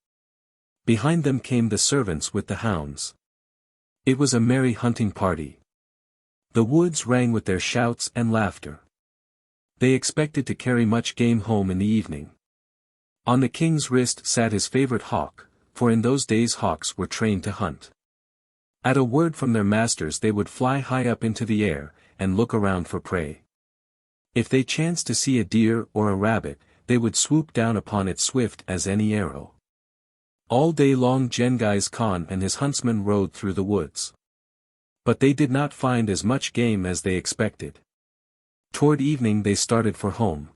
Behind them came the servants with the hounds. It was a merry hunting party. The woods rang with their shouts and laughter. They expected to carry much game home in the evening. On the king's wrist sat his favorite hawk, for in those days hawks were trained to hunt. At a word from their masters they would fly high up into the air, and look around for prey. If they chanced to see a deer or a rabbit, they would swoop down upon it swift as any arrow. All day long Genghis Khan and his huntsmen rode through the woods. But they did not find as much game as they expected. Toward evening they started for home.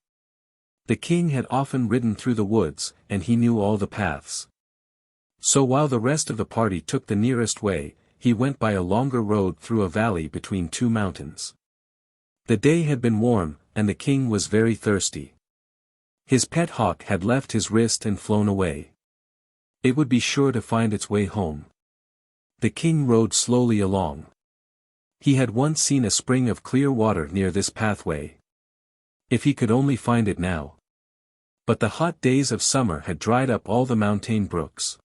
The king had often ridden through the woods, and he knew all the paths. So while the rest of the party took the nearest way, he went by a longer road through a valley between two mountains. The day had been warm, and the king was very thirsty. His pet hawk had left his wrist and flown away. It would be sure to find its way home. The king rode slowly along. He had once seen a spring of clear water near this pathway. If he could only find it now. But the hot days of summer had dried up all the mountain brooks.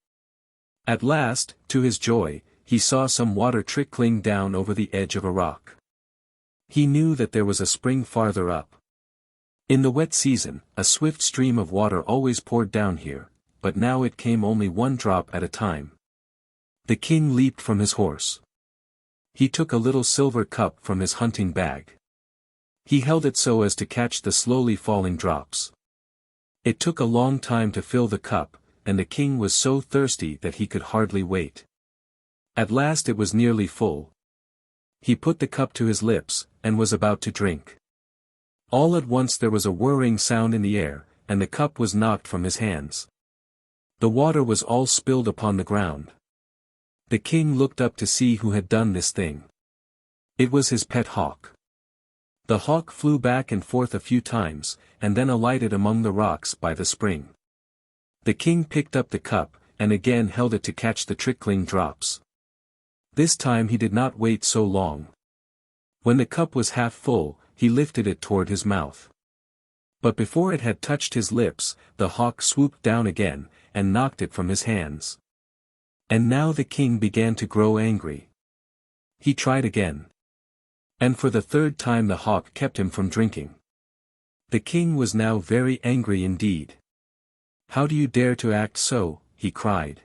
At last, to his joy, he saw some water trickling down over the edge of a rock. He knew that there was a spring farther up. In the wet season, a swift stream of water always poured down here, but now it came only one drop at a time. The king leaped from his horse. He took a little silver cup from his hunting bag. He held it so as to catch the slowly falling drops. It took a long time to fill the cup, and the king was so thirsty that he could hardly wait. At last it was nearly full. He put the cup to his lips, and was about to drink. All at once there was a whirring sound in the air, and the cup was knocked from his hands. The water was all spilled upon the ground. The king looked up to see who had done this thing. It was his pet hawk. The hawk flew back and forth a few times, and then alighted among the rocks by the spring. The king picked up the cup, and again held it to catch the trickling drops. This time he did not wait so long. When the cup was half full, he lifted it toward his mouth. But before it had touched his lips, the hawk swooped down again, and knocked it from his hands. And now the king began to grow angry. He tried again. And for the third time the hawk kept him from drinking. The king was now very angry indeed. "How do you dare to act so?" he cried.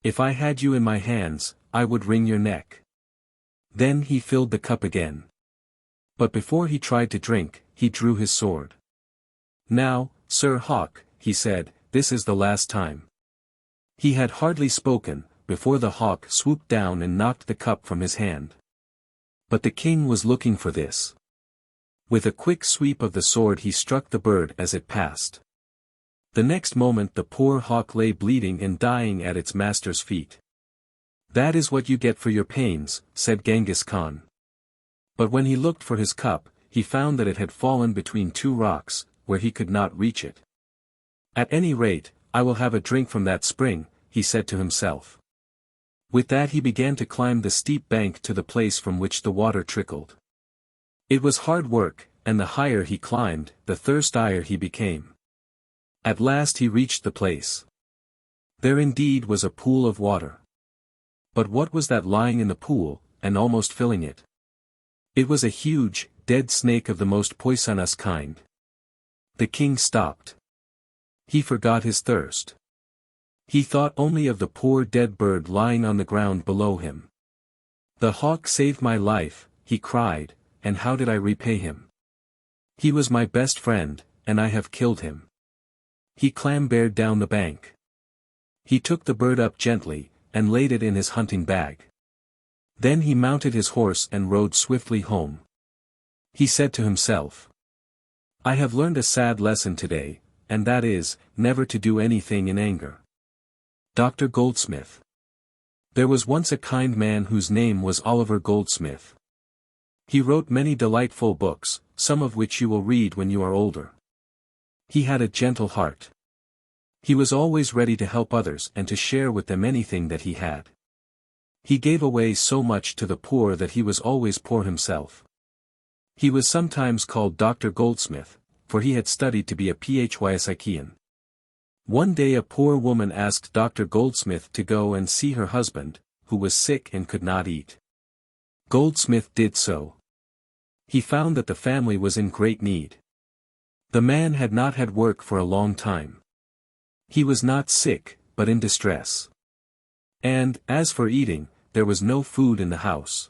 "If I had you in my hands, I would wring your neck." Then he filled the cup again. But before he tried to drink, he drew his sword. "Now, Sir Hawk," he said, "this is the last time." He had hardly spoken, before the hawk swooped down and knocked the cup from his hand. But the king was looking for this. With a quick sweep of the sword he struck the bird as it passed. The next moment the poor hawk lay bleeding and dying at its master's feet. "That is what you get for your pains," said Genghis Khan. But when he looked for his cup, he found that it had fallen between two rocks, where he could not reach it. "At any rate, I will have a drink from that spring," he said to himself. With that he began to climb the steep bank to the place from which the water trickled. It was hard work, and the higher he climbed, the thirstier he became. At last he reached the place. There indeed was a pool of water. But what was that lying in the pool, and almost filling it? It was a huge, dead snake of the most poisonous kind. The king stopped. He forgot his thirst. He thought only of the poor dead bird lying on the ground below him. "The hawk saved my life," he cried, "and how did I repay him? He was my best friend, and I have killed him." He clambered down the bank. He took the bird up gently, and laid it in his hunting bag. Then he mounted his horse and rode swiftly home. He said to himself, "I have learned a sad lesson today, and that is, never to do anything in anger." Dr. Goldsmith. There was once a kind man whose name was Oliver Goldsmith. He wrote many delightful books, some of which you will read when you are older. He had a gentle heart. He was always ready to help others and to share with them anything that he had. He gave away so much to the poor that he was always poor himself. He was sometimes called Dr. Goldsmith, for he had studied to be a PhD. One day a poor woman asked Dr. Goldsmith to go and see her husband, who was sick and could not eat. Goldsmith did so. He found that the family was in great need. The man had not had work for a long time. He was not sick, but in distress. And, as for eating, there was no food in the house.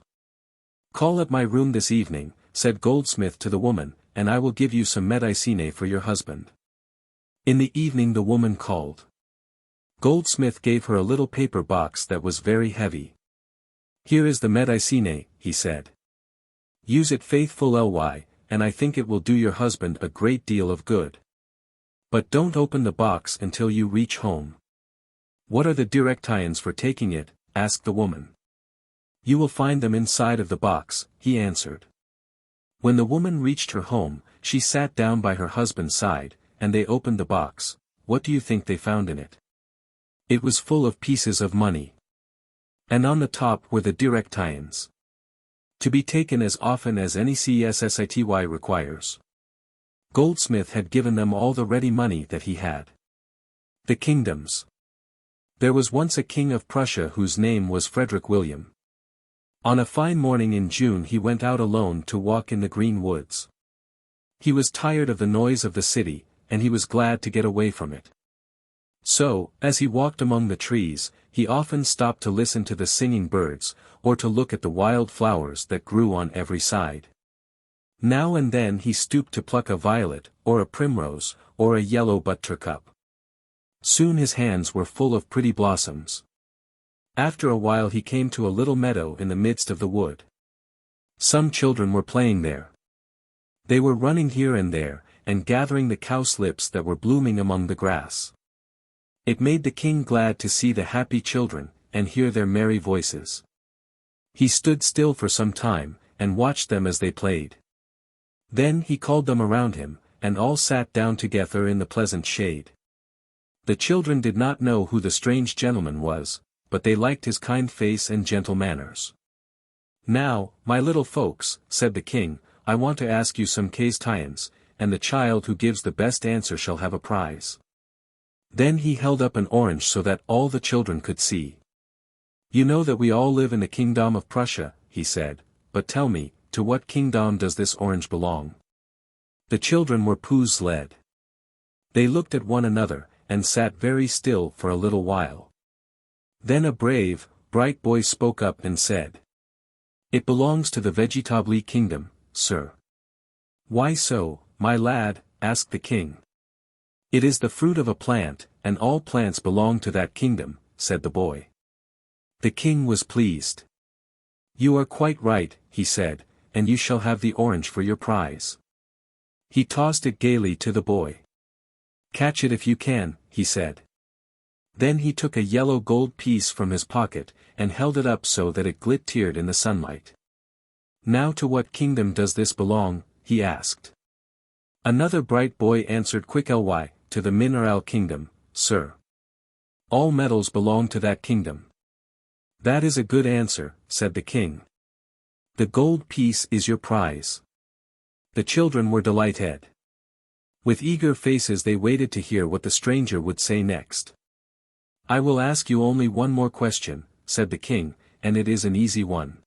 "Call at my room this evening," said Goldsmith to the woman, "and I will give you some medicine for your husband." In the evening the woman called. Goldsmith gave her a little paper box that was very heavy. "Here is the medicine," he said. "Use it faithfully, and I think it will do your husband a great deal of good. But don't open the box until you reach home." "What are the directions for taking it?" asked the woman. "You will find them inside of the box," he answered. When the woman reached her home, she sat down by her husband's side, and they opened the box. What do you think they found in it? It was full of pieces of money. And on the top were the directions. To be taken as often as NE-CES-SI-TY requires. Goldsmith had given them all the ready money that he had. The kingdoms. There was once a king of Prussia whose name was Frederick William. On a fine morning in June he went out alone to walk in the green woods. He was tired of the noise of the city, and he was glad to get away from it. So, as he walked among the trees, he often stopped to listen to the singing birds, or to look at the wild flowers that grew on every side. Now and then he stooped to pluck a violet, or a primrose, or a yellow buttercup. Soon his hands were full of pretty blossoms. After a while he came to a little meadow in the midst of the wood. Some children were playing there. They were running here and there, and gathering the cowslips that were blooming among the grass. It made the king glad to see the happy children, and hear their merry voices. He stood still for some time, and watched them as they played. Then he called them around him, and all sat down together in the pleasant shade. The children did not know who the strange gentleman was, but they liked his kind face and gentle manners. "Now, my little folks," said the king, "I want to ask you some questions, and the child who gives the best answer shall have a prize." Then he held up an orange so that all the children could see. "You know that we all live in the kingdom of Prussia," he said, "but tell me, to what kingdom does this orange belong?" The children were puzzled. They looked at one another, and sat very still for a little while. Then a brave, bright boy spoke up and said, "It belongs to the vegetable kingdom, sir." "Why so, my lad?" asked the king. "It is the fruit of a plant, and all plants belong to that kingdom," said the boy. The king was pleased. "You are quite right," he said, "and you shall have the orange for your prize." He tossed it gaily to the boy. Catch it if you can, he said. Then he took a yellow gold piece from his pocket, and held it up so that it glittered in the sunlight. Now to what kingdom does this belong? He asked. Another bright boy answered quickly, to the mineral kingdom, sir. All metals belong to that kingdom. That is a good answer, said the king. The gold piece is your prize. The children were delighted. With eager faces they waited to hear what the stranger would say next. I will ask you only one more question, said the king, and it is an easy one.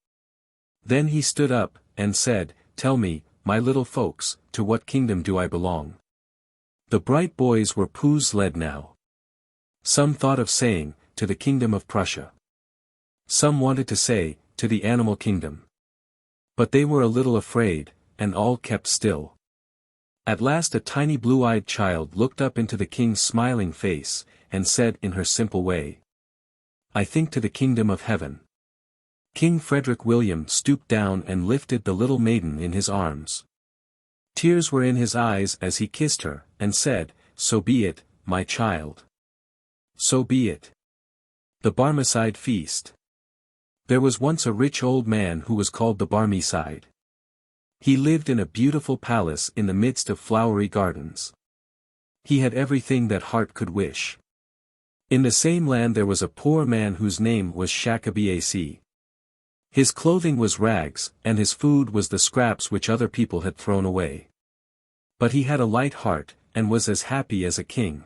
Then he stood up, and said, Tell me, my little folks, to what kingdom do I belong? The bright boys were puzzled now. Some thought of saying, to the kingdom of Prussia. Some wanted to say, to the animal kingdom. But they were a little afraid, and all kept still. At last a tiny blue-eyed child looked up into the king's smiling face, and said in her simple way, I think to the kingdom of heaven. King Frederick William stooped down and lifted the little maiden in his arms. Tears were in his eyes as he kissed her, and said, So be it, my child. So be it. The Barmecide Feast. There was once a rich old man who was called the Barmecide. He lived in a beautiful palace in the midst of flowery gardens. He had everything that heart could wish. In the same land there was a poor man whose name was Hercules. His clothing was rags, and his food was the scraps which other people had thrown away. But he had a light heart, and was as happy as a king.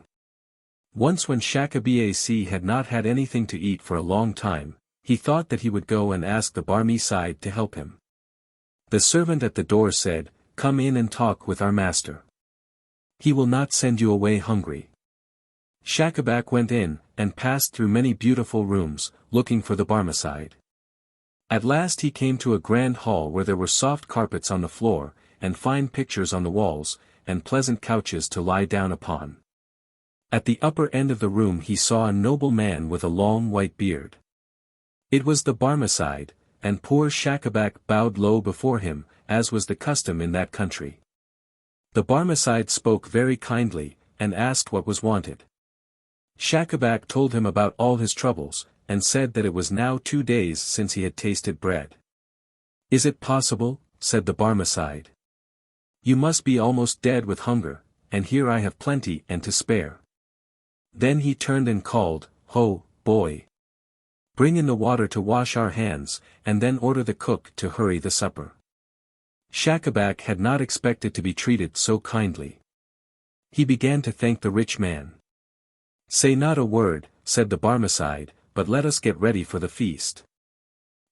Once when Hercules had not had anything to eat for a long time, he thought that he would go and ask the Barmecide to help him. The servant at the door said, Come in and talk with our master. He will not send you away hungry. Schacabac went in, and passed through many beautiful rooms, looking for the Barmecide. At last he came to a grand hall where there were soft carpets on the floor, and fine pictures on the walls, and pleasant couches to lie down upon. At the upper end of the room he saw a noble man with a long white beard. It was the Barmecide, and poor Schacabac bowed low before him, as was the custom in that country. The Barmecide spoke very kindly, and asked what was wanted. Schacabac told him about all his troubles, and said that it was now 2 days since he had tasted bread. Is it possible? Said the Barmecide. You must be almost dead with hunger, and here I have plenty and to spare. Then he turned and called, Ho, boy! Bring in the water to wash our hands, and then order the cook to hurry the supper. Schacabac had not expected to be treated so kindly. He began to thank the rich man. Say not a word, said the Barmecide, but let us get ready for the feast.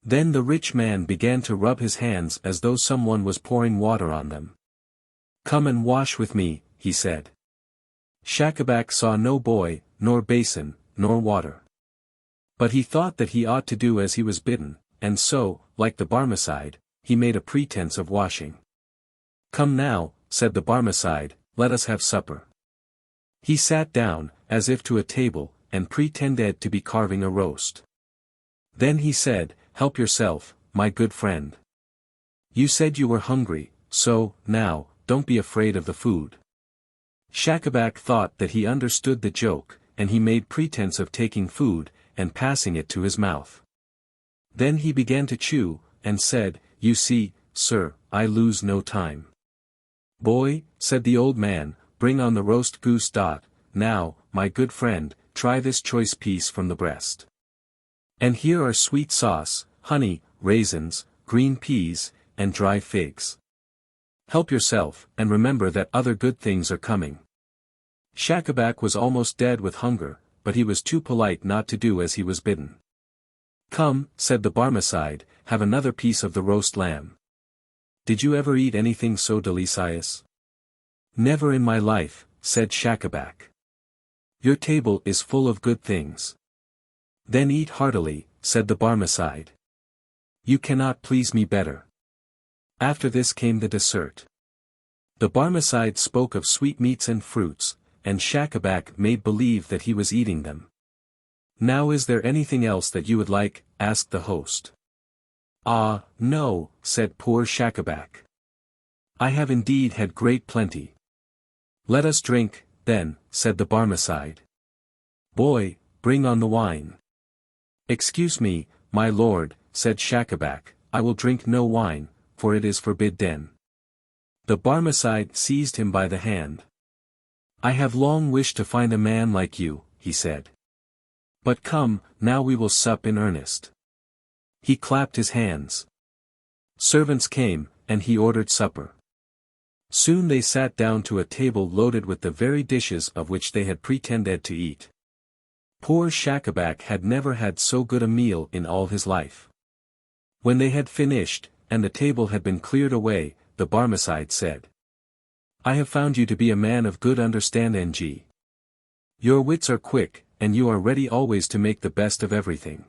Then the rich man began to rub his hands as though someone was pouring water on them. Come and wash with me, he said. Schacabac saw no boy, nor basin, nor water. But he thought that he ought to do as he was bidden, and so, like the Barmecide, he made a pretense of washing. Come now, said the Barmecide, let us have supper. He sat down, as if to a table, and pretended to be carving a roast. Then he said, Help yourself, my good friend. You said you were hungry, so, now, don't be afraid of the food. Schacabac thought that he understood the joke, and he made pretense of taking food, and passing it to his mouth. Then he began to chew, and said, You see, sir, I lose no time. Boy, said the old man, bring on the roast goose. Now, my good friend, try this choice piece from the breast. And here are sweet sauce, honey, raisins, green peas, and dry figs. Help yourself, and remember that other good things are coming. Schacabac was almost dead with hunger, but he was too polite not to do as he was bidden. Come, said the Barmecide, have another piece of the roast lamb. Did you ever eat anything so delicious? Never in my life, said Schacabac. Your table is full of good things. Then eat heartily, said the Barmecide. You cannot please me better. After this came the dessert. The Barmecide spoke of sweetmeats and fruits, and Schacabac made believe that he was eating them. Now is there anything else that you would like? Asked the host. Ah, no, said poor Schacabac. I have indeed had great plenty. Let us drink, then," said the Barmecide. "Boy, bring on the wine." "Excuse me, my lord," said Schacabac, "I will drink no wine, for it is forbidden." The Barmecide seized him by the hand. "I have long wished to find a man like you," he said. "But come, now we will sup in earnest." He clapped his hands. Servants came, and he ordered supper. Soon they sat down to a table loaded with the very dishes of which they had pretended to eat. Poor Schacabac had never had so good a meal in all his life. When they had finished, and the table had been cleared away, the Barmecide said, "I have found you to be a man of good understanding. Your wits are quick, and you are ready always to make the best of everything.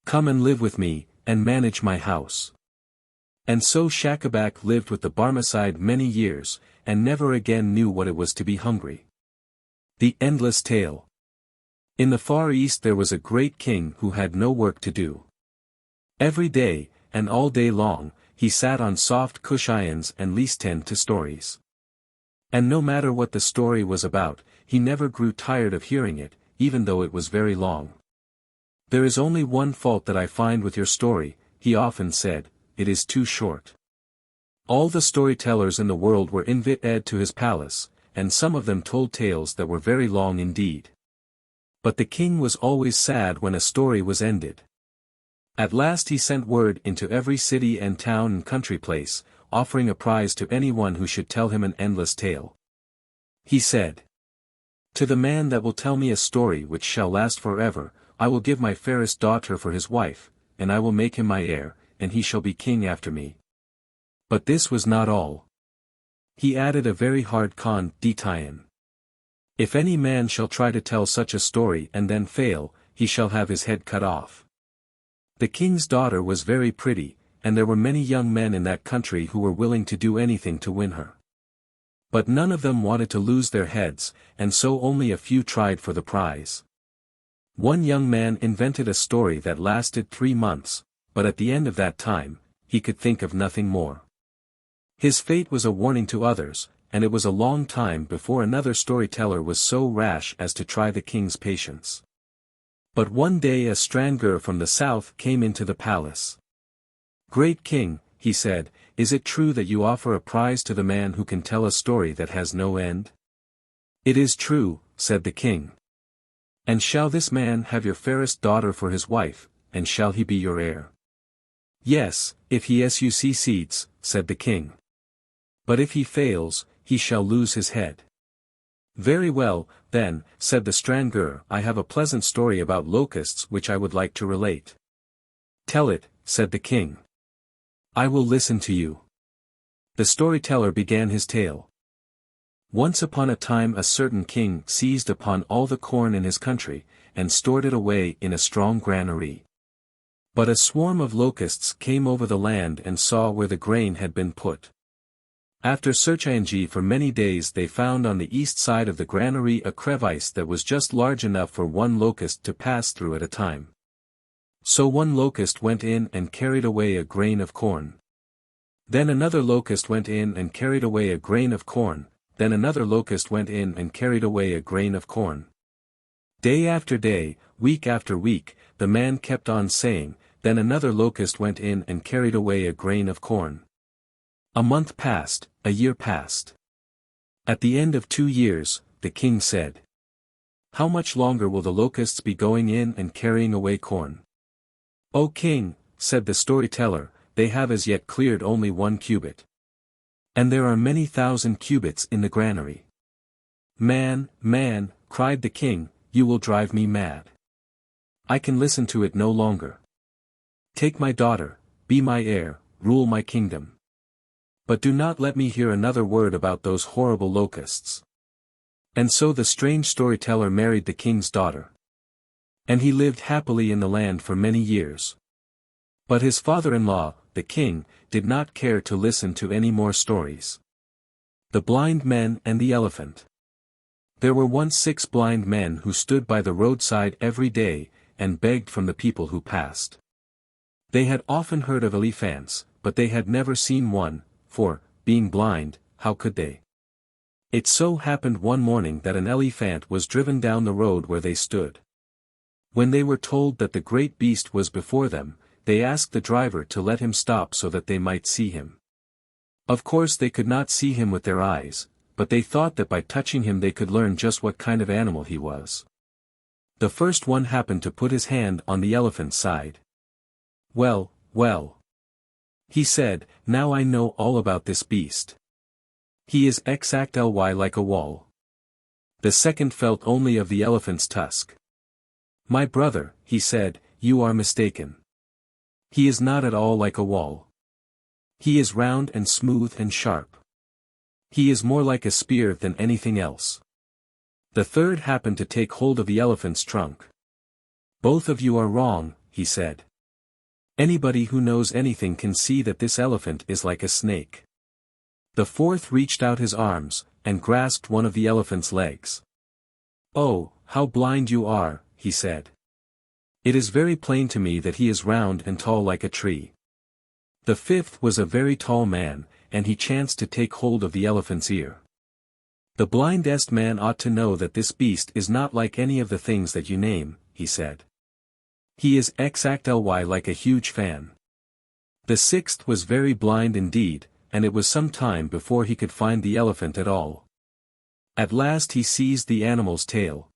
Come and live with me, and manage my house." And so Schacabac lived with the Barmecide many years, and never again knew what it was to be hungry. The Endless Tale. In the Far East there was a great king who had no work to do. Every day, and all day long, he sat on soft cushions and listened to stories. And no matter what the story was about, he never grew tired of hearing it, even though it was very long. "There is only one fault that I find with your story," he often said, "it is too short." All the storytellers in the world were invited to his palace, and some of them told tales that were very long indeed. But the king was always sad when a story was ended. At last he sent word into every city and town and country place, offering a prize to anyone who should tell him an endless tale. He said, "To the man that will tell me a story which shall last forever, I will give my fairest daughter for his wife, and I will make him my heir, and he shall be king after me." But this was not all. He added a very hard condition. "If any man shall try to tell such a story and then fail, he shall have his head cut off." The king's daughter was very pretty, and there were many young men in that country who were willing to do anything to win her. But none of them wanted to lose their heads, and so only a few tried for the prize. One young man invented a story that lasted 3 months, but at the end of that time, he could think of nothing more. His fate was a warning to others, and it was a long time before another storyteller was so rash as to try the king's patience. But one day a stranger from the south came into the palace. "Great king," he said, "is it true that you offer a prize to the man who can tell a story that has no end?" "It is true," said the king. "And shall this man have your fairest daughter for his wife, and shall he be your heir?" "Yes, if he succeeds," said the king. "But if he fails, he shall lose his head." "Very well, then," said the stranger, "I have a pleasant story about locusts which I would like to relate." "Tell it," said the king. "I will listen to you." The storyteller began his tale. Once upon a time a certain king seized upon all the corn in his country, and stored it away in a strong granary. But a swarm of locusts came over the land and saw where the grain had been put. After searching for many days they found on the east side of the granary a crevice that was just large enough for one locust to pass through at a time. So one locust went in and carried away a grain of corn. Then another locust went in and carried away a grain of corn, then another locust went in and carried away a grain of corn. Day after day, week after week, the man kept on saying, then another locust went in and carried away a grain of corn. A month passed, a year passed. At the end of 2 years, the king said, "How much longer will the locusts be going in and carrying away corn?" "O king," said the storyteller, "they have as yet cleared only 1 cubit. And there are many thousand cubits in the granary." "Man, man," cried the king, "you will drive me mad. I can listen to it no longer. Take my daughter, be my heir, rule my kingdom. But do not let me hear another word about those horrible locusts." And so the strange storyteller married the king's daughter. And he lived happily in the land for many years. But his father-in-law, the king, did not care to listen to any more stories. The Blind Men and the Elephant. There were once 6 blind men who stood by the roadside every day, and begged from the people who passed. They had often heard of elephants, but they had never seen one, for, being blind, how could they? It so happened one morning that an elephant was driven down the road where they stood. When they were told that the great beast was before them, they asked the driver to let him stop so that they might see him. Of course they could not see him with their eyes, but they thought that by touching him they could learn just what kind of animal he was. The first one happened to put his hand on the elephant's side. "Well, well," he said, "now I know all about this beast. He is exactly like a wall." The second felt only of the elephant's tusk. "My brother," he said, "you are mistaken. He is not at all like a wall. He is round and smooth and sharp. He is more like a spear than anything else." The third happened to take hold of the elephant's trunk. "Both of you are wrong," he said. "Anybody who knows anything can see that this elephant is like a snake." The fourth reached out his arms, and grasped one of the elephant's legs. "Oh, how blind you are," he said. "It is very plain to me that he is round and tall like a tree." The fifth was a very tall man, and he chanced to take hold of the elephant's ear. "The blindest man ought to know that this beast is not like any of the things that you name," he said. "He is exactly like a huge fan." The sixth was very blind indeed, and it was some time before he could find the elephant at all. At last he seized the animal's tail.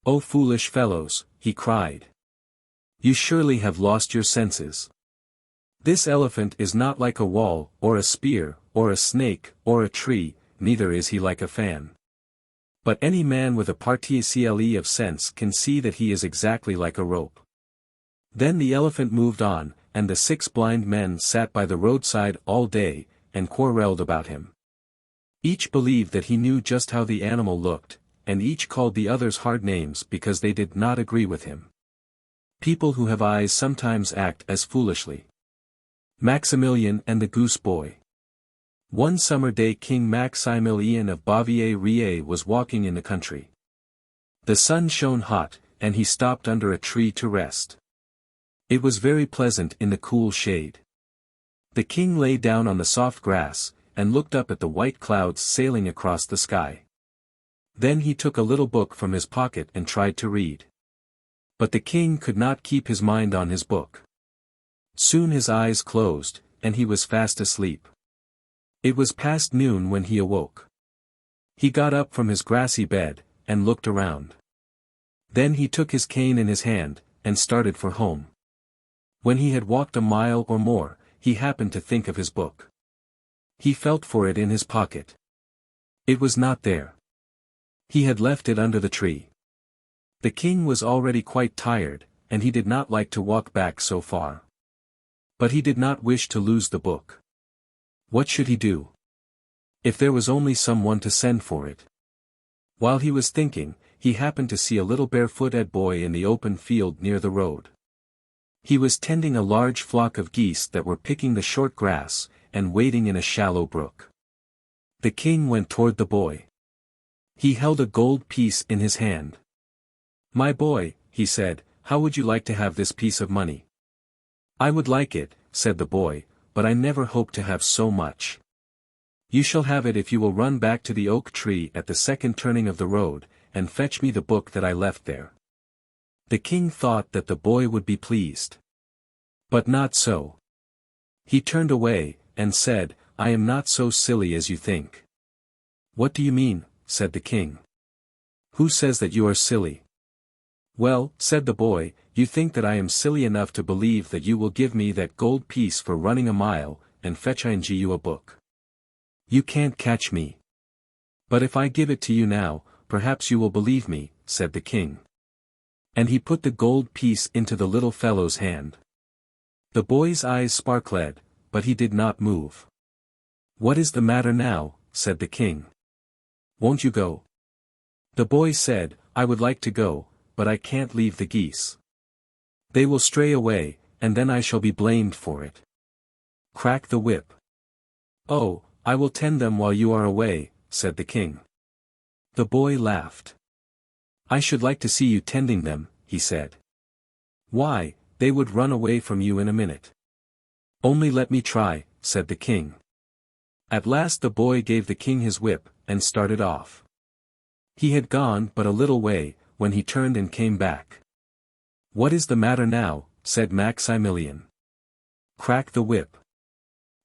"Oh foolish fellows," he cried. "You surely have lost your senses. This elephant is not like a wall, or a spear, or a snake, or a tree, neither is he like a fan. But any man with a particle of sense can see that he is exactly like a rope." Then the elephant moved on, and the 6 blind men sat by the roadside all day, and quarrelled about him. Each believed that he knew just how the animal looked, and each called the others hard names because they did not agree with him. People who have eyes sometimes act as foolishly. Maximilian and the Goose Boy. One summer day King Maximilian of Bavaria was walking in the country. The sun shone hot, and he stopped under a tree to rest. It was very pleasant in the cool shade. The king lay down on the soft grass, and looked up at the white clouds sailing across the sky. Then he took a little book from his pocket and tried to read. But the king could not keep his mind on his book. Soon his eyes closed, and he was fast asleep. It was past noon when he awoke. He got up from his grassy bed, and looked around. Then he took his cane in his hand, and started for home. When he had walked a mile or more, he happened to think of his book. He felt for it in his pocket. It was not there. He had left it under the tree. The king was already quite tired, and he did not like to walk back so far. But he did not wish to lose the book. What should he do? If there was only someone to send for it. While he was thinking, he happened to see a little barefooted boy in the open field near the road. He was tending a large flock of geese that were picking the short grass, and wading in a shallow brook. The king went toward the boy. He held a gold piece in his hand. "My boy," he said, "how would you like to have this piece of money?" "I would like it," said the boy, "but I never hoped to have so much." "You shall have it if you will run back to the oak tree at the second turning of the road, and fetch me the book that I left there." The king thought that the boy would be pleased. But not so. He turned away, and said, "I am not so silly as you think." "What do you mean?" said the king. "Who says that you are silly?" "Well," said the boy, "you think that I am silly enough to believe that you will give me that gold piece for running a mile, and fetch you a book. You can't catch me. But if I give it to you now, perhaps you will believe me," said the king. And he put the gold piece into the little fellow's hand. The boy's eyes sparkled, but he did not move. "What is the matter now?" said the king. "Won't you go?" The boy said, "I would like to go, but I can't leave the geese. They will stray away, and then I shall be blamed for it." Crack the whip. "Oh, I will tend them while you are away," said the king. The boy laughed. "I should like to see you tending them," he said. "Why, they would run away from you in a minute." "Only let me try," said the king. At last the boy gave the king his whip, and started off. He had gone but a little way, when he turned and came back. "What is the matter now?" said Maximilian. "Crack the whip."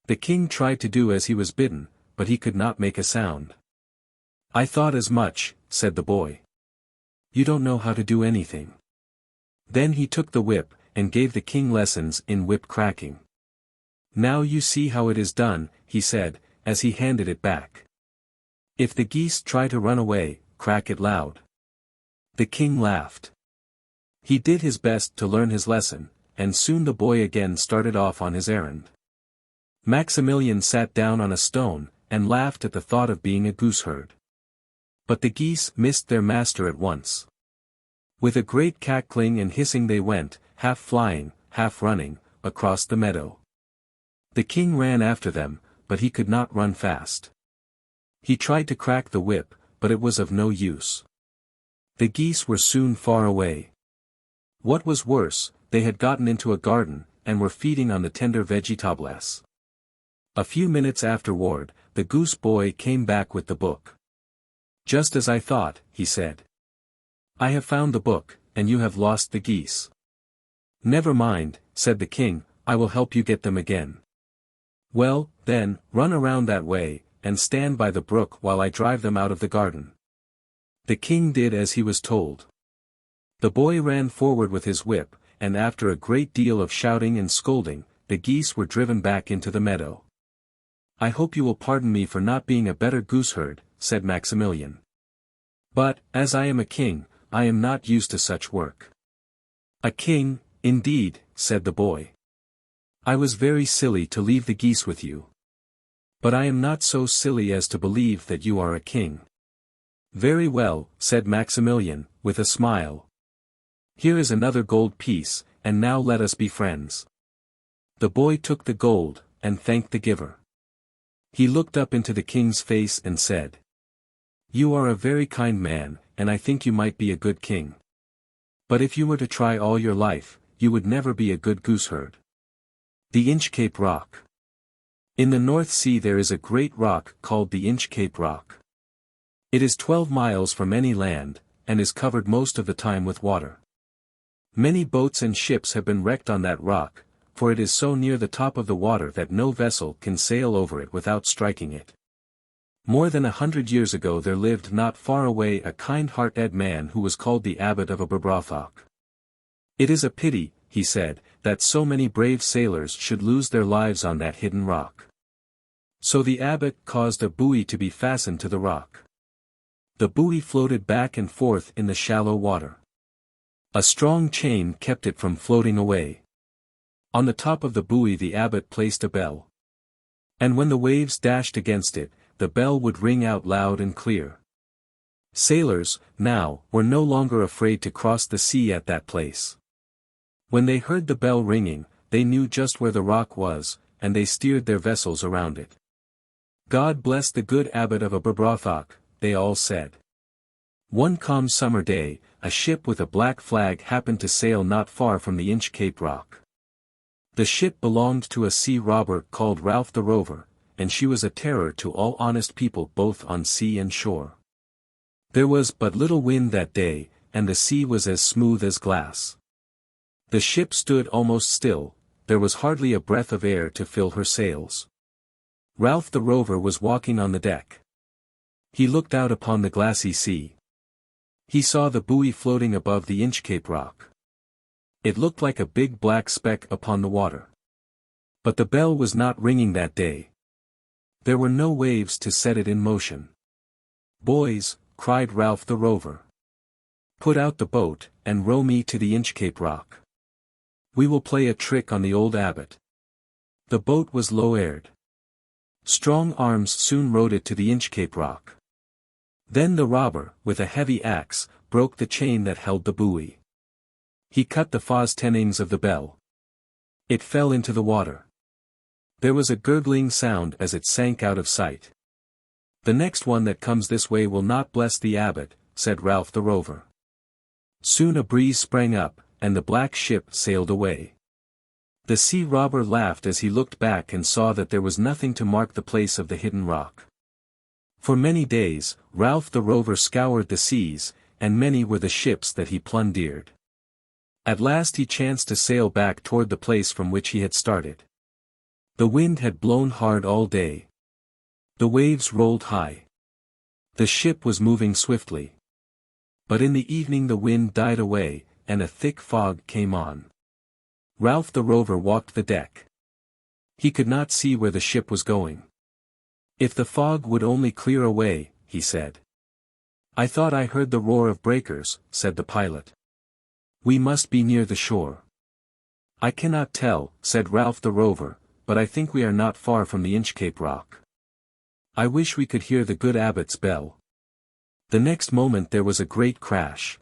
The king tried to do as he was bidden, but he could not make a sound. "I thought as much," said the boy. "You don't know how to do anything." Then he took the whip, and gave the king lessons in whip cracking. "Now you see how it is done," he said, as he handed it back. "If the geese try to run away, crack it loud." The king laughed. He did his best to learn his lesson, and soon the boy again started off on his errand. Maximilian sat down on a stone, and laughed at the thought of being a gooseherd. But the geese missed their master at once. With a great cackling and hissing they went, half flying, half running, across the meadow. The king ran after them, but he could not run fast. He tried to crack the whip, but it was of no use. The geese were soon far away. What was worse, they had gotten into a garden, and were feeding on the tender vegetables. A few minutes afterward, the goose boy came back with the book. "Just as I thought," he said. "I have found the book, and you have lost the geese." "Never mind," said the king, "I will help you get them again." "Well, then, run around that way, and stand by the brook while I drive them out of the garden." The king did as he was told. The boy ran forward with his whip, and after a great deal of shouting and scolding, the geese were driven back into the meadow. "I hope you will pardon me for not being a better gooseherd," said Maximilian. "But, as I am a king, I am not used to such work." "A king, indeed," said the boy. "I was very silly to leave the geese with you. But I am not so silly as to believe that you are a king." "Very well," said Maximilian, with a smile. "Here is another gold piece, and now let us be friends." The boy took the gold, and thanked the giver. He looked up into the king's face and said, "You are a very kind man, and I think you might be a good king. But if you were to try all your life, you would never be a good gooseherd." The Inchcape Rock. In the North Sea there is a great rock called the Inchcape Rock. It is 12 miles from any land, and is covered most of the time with water. Many boats and ships have been wrecked on that rock, for it is so near the top of the water that no vessel can sail over it without striking it. More than 100 years ago there lived not far away a kind-hearted man who was called the Abbot of Aberbrothock. "It is a pity," he said, "that so many brave sailors should lose their lives on that hidden rock." So the abbot caused a buoy to be fastened to the rock. The buoy floated back and forth in the shallow water. A strong chain kept it from floating away. On the top of the buoy the abbot placed a bell. And when the waves dashed against it, the bell would ring out loud and clear. Sailors, now, were no longer afraid to cross the sea at that place. When they heard the bell ringing, they knew just where the rock was, and they steered their vessels around it. "God bless the good Abbot of Aberbrothock," they all said. One calm summer day, a ship with a black flag happened to sail not far from the Inchcape Rock. The ship belonged to a sea robber called Ralph the Rover, and she was a terror to all honest people both on sea and shore. There was but little wind that day, and the sea was as smooth as glass. The ship stood almost still, there was hardly a breath of air to fill her sails. Ralph the Rover was walking on the deck. He looked out upon the glassy sea. He saw the buoy floating above the Inchcape Rock. It looked like a big black speck upon the water. But the bell was not ringing that day. There were no waves to set it in motion. "Boys," cried Ralph the Rover, "put out the boat, and row me to the Inchcape Rock. We will play a trick on the old abbot." The boat was low-aired. Strong arms soon rowed it to the Inchcape Rock. Then the robber, with a heavy axe, broke the chain that held the buoy. He cut the fastenings of the bell. It fell into the water. There was a gurgling sound as it sank out of sight. "The next one that comes this way will not bless the abbot," said Ralph the Rover. Soon a breeze sprang up, and the black ship sailed away. The sea robber laughed as he looked back and saw that there was nothing to mark the place of the hidden rock. For many days, Ralph the Rover scoured the seas, and many were the ships that he plundered. At last he chanced to sail back toward the place from which he had started. The wind had blown hard all day. The waves rolled high. The ship was moving swiftly. But in the evening the wind died away, and a thick fog came on. Ralph the Rover walked the deck. He could not see where the ship was going. "If the fog would only clear away," he said. "I thought I heard the roar of breakers," said the pilot. "We must be near the shore." "I cannot tell," said Ralph the Rover, "but I think we are not far from the Inchcape Rock. I wish we could hear the good abbot's bell." The next moment there was a great crash.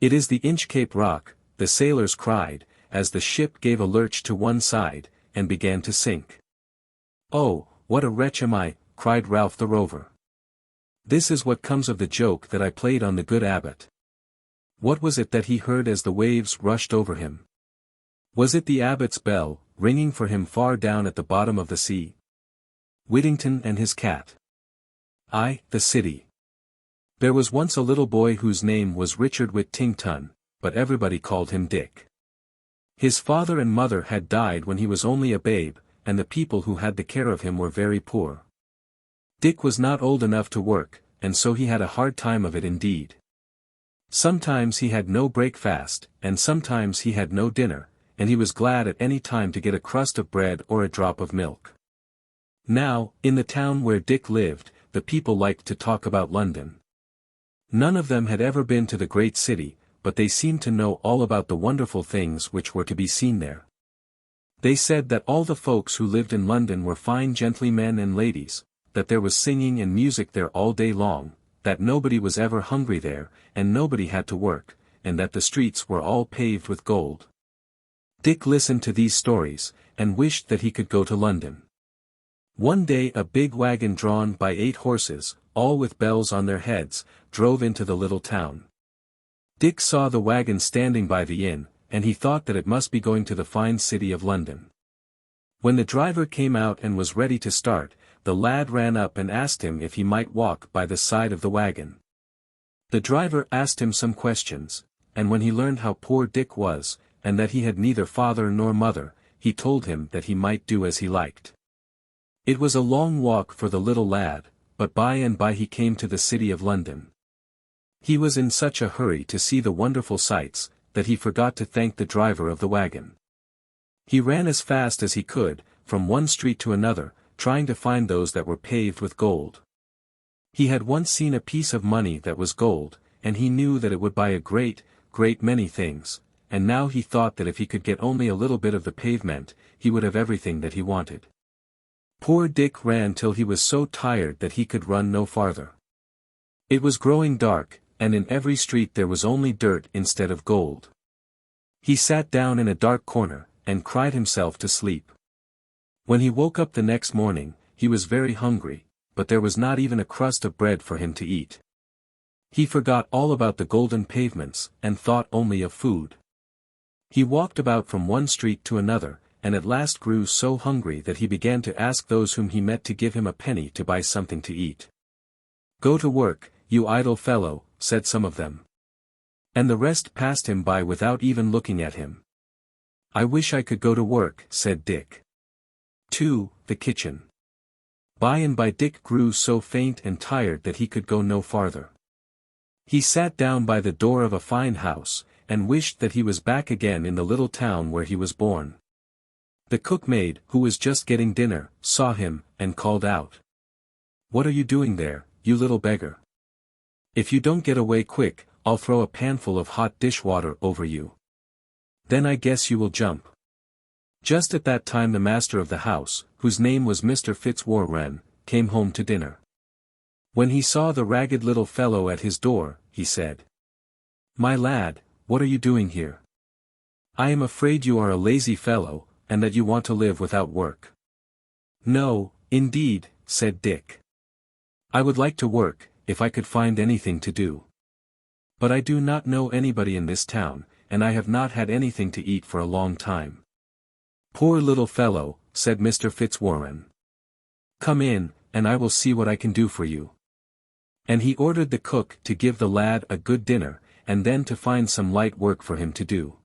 "It is the Inchcape Rock," the sailors cried, as the ship gave a lurch to one side, and began to sink. "Oh, what a wretch am I," cried Ralph the Rover. "This is what comes of the joke that I played on the good abbot." What was it that he heard as the waves rushed over him? Was it the abbot's bell, ringing for him far down at the bottom of the sea? Whittington and his cat. Aye, the city. There was once a little boy whose name was Richard Whittington, but everybody called him Dick. His father and mother had died when he was only a babe, and the people who had the care of him were very poor. Dick was not old enough to work, and so he had a hard time of it indeed. Sometimes he had no breakfast, and sometimes he had no dinner, and he was glad at any time to get a crust of bread or a drop of milk. Now, in the town where Dick lived, the people liked to talk about London. None of them had ever been to the great city, but they seemed to know all about the wonderful things which were to be seen there. They said that all the folks who lived in London were fine gentlemen and ladies, that there was singing and music there all day long, that nobody was ever hungry there, and nobody had to work, and that the streets were all paved with gold. Dick listened to these stories, and wished that he could go to London. One day a big wagon drawn by 8 horses, all with bells on their heads, drove into the little town. Dick saw the wagon standing by the inn, and he thought that it must be going to the fine city of London. When the driver came out and was ready to start, the lad ran up and asked him if he might walk by the side of the wagon. The driver asked him some questions, and when he learned how poor Dick was, and that he had neither father nor mother, he told him that he might do as he liked. It was a long walk for the little lad, but by and by he came to the city of London. He was in such a hurry to see the wonderful sights, that he forgot to thank the driver of the wagon. He ran as fast as he could, from one street to another, trying to find those that were paved with gold. He had once seen a piece of money that was gold, and he knew that it would buy a great many things, and now he thought that if he could get only a little bit of the pavement, he would have everything that he wanted. Poor Dick ran till he was so tired that he could run no farther. It was growing dark, and in every street there was only dirt instead of gold. He sat down in a dark corner, and cried himself to sleep. When he woke up the next morning, he was very hungry, but there was not even a crust of bread for him to eat. He forgot all about the golden pavements, and thought only of food. He walked about from one street to another, and at last grew so hungry that he began to ask those whom he met to give him a penny to buy something to eat. "Go to work, you idle fellow," said some of them. And the rest passed him by without even looking at him. "I wish I could go to work," said Dick. 2. The kitchen. By and by Dick grew so faint and tired that he could go no farther. He sat down by the door of a fine house, and wished that he was back again in the little town where he was born. The cookmaid, who was just getting dinner, saw him, and called out, "What are you doing there, you little beggar? If you don't get away quick, I'll throw a panful of hot dishwater over you. Then I guess you will jump." Just at that time the master of the house, whose name was Mr. Fitzwarren, came home to dinner. When he saw the ragged little fellow at his door, he said, "My lad, what are you doing here? I am afraid you are a lazy fellow, and that you want to live without work." "No, indeed," said Dick. "I would like to work, if I could find anything to do. But I do not know anybody in this town, and I have not had anything to eat for a long time." "Poor little fellow," said Mr. Fitzwarren. "Come in, and I will see what I can do for you." And he ordered the cook to give the lad a good dinner, and then to find some light work for him to do.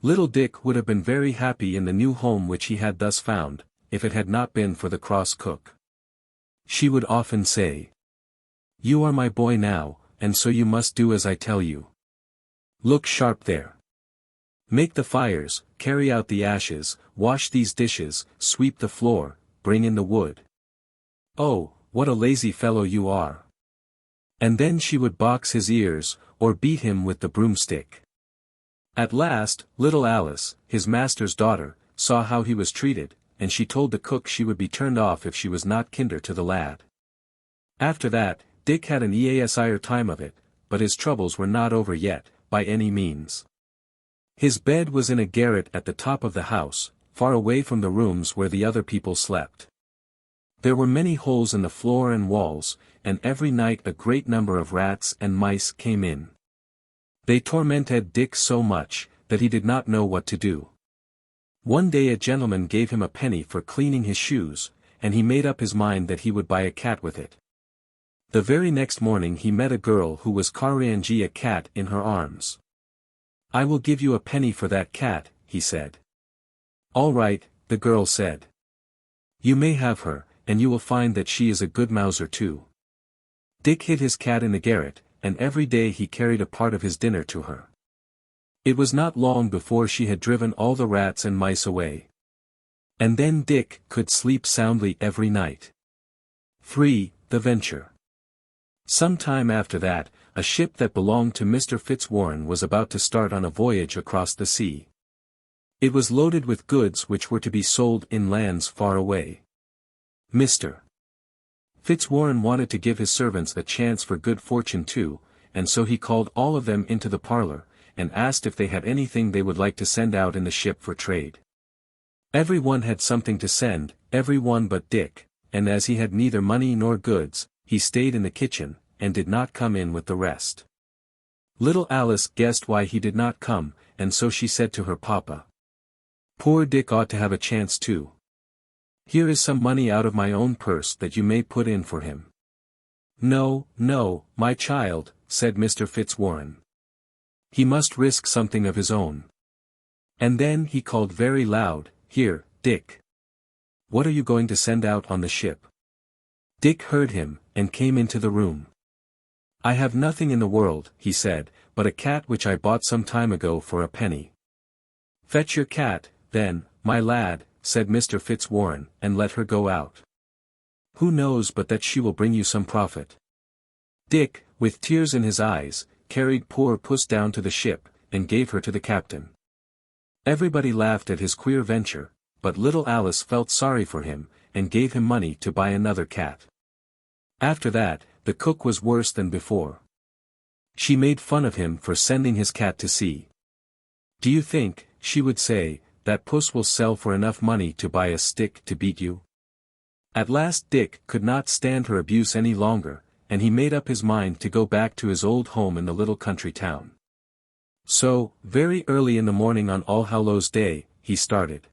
Little Dick would have been very happy in the new home which he had thus found, if it had not been for the cross cook. She would often say, "You are my boy now, and so you must do as I tell you. Look sharp there. Make the fires, carry out the ashes, wash these dishes, sweep the floor, bring in the wood. Oh, what a lazy fellow you are." And then she would box his ears, or beat him with the broomstick. At last, little Alice, his master's daughter, saw how he was treated, and she told the cook she would be turned off if she was not kinder to the lad. After that, Dick had an easier time of it, but his troubles were not over yet, by any means. His bed was in a garret at the top of the house, far away from the rooms where the other people slept. There were many holes in the floor and walls, and every night a great number of rats and mice came in. They tormented Dick so much, that he did not know what to do. One day a gentleman gave him a penny for cleaning his shoes, and he made up his mind that he would buy a cat with it. The very next morning he met a girl who was carrying a cat in her arms. "I will give you a penny for that cat," he said. "All right," the girl said. "You may have her, and you will find that she is a good mouser too." Dick hid his cat in the garret, and every day he carried a part of his dinner to her. It was not long before she had driven all the rats and mice away. And then Dick could sleep soundly every night. 3. The Venture. Some time after that, a ship that belonged to Mr. Fitzwarren was about to start on a voyage across the sea. It was loaded with goods which were to be sold in lands far away. Mr. Fitzwarren wanted to give his servants a chance for good fortune too, and so he called all of them into the parlor, and asked if they had anything they would like to send out in the ship for trade. Every one had something to send, every one but Dick, and as he had neither money nor goods, he stayed in the kitchen, and did not come in with the rest. Little Alice guessed why he did not come, and so she said to her papa, "Poor Dick ought to have a chance too. Here is some money out of my own purse that you may put in for him." "No, no, my child," said Mr. Fitzwarren. "He must risk something of his own." And then he called very loud, "Here, Dick. What are you going to send out on the ship?" Dick heard him, and came into the room. "I have nothing in the world," he said, "but a cat which I bought some time ago for a penny." "Fetch your cat, then, my lad," said Mr. Fitzwarren, "and let her go out. Who knows but that she will bring you some profit?" Dick, with tears in his eyes, carried poor Puss down to the ship, and gave her to the captain. Everybody laughed at his queer venture, but little Alice felt sorry for him, and gave him money to buy another cat. After that, the cook was worse than before. She made fun of him for sending his cat to sea. "Do you think," she would say, "that Puss will sell for enough money to buy a stick to beat you?" At last Dick could not stand her abuse any longer, and he made up his mind to go back to his old home in the little country town. So, very early in the morning on All Hallows Day, he started.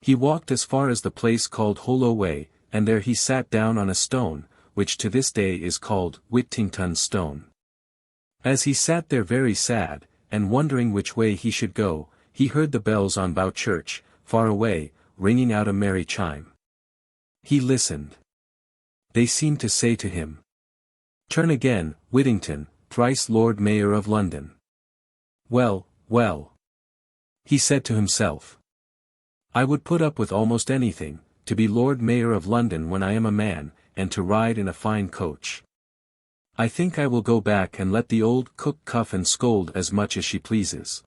He walked as far as the place called Holloway, and there he sat down on a stone, which to this day is called Whittington's Stone. As he sat there very sad, and wondering which way he should go, he heard the bells on Bow Church, far away, ringing out a merry chime. He listened. They seemed to say to him, "Turn again, Whittington, thrice Lord Mayor of London." "Well, well," he said to himself. "I would put up with almost anything, to be Lord Mayor of London when I am a man, and to ride in a fine coach. I think I will go back and let the old cook cuff and scold as much as she pleases."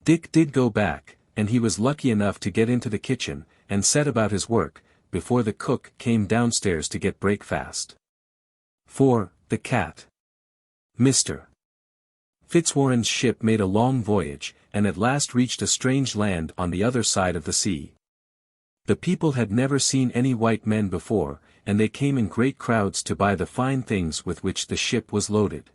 Dick did go back, and he was lucky enough to get into the kitchen, and set about his work, before the cook came downstairs to get breakfast. 4. The Cat. Mr. Fitzwarren's ship made a long voyage, and at last reached a strange land on the other side of the sea. The people had never seen any white men before, and they came in great crowds to buy the fine things with which the ship was loaded.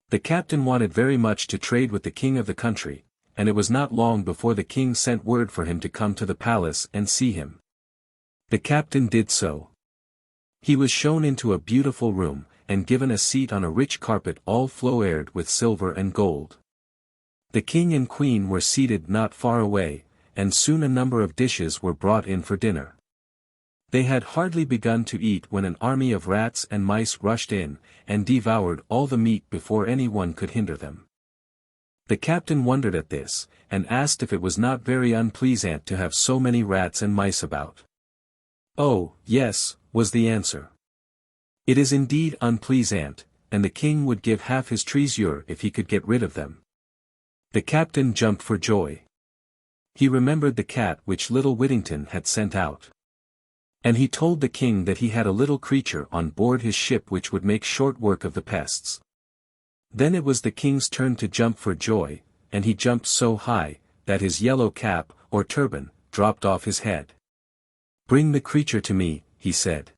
The captain wanted very much to trade with the king of the country, and it was not long before the king sent word for him to come to the palace and see him. The captain did so. He was shown into a beautiful room, and given a seat on a rich carpet all flowered with silver and gold. The king and queen were seated not far away, and soon a number of dishes were brought in for dinner. They had hardly begun to eat when an army of rats and mice rushed in, and devoured all the meat before anyone could hinder them. The captain wondered at this, and asked if it was not very unpleasant to have so many rats and mice about. "Oh, yes," was the answer. "It is indeed unpleasant, and the king would give half his treasure if he could get rid of them." The captain jumped for joy. He remembered the cat which little Whittington had sent out. And he told the king that he had a little creature on board his ship which would make short work of the pests. Then it was the king's turn to jump for joy, and he jumped so high, that his yellow cap, or turban, dropped off his head. "Bring the creature to me," he said.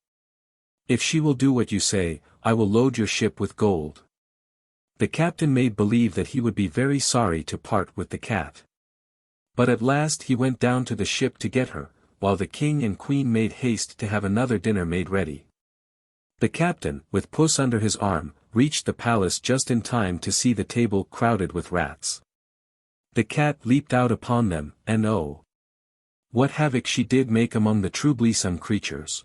"If she will do what you say, I will load your ship with gold." The captain made believe that he would be very sorry to part with the cat. But at last he went down to the ship to get her, while the king and queen made haste to have another dinner made ready. The captain, with Puss under his arm, reached the palace just in time to see the table crowded with rats. The cat leaped out upon them, and oh! what havoc she did make among the troublesome creatures.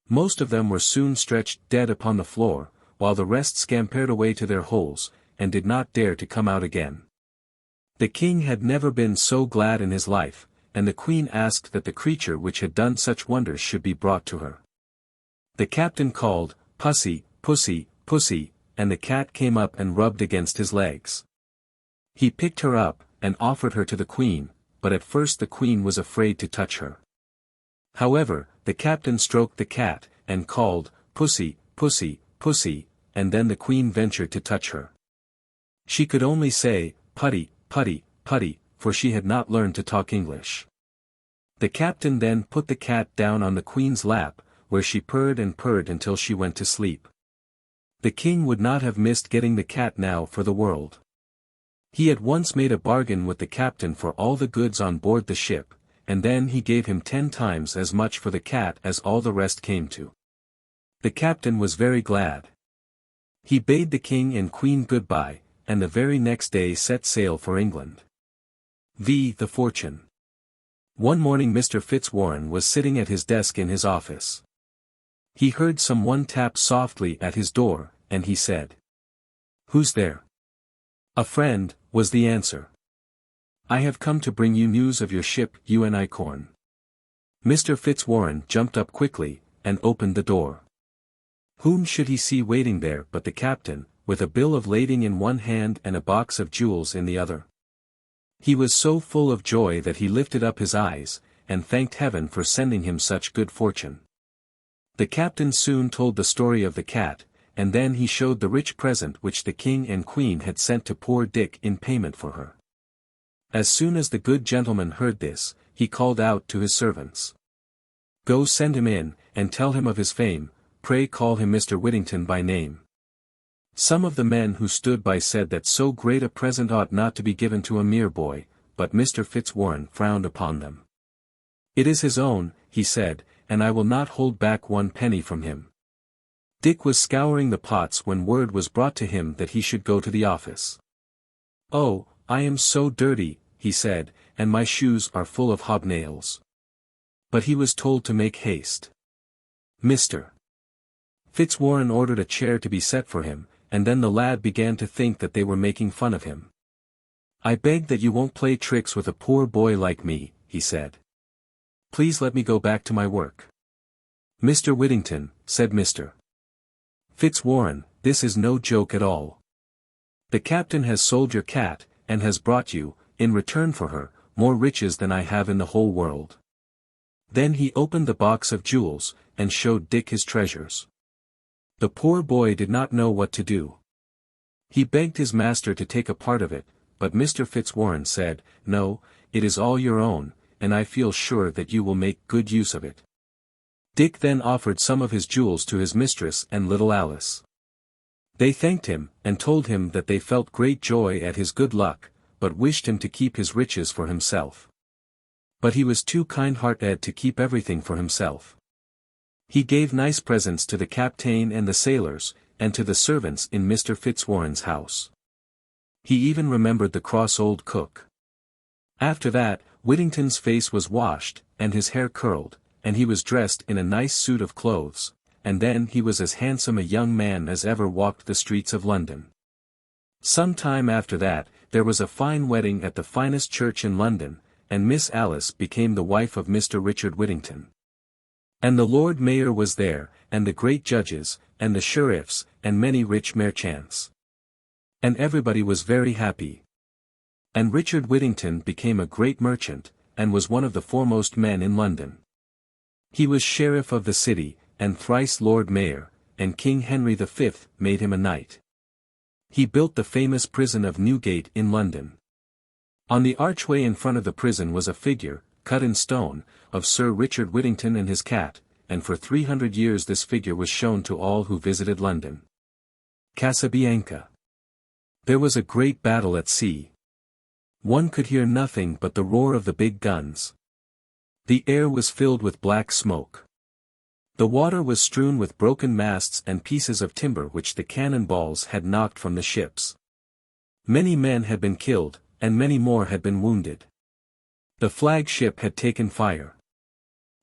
Most of them were soon stretched dead upon the floor, while the rest scampered away to their holes, and did not dare to come out again. The king had never been so glad in his life, and the queen asked that the creature which had done such wonders should be brought to her. The captain called, "Pussy, Pussy, Pussy," and the cat came up and rubbed against his legs. He picked her up, and offered her to the queen, but at first the queen was afraid to touch her. However, the captain stroked the cat, and called, "Pussy, Pussy, Pussy," and then the queen ventured to touch her. She could only say, "Putty, Putty, Putty," for she had not learned to talk English. The captain then put the cat down on the queen's lap, where she purred and purred until she went to sleep. The king would not have missed getting the cat now for the world. He at once made a bargain with the captain for all the goods on board the ship, and then he gave him 10 times as much for the cat as all the rest came to. The captain was very glad. He bade the king and queen goodbye, and the very next day set sail for England. The fortune. One morning Mr. Fitzwarren was sitting at his desk in his office. He heard someone tap softly at his door, and he said, "Who's there?" "A friend," was the answer. "I have come to bring you news of your ship Unicorn." Mr. Fitzwarren jumped up quickly, and opened the door. Whom should he see waiting there but the captain, with a bill of lading in one hand and a box of jewels in the other. He was so full of joy that he lifted up his eyes, and thanked heaven for sending him such good fortune. The captain soon told the story of the cat, and then he showed the rich present which the king and queen had sent to poor Dick in payment for her. As soon as the good gentleman heard this, he called out to his servants, "Go send him in, and tell him of his fame, pray call him Mr. Whittington by name." Some of the men who stood by said that so great a present ought not to be given to a mere boy, but Mr. Fitzwarren frowned upon them. "It is his own," he said, "and I will not hold back 1 penny from him." Dick was scouring the pots when word was brought to him that he should go to the office. "Oh, I am so dirty," he said, "and my shoes are full of hobnails." But he was told to make haste. Mr. Fitzwarren ordered a chair to be set for him, and then the lad began to think that they were making fun of him. "I beg that you won't play tricks with a poor boy like me," he said. "Please let me go back to my work." "Mr. Whittington," said Mr. Fitzwarren, "this is no joke at all. The captain has sold your cat, and has brought you, in return for her, more riches than I have in the whole world." Then he opened the box of jewels, and showed Dick his treasures. The poor boy did not know what to do. He begged his master to take a part of it, but Mr. Fitzwarren said, "No, it is all your own, and I feel sure that you will make good use of it." Dick then offered some of his jewels to his mistress and little Alice. They thanked him, and told him that they felt great joy at his good luck, but wished him to keep his riches for himself. But he was too kind-hearted to keep everything for himself. He gave nice presents to the captain and the sailors, and to the servants in Mr. Fitzwarren's house. He even remembered the cross old cook. After that, Whittington's face was washed, and his hair curled, and he was dressed in a nice suit of clothes, and then he was as handsome a young man as ever walked the streets of London. Some time after that, there was a fine wedding at the finest church in London, and Miss Alice became the wife of Mr. Richard Whittington. And the Lord Mayor was there, and the great judges, and the sheriffs, and many rich merchants. And everybody was very happy. And Richard Whittington became a great merchant, and was one of the foremost men in London. He was sheriff of the city, and thrice Lord Mayor, and King Henry V made him a knight. He built the famous prison of Newgate in London. On the archway in front of the prison was a figure, cut in stone, of Sir Richard Whittington and his cat, and for 300 years this figure was shown to all who visited London. Casabianca. There was a great battle at sea. One could hear nothing but the roar of the big guns. The air was filled with black smoke. The water was strewn with broken masts and pieces of timber which the cannon balls had knocked from the ships. Many men had been killed, and many more had been wounded. The flagship had taken fire.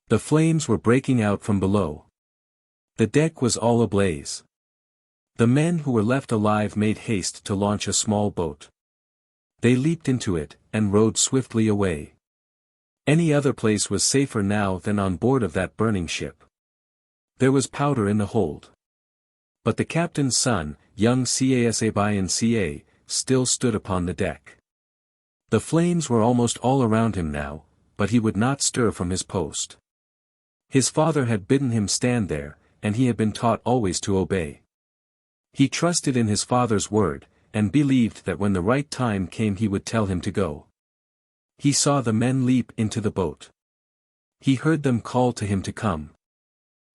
The flames were breaking out from below. The deck was all ablaze. The men who were left alive made haste to launch a small boat. They leaped into it, and rowed swiftly away. Any other place was safer now than on board of that burning ship. There was powder in the hold. But the captain's son, young CASABINCA, still stood upon the deck. The flames were almost all around him now, but he would not stir from his post. His father had bidden him stand there, and he had been taught always to obey. He trusted in his father's word, and believed that when the right time came he would tell him to go. He saw the men leap into the boat. He heard them call to him to come.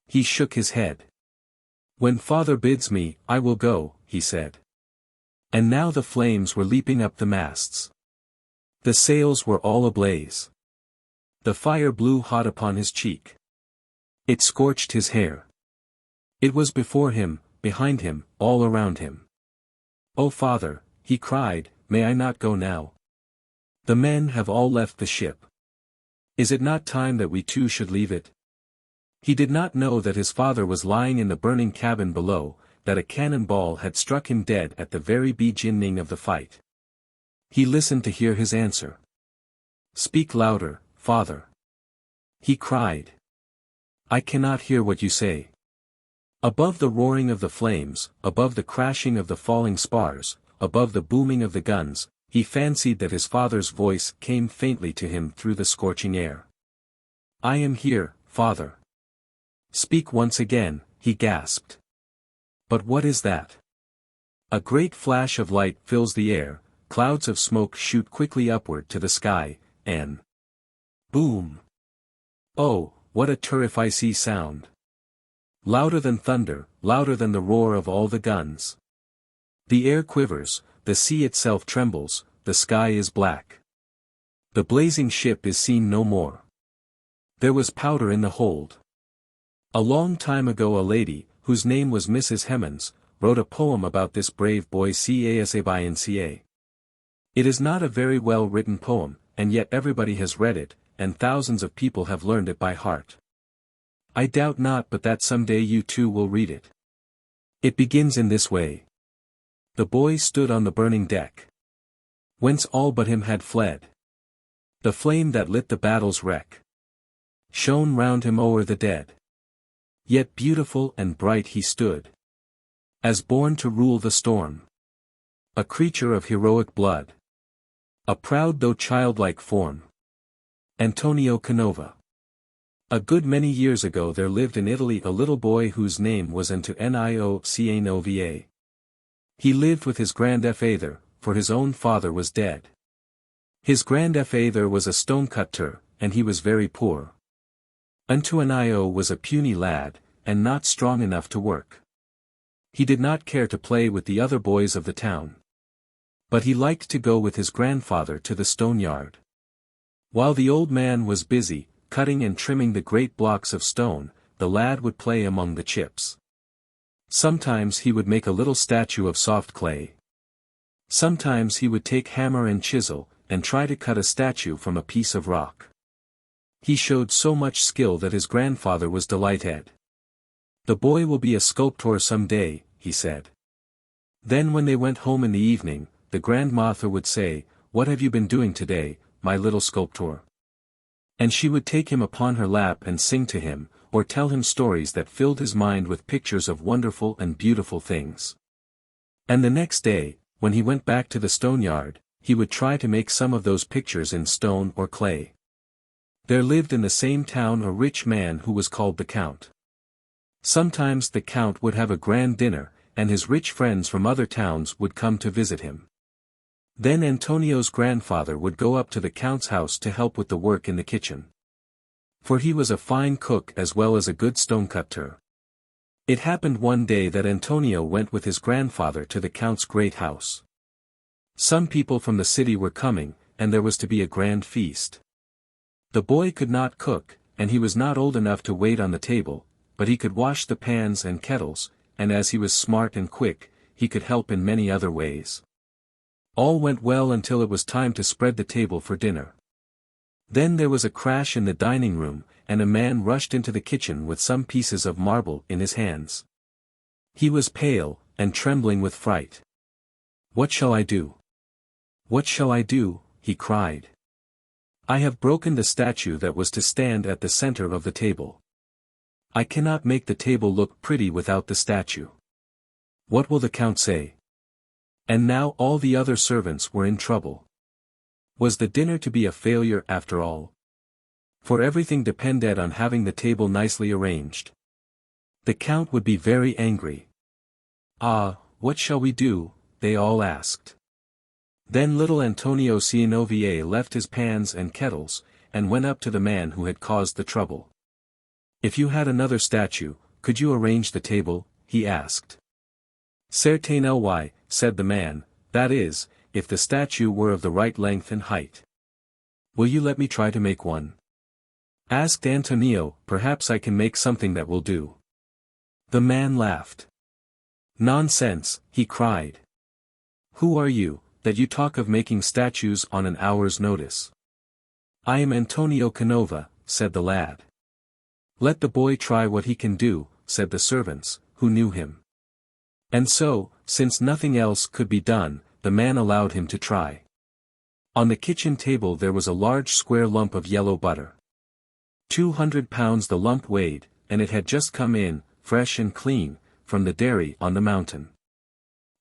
He shook his head. "When father bids me, I will go," he said. And now the flames were leaping up the masts. The sails were all ablaze. The fire blew hot upon his cheek. It scorched his hair. It was before him, behind him, all around him. "Oh father," he cried, "may I not go now? The men have all left the ship. Is it not time that we too should leave it?" He did not know that his father was lying in the burning cabin below, that a cannon ball had struck him dead at the very beginning of the fight. He listened to hear his answer. "Speak louder, father," he cried. "I cannot hear what you say." Above the roaring of the flames, above the crashing of the falling spars, above the booming of the guns, he fancied that his father's voice came faintly to him through the scorching air. "I am here, father." "Speak once again," he gasped. But what is that? A great flash of light fills the air, clouds of smoke shoot quickly upward to the sky, and boom! Oh, what a terrifying sound! Louder than thunder, louder than the roar of all the guns. The air quivers, the sea itself trembles, the sky is black. The blazing ship is seen no more. There was powder in the hold. A long time ago a lady, whose name was Mrs. Hemans, wrote a poem about this brave boy Casabianca. It is not a very well written poem, and yet everybody has read it, and thousands of people have learned it by heart. I doubt not but that someday you too will read it. It begins in this way. The boy stood on the burning deck, whence all but him had fled. The flame that lit the battle's wreck shone round him o'er the dead. Yet beautiful and bright he stood, as born to rule the storm. A creature of heroic blood, a proud though childlike form. Antonio Canova. A good many years ago there lived in Italy a little boy whose name was Antonio. He lived with his grandfather, for his own father was dead. His grandfather was a stone-cutter, and he was very poor. Antonio was a puny lad, and not strong enough to work. He did not care to play with the other boys of the town. But he liked to go with his grandfather to the stone yard. While the old man was busy, cutting and trimming the great blocks of stone, the lad would play among the chips. Sometimes he would make a little statue of soft clay. Sometimes he would take hammer and chisel, and try to cut a statue from a piece of rock. He showed so much skill that his grandfather was delighted. "The boy will be a sculptor some day," he said. Then when they went home in the evening, the grandmother would say, "What have you been doing today, my little sculptor?" And she would take him upon her lap and sing to him, or tell him stories that filled his mind with pictures of wonderful and beautiful things. And the next day, when he went back to the stone yard, he would try to make some of those pictures in stone or clay. There lived in the same town a rich man who was called the Count. Sometimes the Count would have a grand dinner, and his rich friends from other towns would come to visit him. Then Antonio's grandfather would go up to the Count's house to help with the work in the kitchen. For he was a fine cook as well as a good stonecutter. It happened one day that Antonio went with his grandfather to the Count's great house. Some people from the city were coming, and there was to be a grand feast. The boy could not cook, and he was not old enough to wait on the table, but he could wash the pans and kettles, and as he was smart and quick, he could help in many other ways. All went well until it was time to spread the table for dinner. Then there was a crash in the dining room, and a man rushed into the kitchen with some pieces of marble in his hands. He was pale, and trembling with fright. "What shall I do? What shall I do?" he cried. "I have broken the statue that was to stand at the center of the table. I cannot make the table look pretty without the statue. What will the Count say?" And now all the other servants were in trouble. Was the dinner to be a failure after all? For everything depended on having the table nicely arranged. The Count would be very angry. "Ah, what shall we do?" they all asked. Then little Antonio Cianovier left his pans and kettles, and went up to the man who had caused the trouble. "If you had another statue, could you arrange the table?" he asked. "Certainly," said the man, "that is, if the statue were of the right length and height." "Will you let me try to make one?" asked Antonio. "Perhaps I can make something that will do." The man laughed. "Nonsense," he cried. "Who are you, that you talk of making statues on an hour's notice?" "I am Antonio Canova," said the lad. "Let the boy try what he can do," said the servants, who knew him. And so, since nothing else could be done, the man allowed him to try. On the kitchen table there was a large square lump of yellow butter. 200 pounds the lump weighed, and it had just come in, fresh and clean, from the dairy on the mountain.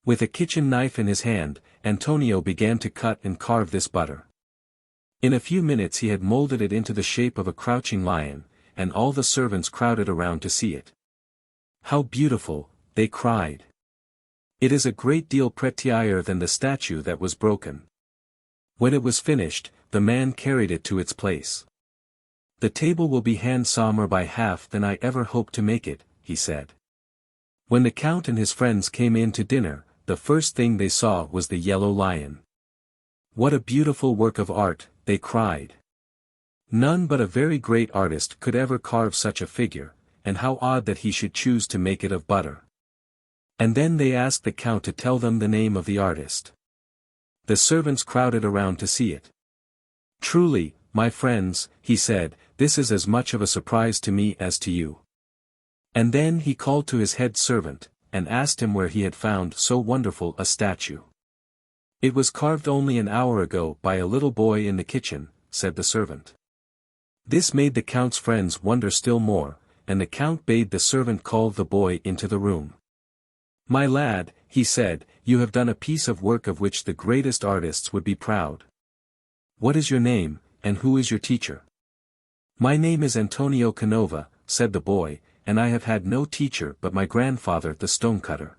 With a kitchen knife in his hand, Antonio began to cut and carve this butter. In a few minutes he had molded it into the shape of a crouching lion, and all the servants crowded around to see it. "How beautiful!" they cried. "It is a great deal prettier than the statue that was broken." When it was finished, the man carried it to its place. "The table will be handsomer by half than I ever hoped to make it," he said. When the Count and his friends came in to dinner, the first thing they saw was the yellow lion. "What a beautiful work of art," they cried. "None but a very great artist could ever carve such a figure, and how odd that he should choose to make it of butter." And then they asked the Count to tell them the name of the artist. The servants crowded around to see it. "Truly, my friends," he said, "this is as much of a surprise to me as to you." And then he called to his head servant, and asked him where he had found so wonderful a statue. "It was carved only an hour ago by a little boy in the kitchen," said the servant. This made the Count's friends wonder still more, and the Count bade the servant call the boy into the room. "My lad," he said, "you have done a piece of work of which the greatest artists would be proud. What is your name, and who is your teacher?" "My name is Antonio Canova," said the boy, "and I have had no teacher but my grandfather the stonecutter."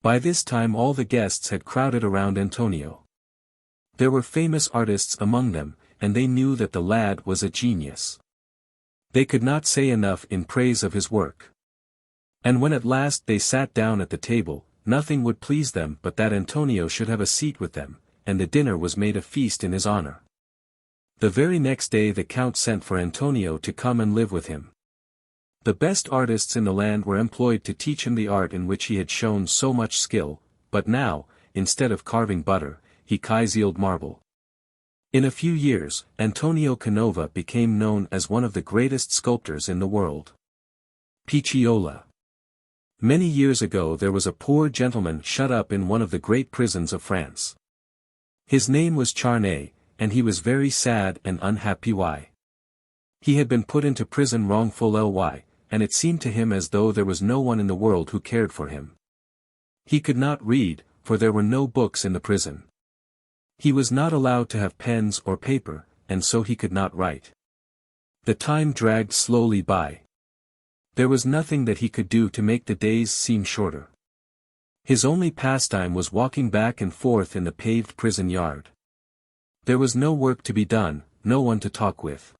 By this time all the guests had crowded around Antonio. There were famous artists among them, and they knew that the lad was a genius. They could not say enough in praise of his work. And when at last they sat down at the table, nothing would please them but that Antonio should have a seat with them, and the dinner was made a feast in his honor. The very next day the Count sent for Antonio to come and live with him. The best artists in the land were employed to teach him the art in which he had shown so much skill, but now, instead of carving butter, he chiseled marble. In a few years, Antonio Canova became known as one of the greatest sculptors in the world. Picciola. Many years ago there was a poor gentleman shut up in one of the great prisons of France. His name was Charnay, and he was very sad and unhappy. Why? He had been put into prison wrongfully, and it seemed to him as though there was no one in the world who cared for him. He could not read, for there were no books in the prison. He was not allowed to have pens or paper, and so he could not write. The time dragged slowly by. There was nothing that he could do to make the days seem shorter. His only pastime was walking back and forth in the paved prison yard. There was no work to be done, no one to talk with.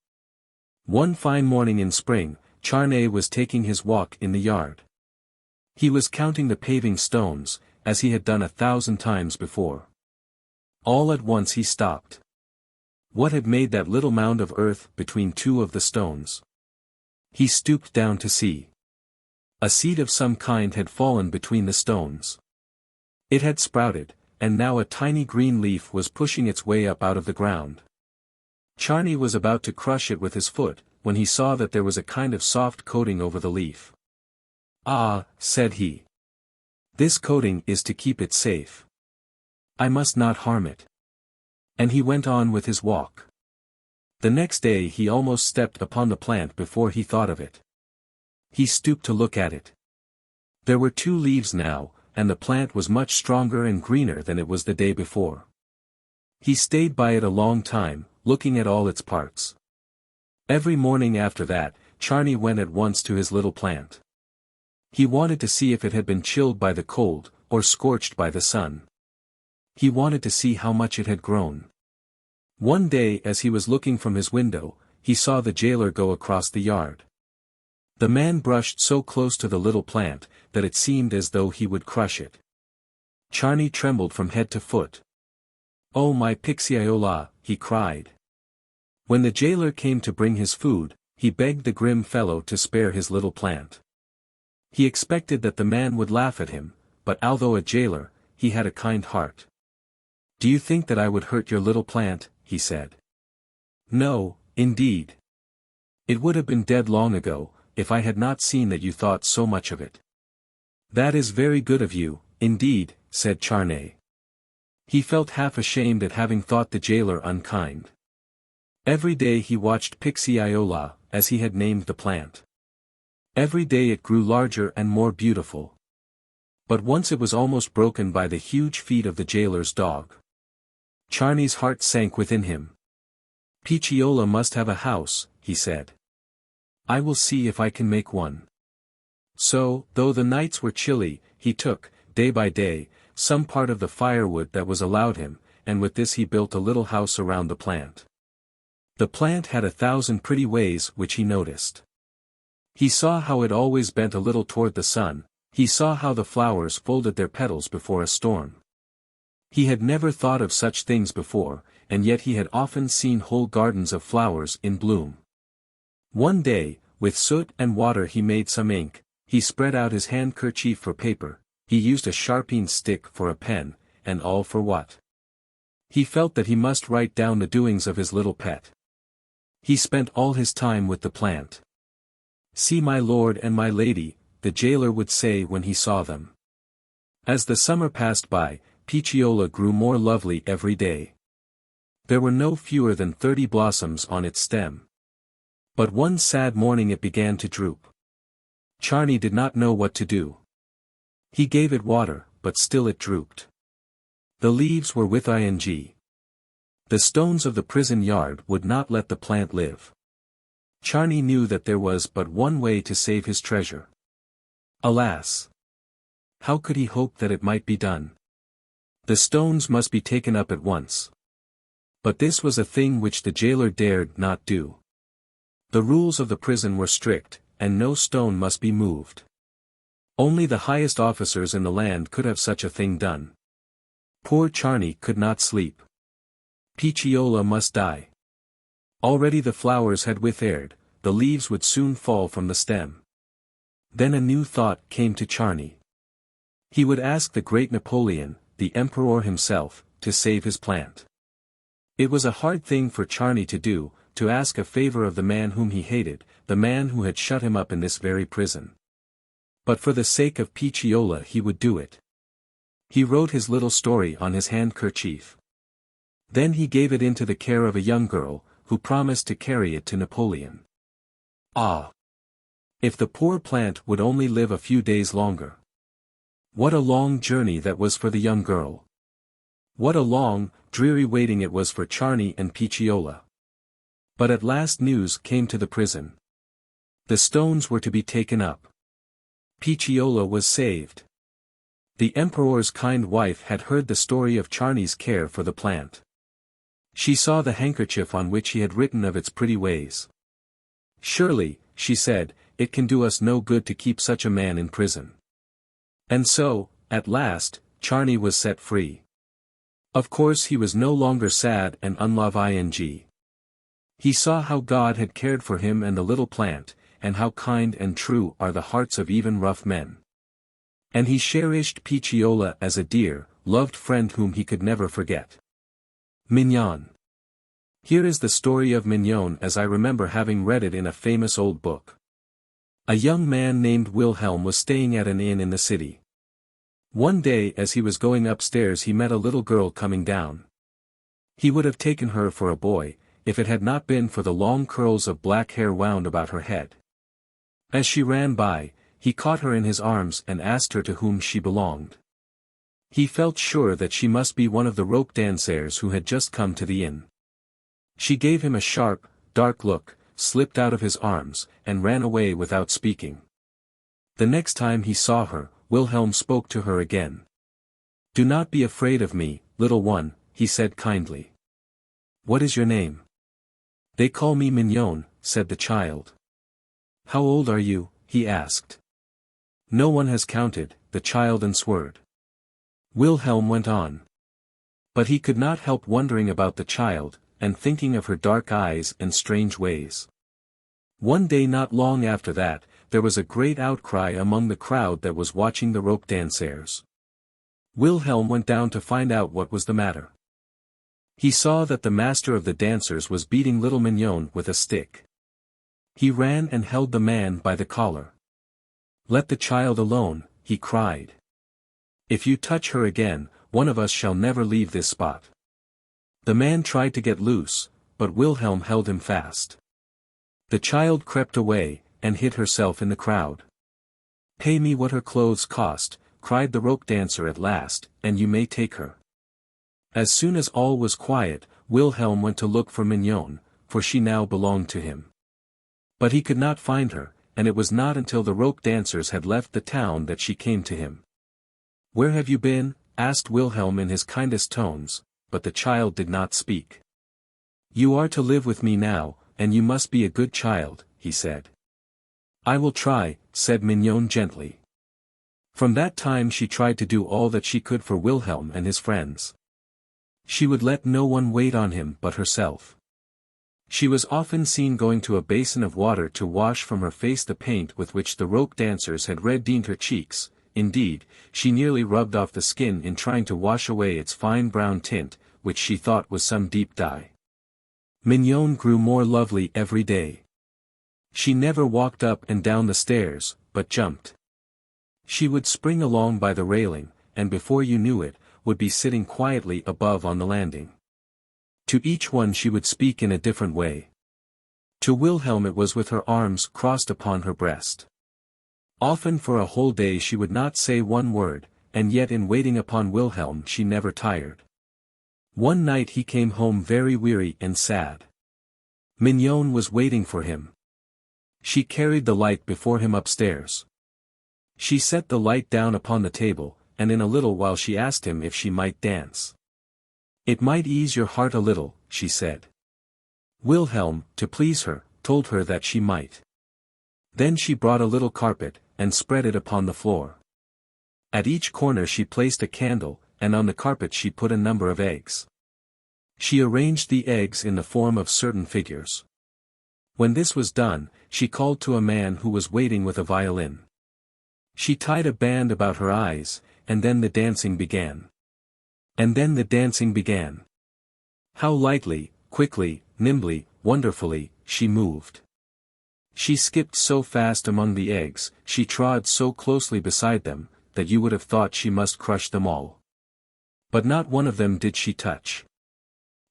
One fine morning in spring, Charnay was taking his walk in the yard. He was counting the paving stones, as he had done 1,000 times before. All at once he stopped. What had made that little mound of earth between two of the stones? He stooped down to see. A seed of some kind had fallen between the stones. It had sprouted, and now a tiny green leaf was pushing its way up out of the ground. Charnay was about to crush it with his foot, when he saw that there was a kind of soft coating over the leaf. "Ah," said he. "This coating is to keep it safe. I must not harm it." And he went on with his walk. The next day he almost stepped upon the plant before he thought of it. He stooped to look at it. There were 2 leaves now, and the plant was much stronger and greener than it was the day before. He stayed by it a long time, looking at all its parts. Every morning after that, Charnay went at once to his little plant. He wanted to see if it had been chilled by the cold, or scorched by the sun. He wanted to see how much it had grown. One day as he was looking from his window, he saw the jailer go across the yard. The man brushed so close to the little plant, that it seemed as though he would crush it. Charnay trembled from head to foot. "Oh my Picciola," he cried. When the jailer came to bring his food, he begged the grim fellow to spare his little plant. He expected that the man would laugh at him, but although a jailer, he had a kind heart. "Do you think that I would hurt your little plant?" he said. "No, indeed. It would have been dead long ago, if I had not seen that you thought so much of it." "That is very good of you, indeed," said Charnay. He felt half ashamed at having thought the jailer unkind. Every day he watched Picciola, as he had named the plant. Every day it grew larger and more beautiful. But once it was almost broken by the huge feet of the jailer's dog. Charnay's heart sank within him. "Picciola must have a house," he said. "I will see if I can make one." So, though the nights were chilly, he took, day by day, some part of the firewood that was allowed him, and with this he built a little house around the plant. The plant had 1,000 pretty ways which he noticed. He saw how it always bent a little toward the sun, he saw how the flowers folded their petals before a storm. He had never thought of such things before, and yet he had often seen whole gardens of flowers in bloom. One day, with soot and water he made some ink, he spread out his handkerchief for paper, he used a sharpening stick for a pen, and all for what? He felt that he must write down the doings of his little pet. He spent all his time with the plant. "See my lord and my lady," the jailer would say when he saw them. As the summer passed by, Picciola grew more lovely every day. There were no fewer than 30 blossoms on its stem. But one sad morning it began to droop. Charnay did not know what to do. He gave it water, but still it drooped. The leaves were with ing. The stones of the prison yard would not let the plant live. Charnay knew that there was but one way to save his treasure. Alas! How could he hope that it might be done? The stones must be taken up at once. But this was a thing which the jailer dared not do. The rules of the prison were strict, and no stone must be moved. Only the highest officers in the land could have such a thing done. Poor Charney could not sleep. Picciola must die. Already the flowers had withered, the leaves would soon fall from the stem. Then a new thought came to Charney. He would ask the great Napoleon, the emperor himself, to save his plant. It was a hard thing for Charney to do, to ask a favor of the man whom he hated, the man who had shut him up in this very prison. But for the sake of Picciola he would do it. He wrote his little story on his handkerchief. Then he gave it into the care of a young girl, who promised to carry it to Napoleon. Ah! If the poor plant would only live a few days longer. What a long journey that was for the young girl. What a long, dreary waiting it was for Charney and Picciola. But at last news came to the prison. The stones were to be taken up. Picciola was saved. The emperor's kind wife had heard the story of Charney's care for the plant. She saw the handkerchief on which he had written of its pretty ways. Surely, she said, it can do us no good to keep such a man in prison. And so, at last, Charney was set free. Of course he was no longer sad and unloving. He saw how God had cared for him and the little plant, and how kind and true are the hearts of even rough men. And he cherished Picciola as a dear, loved friend whom he could never forget. Mignon. Here is the story of Mignon as I remember having read it in a famous old book. A young man named Wilhelm was staying at an inn in the city. One day as he was going upstairs he met a little girl coming down. He would have taken her for a boy, if it had not been for the long curls of black hair wound about her head. As she ran by, he caught her in his arms and asked her to whom she belonged. He felt sure that she must be one of the rope dancers who had just come to the inn. She gave him a sharp, dark look, slipped out of his arms, and ran away without speaking. The next time he saw her, Wilhelm spoke to her again. "Do not be afraid of me, little one," he said kindly. "What is your name?" "They call me Mignon," said the child. "How old are you?" he asked. "No one has counted," the child answered. Wilhelm went on. But he could not help wondering about the child, and thinking of her dark eyes and strange ways. One day not long after that, there was a great outcry among the crowd that was watching the rope dancers. Wilhelm went down to find out what was the matter. He saw that the master of the dancers was beating little Mignon with a stick. He ran and held the man by the collar. "Let the child alone," he cried. "If you touch her again, one of us shall never leave this spot." The man tried to get loose, but Wilhelm held him fast. The child crept away, and hid herself in the crowd. "Pay me what her clothes cost," cried the rope dancer at last, "and you may take her." As soon as all was quiet, Wilhelm went to look for Mignon, for she now belonged to him. But he could not find her, and it was not until the rope dancers had left the town that she came to him. "Where have you been?" asked Wilhelm in his kindest tones, but the child did not speak. "You are to live with me now, and you must be a good child," he said. "I will try," said Mignon gently. From that time she tried to do all that she could for Wilhelm and his friends. She would let no one wait on him but herself. She was often seen going to a basin of water to wash from her face the paint with which the rope dancers had red-dined her cheeks. Indeed, she nearly rubbed off the skin in trying to wash away its fine brown tint, which she thought was some deep dye. Mignon grew more lovely every day. She never walked up and down the stairs, but jumped. She would spring along by the railing, and before you knew it, would be sitting quietly above on the landing. To each one she would speak in a different way. To Wilhelm it was with her arms crossed upon her breast. Often for a whole day she would not say one word, and yet in waiting upon Wilhelm she never tired. One night he came home very weary and sad. Mignon was waiting for him. She carried the light before him upstairs. She set the light down upon the table, and in a little while she asked him if she might dance. "It might ease your heart a little," she said. Wilhelm, to please her, told her that she might. Then she brought a little carpet, and spread it upon the floor. At each corner she placed a candle, and on the carpet she put a number of eggs. She arranged the eggs in the form of certain figures. When this was done, she called to a man who was waiting with a violin. She tied a band about her eyes, and then the dancing began. And then the dancing began. How lightly, quickly, nimbly, wonderfully, she moved. She skipped so fast among the eggs, she trod so closely beside them, that you would have thought she must crush them all. But not one of them did she touch.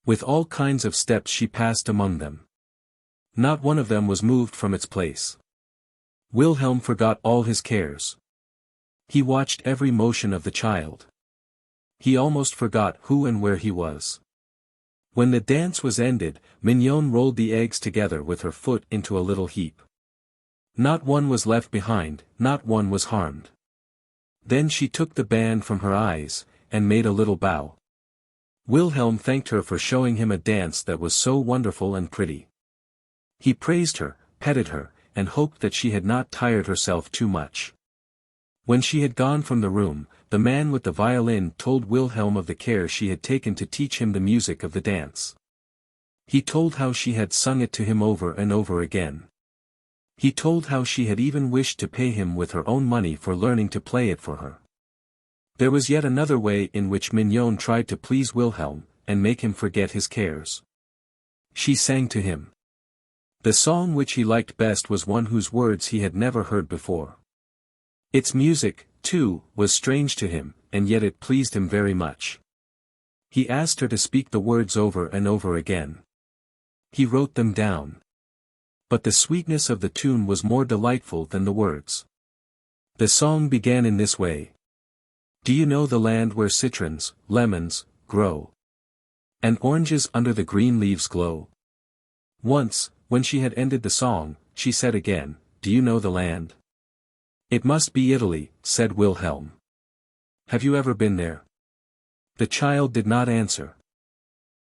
With all kinds of steps she passed among them. Not one of them was moved from its place. Wilhelm forgot all his cares. He watched every motion of the child. He almost forgot who and where he was. When the dance was ended, Mignon rolled the eggs together with her foot into a little heap. Not one was left behind, not one was harmed. Then she took the band from her eyes, and made a little bow. Wilhelm thanked her for showing him a dance that was so wonderful and pretty. He praised her, petted her, and hoped that she had not tired herself too much. When she had gone from the room, the man with the violin told Wilhelm of the care she had taken to teach him the music of the dance. He told how she had sung it to him over and over again. He told how she had even wished to pay him with her own money for learning to play it for her. There was yet another way in which Mignon tried to please Wilhelm, and make him forget his cares. She sang to him. The song which he liked best was one whose words he had never heard before. Its music, too, was strange to him, and yet it pleased him very much. He asked her to speak the words over and over again. He wrote them down. But the sweetness of the tune was more delightful than the words. The song began in this way. Do you know the land where citrons, lemons, grow? And oranges under the green leaves glow? Once, when she had ended the song, she said again, Do you know the land? It must be Italy, said Wilhelm. Have you ever been there? The child did not answer.